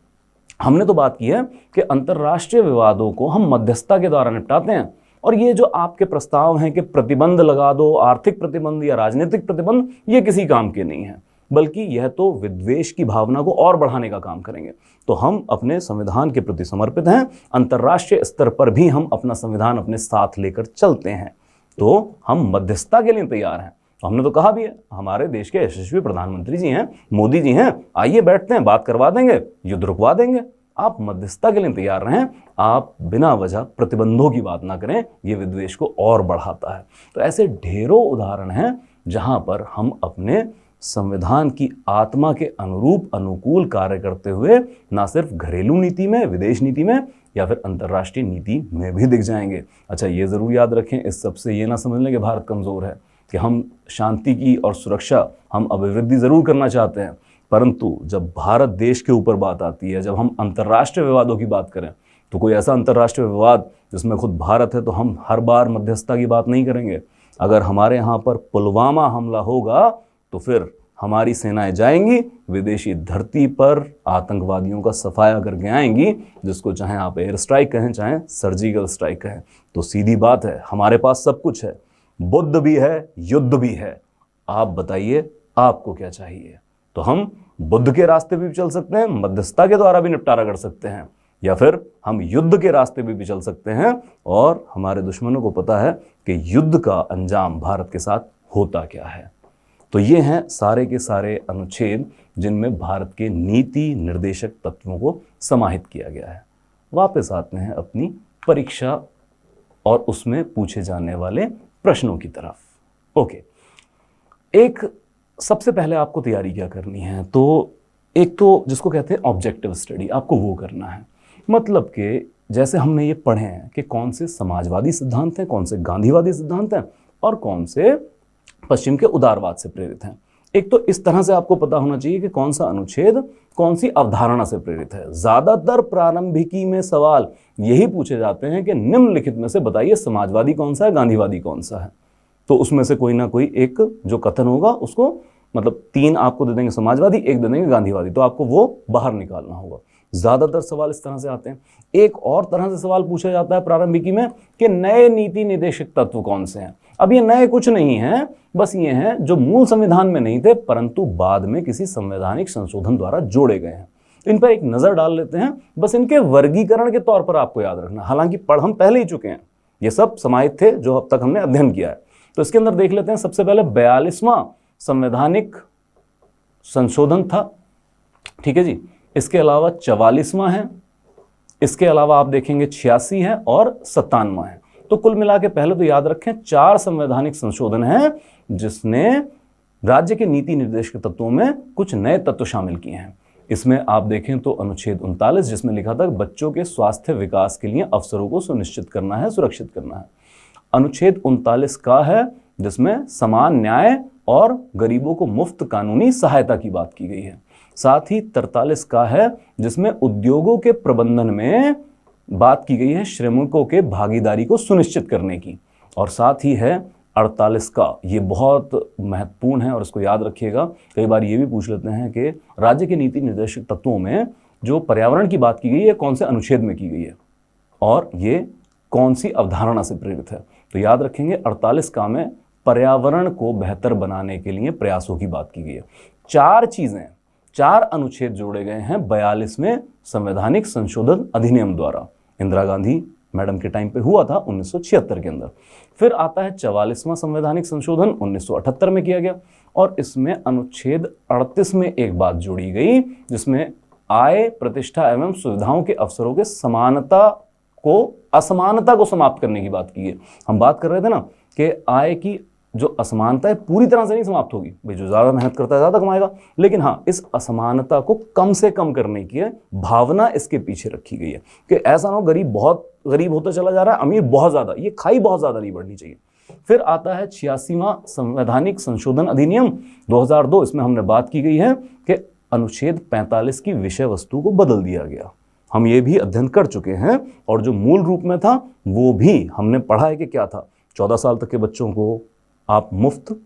हमने तो बात की है कि अंतर्राष्ट्रीय विवादों को हम मध्यस्थता के द्वारा निपटाते हैं। और ये जो आपके प्रस्ताव हैं कि प्रतिबंध लगा दो, आर्थिक प्रतिबंध या राजनीतिक प्रतिबंध, ये किसी काम के नहीं है, बल्कि यह तो विद्वेष की भावना को और बढ़ाने का काम करेंगे। तो हम अपने संविधान के प्रति समर्पित हैं, अंतर्राष्ट्रीय स्तर पर भी हम अपना संविधान अपने साथ लेकर चलते हैं, तो हम मध्यस्थता के लिए तैयार हैं। हमने तो कहा भी है, हमारे देश के यशस्वी प्रधानमंत्री जी हैं, मोदी जी हैं, आइए बैठते हैं, बात करवा देंगे, युद्ध रुकवा देंगे। आप मध्यस्थता के लिए तैयार रहें, आप बिना वजह प्रतिबंधों की बात ना करें, ये विद्वेष को और बढ़ाता है। तो ऐसे ढेरों उदाहरण हैं जहां पर हम अपने संविधान की आत्मा के अनुरूप अनुकूल कार्य करते हुए ना सिर्फ घरेलू नीति में, विदेश नीति में या फिर अंतर्राष्ट्रीय नीति में भी दिख जाएंगे। अच्छा, ये जरूर याद रखें, इस सबसे ये ना समझ लें कि भारत कमजोर है, कि हम शांति की और सुरक्षा, हम अभिवृद्धि जरूर करना चाहते हैं, परंतु जब भारत देश के ऊपर बात आती है, जब हम अंतर्राष्ट्रीय विवादों की बात करें, तो कोई ऐसा अंतर्राष्ट्रीय विवाद जिसमें खुद भारत है तो हम हर बार मध्यस्थता की बात नहीं करेंगे। अगर हमारे यहाँ पर पुलवामा हमला होगा तो फिर हमारी सेनाएं जाएंगी, विदेशी धरती पर आतंकवादियों का सफाया करके आएंगी, जिसको चाहे आप एयर स्ट्राइक कहें, चाहे सर्जिकल स्ट्राइक कहें। तो सीधी बात है, हमारे पास सब कुछ है, बुद्ध भी है, युद्ध भी है। आप बताइए आपको क्या चाहिए? तो हम बुद्ध के रास्ते भी चल सकते हैं, मध्यस्थता के द्वारा भी निपटारा कर सकते हैं, या फिर हम युद्ध के रास्ते भी चल सकते हैं। और हमारे दुश्मनों को पता है कि युद्ध का अंजाम भारत के साथ होता क्या है। तो ये हैं सारे के सारे अनुच्छेद जिनमें भारत के नीति निर्देशक तत्वों को समाहित किया गया है। वापस आते हैं अपनी परीक्षा और उसमें पूछे जाने वाले प्रश्नों की तरफ। ओके, एक सबसे पहले आपको तैयारी क्या करनी है? तो एक तो जिसको कहते हैं ऑब्जेक्टिव स्टडी, आपको वो करना है। मतलब कि जैसे हमने ये पढ़े हैं कि कौन से समाजवादी सिद्धांत हैं, कौन से गांधीवादी सिद्धांत हैं और कौन से पश्चिम के उदारवाद से प्रेरित हैं। एक तो इस तरह से आपको पता होना चाहिए कि कौन सा अनुच्छेद कौन सी अवधारणा से प्रेरित है। ज्यादातर प्रारंभिकी में सवाल यही पूछे जाते हैं कि निम्नलिखित में से बताइए समाजवादी कौन सा है, गांधीवादी कौन सा है। तो उसमें से कोई ना कोई एक जो कथन होगा उसको, मतलब 3 आपको दे देंगे समाजवादी, 1 दे देंगे गांधीवादी, तो आपको वो बाहर निकालना होगा। ज्यादातर सवाल इस तरह से आते हैं। एक और तरह से सवाल पूछा जाता है प्रारंभिकी में कि नए नीति निर्देशक तत्व कौन से हैं। अब ये नए कुछ नहीं है, बस ये हैं जो मूल संविधान में नहीं थे परंतु बाद में किसी संवैधानिक संशोधन द्वारा जोड़े गए हैं। इन पर एक नजर डाल लेते हैं, बस इनके वर्गीकरण के तौर पर आपको याद रखना। हालांकि पढ़ हम पहले ही चुके हैं, ये सब समाहित थे जो अब तक हमने अध्ययन किया है। तो इसके अंदर देख लेते हैं। सबसे पहले 42वां संवैधानिक संशोधन था, ठीक है जी। इसके अलावा 44वां है, इसके अलावा आप देखेंगे 86 है और 57वां है। तो कुल मिला के पहले तो याद रखें 4 संवैधानिक संशोधन हैं जिसने राज्य के नीति निर्देशक तत्वों में कुछ नए तत्व शामिल किए हैं। इसमें आप देखें तो अनुच्छेद 39 जिसमें लिखा था बच्चों के स्वास्थ्य विकास के लिए अवसरों को सुनिश्चित करना है, सुरक्षित करना है। अनुच्छेद 39 का है जिसमें समान न्याय और गरीबों को मुफ्त कानूनी सहायता की बात की गई है। साथ ही 43 का है जिसमें उद्योगों के प्रबंधन में बात की गई है श्रमिकों के भागीदारी को सुनिश्चित करने की। और साथ ही है 48 का, ये बहुत महत्वपूर्ण है और इसको याद रखिएगा। कई बार ये भी पूछ लेते हैं कि राज्य के नीति निर्देशक तत्वों में जो पर्यावरण की बात की गई है कौन से अनुच्छेद में की गई है और ये कौन सी अवधारणा से प्रेरित है। तो याद रखेंगे 48 का में पर्यावरण को बेहतर बनाने के लिए प्रयासों की बात की गई है। 4 चीजें, 4 अनुच्छेद जोड़े गए हैं 42वें संवैधानिक संशोधन अधिनियम द्वारा। इंदिरा गांधी मैडम के टाइम पे हुआ था 1976 के अंदर। फिर आता है 44वां संवैधानिक संशोधन 1978 में किया गया और इसमें अनुच्छेद 38 में एक बात जोड़ी गई जिसमें आय, प्रतिष्ठा एवं सुविधाओं के अवसरों के असमानता को समाप्त करने की बात की है। हम बात कर रहे थे ना कि आय की जो असमानता है पूरी तरह से नहीं समाप्त होगी, भाई जो ज्यादा मेहनत करता है ज्यादा कमाएगा, लेकिन हाँ इस असमानता को कम से कम करने की है भावना इसके पीछे रखी गई है कि ऐसा ना हो गरीब बहुत गरीब होता चला जा रहा है, अमीर बहुत ज्यादा, ये खाई बहुत ज्यादा नहीं बढ़नी चाहिए। फिर आता है 86वां संवैधानिक संशोधन अधिनियम 2002। इसमें हमने बात की गई है कि अनुच्छेद 45 की विषय वस्तु को बदल दिया गया। हम ये भी अध्ययन कर चुके हैं और जो मूल रूप में था वो भी हमने पढ़ा है कि क्या था। 14 साल तक के बच्चों को आप मुफ्त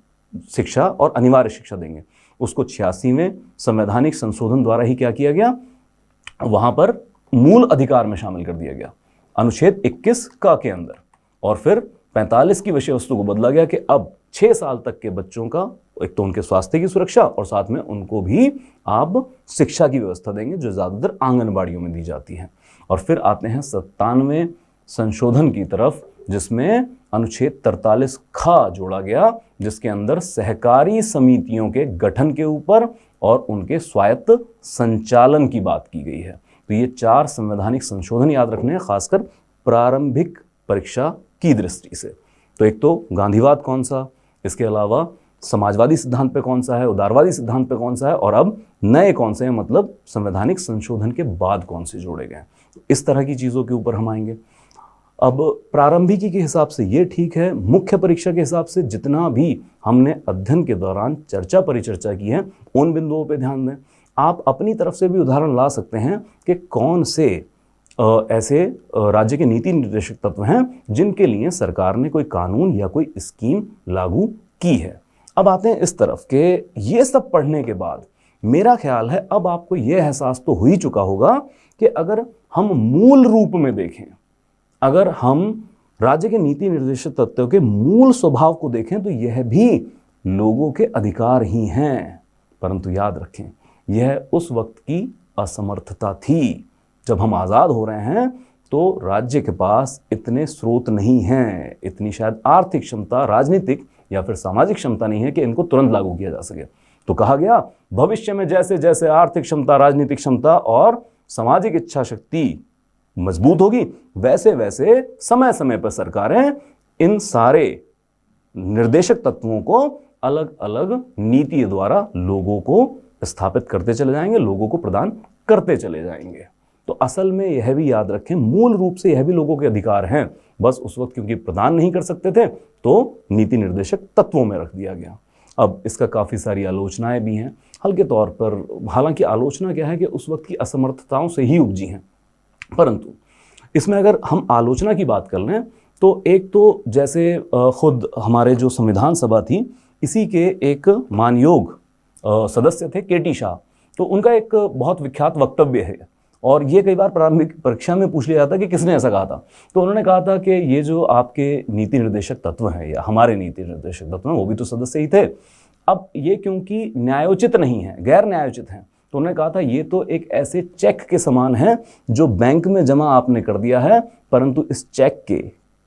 शिक्षा और अनिवार्य शिक्षा देंगे। उसको 86वें संवैधानिक संशोधन द्वारा ही क्या किया गया, वहां पर मूल अधिकार में शामिल कर दिया गया अनुच्छेद 21 का के अंदर। और फिर 45 की विषय वस्तु को बदला गया कि अब 6 साल तक के बच्चों का एक तो उनके स्वास्थ्य की सुरक्षा और साथ में उनको भी आप शिक्षा की व्यवस्था देंगे जो ज़्यादातर आंगनबाड़ियों में दी जाती है। और फिर आते हैं 97वें संशोधन की तरफ, जिसमें अनुच्छेद 43 खा जोड़ा गया, जिसके अंदर सहकारी समितियों के गठन के ऊपर और उनके स्वायत्त संचालन की बात की गई है। तो ये 4 संवैधानिक संशोधन याद रखने हैं, खासकर प्रारंभिक परीक्षा की दृष्टि से। तो एक तो गांधीवाद कौन सा, इसके अलावा समाजवादी सिद्धांत पे कौन सा है, उदारवादी सिद्धांत पे कौन सा है, और अब नए कौन से हैं, मतलब संवैधानिक संशोधन के बाद कौन से जोड़े गए। इस तरह की चीज़ों के ऊपर हम आएंगे। अब प्रारंभिकी के हिसाब से ये ठीक है, मुख्य परीक्षा के हिसाब से जितना भी हमने अध्ययन के दौरान चर्चा परिचर्चा की है उन बिंदुओं पे ध्यान दें। आप अपनी तरफ से भी उदाहरण ला सकते हैं कि कौन से ऐसे राज्य के नीति निर्देशक तत्व हैं जिनके लिए सरकार ने कोई कानून या कोई स्कीम लागू की है। अब आते हैं इस तरफ कि ये सब पढ़ने के बाद मेरा ख्याल है अब आपको ये एहसास तो हो ही चुका होगा कि अगर हम मूल रूप में देखें, अगर हम राज्य के नीति निर्देशक तत्वों के मूल स्वभाव को देखें तो यह भी लोगों के अधिकार ही हैं। परंतु याद रखें, यह उस वक्त की असमर्थता थी। जब हम आज़ाद हो रहे हैं तो राज्य के पास इतने स्रोत नहीं हैं, इतनी शायद आर्थिक क्षमता, राजनीतिक या फिर सामाजिक क्षमता नहीं है कि इनको तुरंत लागू किया जा सके। तो कहा गया भविष्य में जैसे जैसे आर्थिक क्षमता, राजनीतिक क्षमता और सामाजिक इच्छा शक्ति मजबूत होगी, वैसे वैसे समय समय पर सरकारें इन सारे निर्देशक तत्वों को अलग अलग नीति द्वारा लोगों को स्थापित करते चले जाएंगे, लोगों को प्रदान करते चले जाएंगे। तो असल में यह भी याद रखें, मूल रूप से यह भी लोगों के अधिकार हैं, बस उस वक्त क्योंकि प्रदान नहीं कर सकते थे तो नीति निर्देशक तत्वों में रख दिया गया। अब इसका काफ़ी सारी आलोचनाएं भी हैं हल्के तौर पर। हालांकि आलोचना क्या है कि उस वक्त की असमर्थताओं से ही उपजी हैं, परंतु इसमें अगर हम आलोचना की बात कर लें तो एक तो जैसे खुद हमारे जो संविधान सभा थी, इसी के एक मानयोग सदस्य थे केटी शाह। तो उनका एक बहुत विख्यात वक्तव्य है और ये कई बार प्रारंभिक परीक्षा में पूछ लिया जाता कि किसने ऐसा कहा था। तो उन्होंने कहा था कि ये जो आपके नीति निर्देशक तत्व हैं या हमारे नीति निर्देशक तत्व हैं वो भी तो सदस्य ही थे। अब ये क्योंकि न्यायोचित नहीं है, गैर न्यायोचित हैं, तो उन्होंने कहा था ये तो एक ऐसे चेक के समान है जो बैंक में जमा आपने कर दिया है, परंतु इस चेक के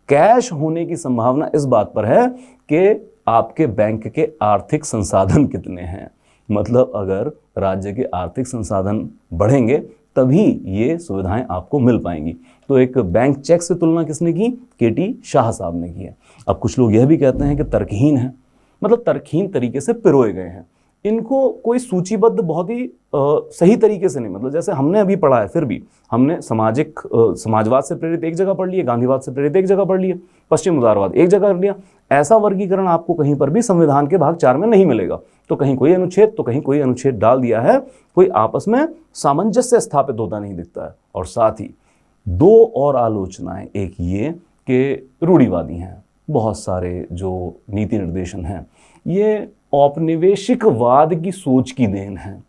कैश होने की संभावना इस बात पर है कि आपके बैंक के आर्थिक संसाधन कितने हैं। मतलब अगर राज्य के आर्थिक संसाधन बढ़ेंगे तभी ये सुविधाएं आपको मिल पाएंगी। तो एक बैंक चेक से तुलना किसने की? केटी शाह साहब ने की है। अब कुछ लोग यह भी कहते हैं कि तर्कहीन है, मतलब तर्कहीन तरीके से पिरोए गए हैं। इनको कोई सूचीबद्ध बहुत ही सही तरीके से नहीं, मतलब जैसे हमने अभी पढ़ा है फिर भी हमने समाजवाद से प्रेरित एक जगह पढ़ लिए, गांधीवाद से प्रेरित एक जगह पढ़ लिए, पश्चिम उदारवाद एक जगह कर लिया। ऐसा वर्गीकरण आपको कहीं पर भी संविधान के भाग 4 में नहीं मिलेगा। तो कहीं कोई अनुच्छेद तो कहीं कोई अनुच्छेद डाल दिया है, कोई आपस में सामंजस्य स्थापित होता नहीं दिखता है। और साथ ही 2 और आलोचनाएं, एक ये कि रूढ़िवादी हैं, बहुत सारे जो नीति निर्देशन हैं ये औपनिवेशिकवाद की सोच की देन है,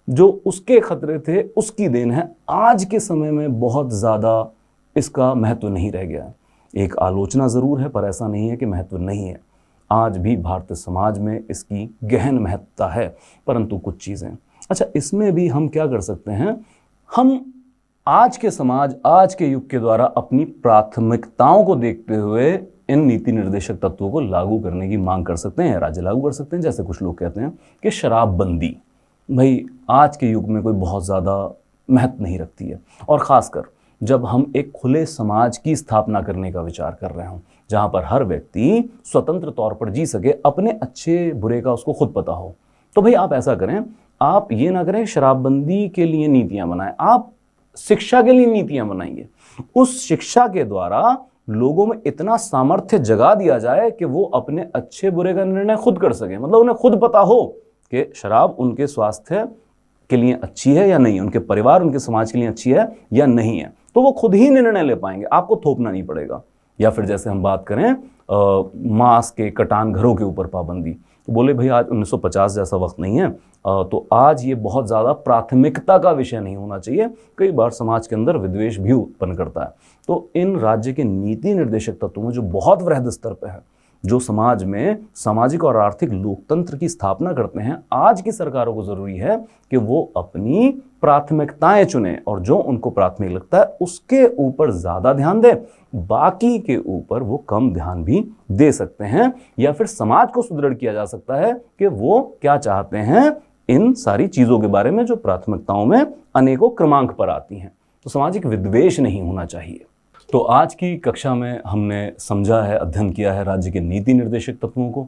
जो उसके खतरे थे उसकी देन है। आज के समय में बहुत ज़्यादा इसका महत्व नहीं रह गया। एक आलोचना ज़रूर है पर ऐसा नहीं है कि महत्व नहीं है। आज भी भारतीय समाज में इसकी गहन महत्ता है, परंतु कुछ चीज़ें, अच्छा इसमें भी हम क्या कर सकते हैं, हम आज के समाज, आज के युग के द्वारा अपनी प्राथमिकताओं को देखते हुए इन नीति निर्देशक तत्वों को लागू करने की मांग कर सकते हैं, राज्य लागू कर सकते हैं। जैसे कुछ लोग कहते हैं कि शराबबंदी भाई आज के युग में कोई बहुत ज़्यादा महत्व नहीं रखती है, और ख़ासकर जब हम एक खुले समाज की स्थापना करने का विचार कर रहे हों, जहाँ पर हर व्यक्ति स्वतंत्र तौर पर जी सके, अपने अच्छे बुरे का उसको खुद पता हो। तो भाई आप ऐसा करें, आप ये ना करें शराबबंदी के लिए नीतियाँ बनाएं, आप शिक्षा के लिए नीतियाँ बनाइए। उस शिक्षा के द्वारा लोगों में इतना सामर्थ्य जगा दिया जाए कि वो अपने अच्छे बुरे का निर्णय खुद कर सके। मतलब उन्हें खुद पता हो कि शराब उनके स्वास्थ्य के लिए अच्छी है या नहीं, उनके परिवार उनके समाज के लिए अच्छी है या नहीं है, तो वो खुद ही निर्णय ले पाएंगे, आपको थोपना नहीं पड़ेगा। या फिर जैसे हम बात करें मांस के कटान घरों के ऊपर पाबंदी, तो बोले भाई आज 1950 जैसा वक्त नहीं है, तो आज ये बहुत ज़्यादा प्राथमिकता का विषय नहीं होना चाहिए। कई बार समाज के अंदर विद्वेष भी उत्पन्न करता है। तो इन राज्य के नीति निर्देशक तत्वों जो बहुत वृहद स्तर पर है, जो समाज में सामाजिक और आर्थिक लोकतंत्र की स्थापना करते हैं, आज की सरकारों को जरूरी है कि वो अपनी प्राथमिकताएं चुने और जो उनको प्राथमिक लगता है उसके ऊपर ज्यादा ध्यान दें, बाकी के ऊपर वो कम ध्यान भी दे सकते हैं। या फिर समाज को सुदृढ़ किया जा सकता है कि वो क्या चाहते हैं इन सारी चीजों के बारे में जो प्राथमिकताओं में अनेकों क्रमांक पर आती हैं। तो सामाजिक विद्वेष नहीं होना चाहिए। तो आज की कक्षा में हमने समझा है, अध्ययन किया है राज्य के नीति निर्देशक तत्वों को,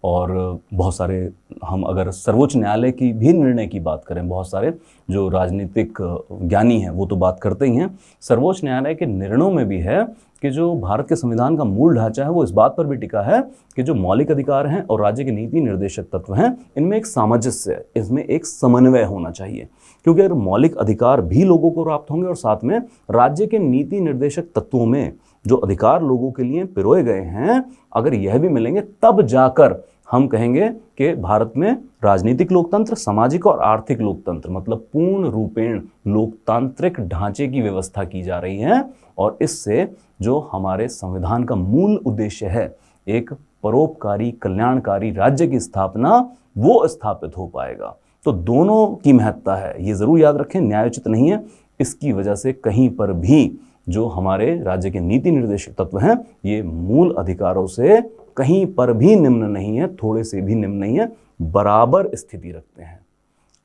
और बहुत सारे, हम अगर सर्वोच्च न्यायालय की भी निर्णय की बात करें, बहुत सारे जो राजनीतिक ज्ञानी हैं वो तो बात करते ही हैं, सर्वोच्च न्यायालय के निर्णयों में भी है कि जो भारत के संविधान का मूल ढांचा है वो इस बात पर भी टिका है कि जो मौलिक अधिकार हैं और राज्य के नीति निर्देशक तत्व हैं, इनमें एक सामंजस्य है, इसमें एक समन्वय होना चाहिए। क्योंकि अगर मौलिक अधिकार भी लोगों को प्राप्त होंगे और साथ में राज्य के नीति निर्देशक तत्वों में जो अधिकार लोगों के लिए पिरोए गए हैं, अगर यह भी मिलेंगे, तब जाकर हम कहेंगे कि भारत में राजनीतिक लोकतंत्र, सामाजिक और आर्थिक लोकतंत्र, मतलब पूर्ण रूपेण लोकतांत्रिक ढांचे की व्यवस्था की जा रही है। और इससे जो हमारे संविधान का मूल उद्देश्य है, एक परोपकारी कल्याणकारी राज्य की स्थापना, वो स्थापित हो पाएगा। तो दोनों की महत्ता है, ये जरूर याद रखें, न्यायोचित नहीं है। इसकी वजह से कहीं पर भी जो हमारे राज्य के नीति निर्देशक तत्व हैं, ये मूल अधिकारों से कहीं पर भी निम्न नहीं है, थोड़े से भी निम्न नहीं है, बराबर स्थिति रखते हैं।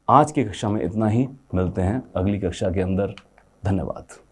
आज की कक्षा में इतना ही, मिलते हैं अगली कक्षा के अंदर। धन्यवाद।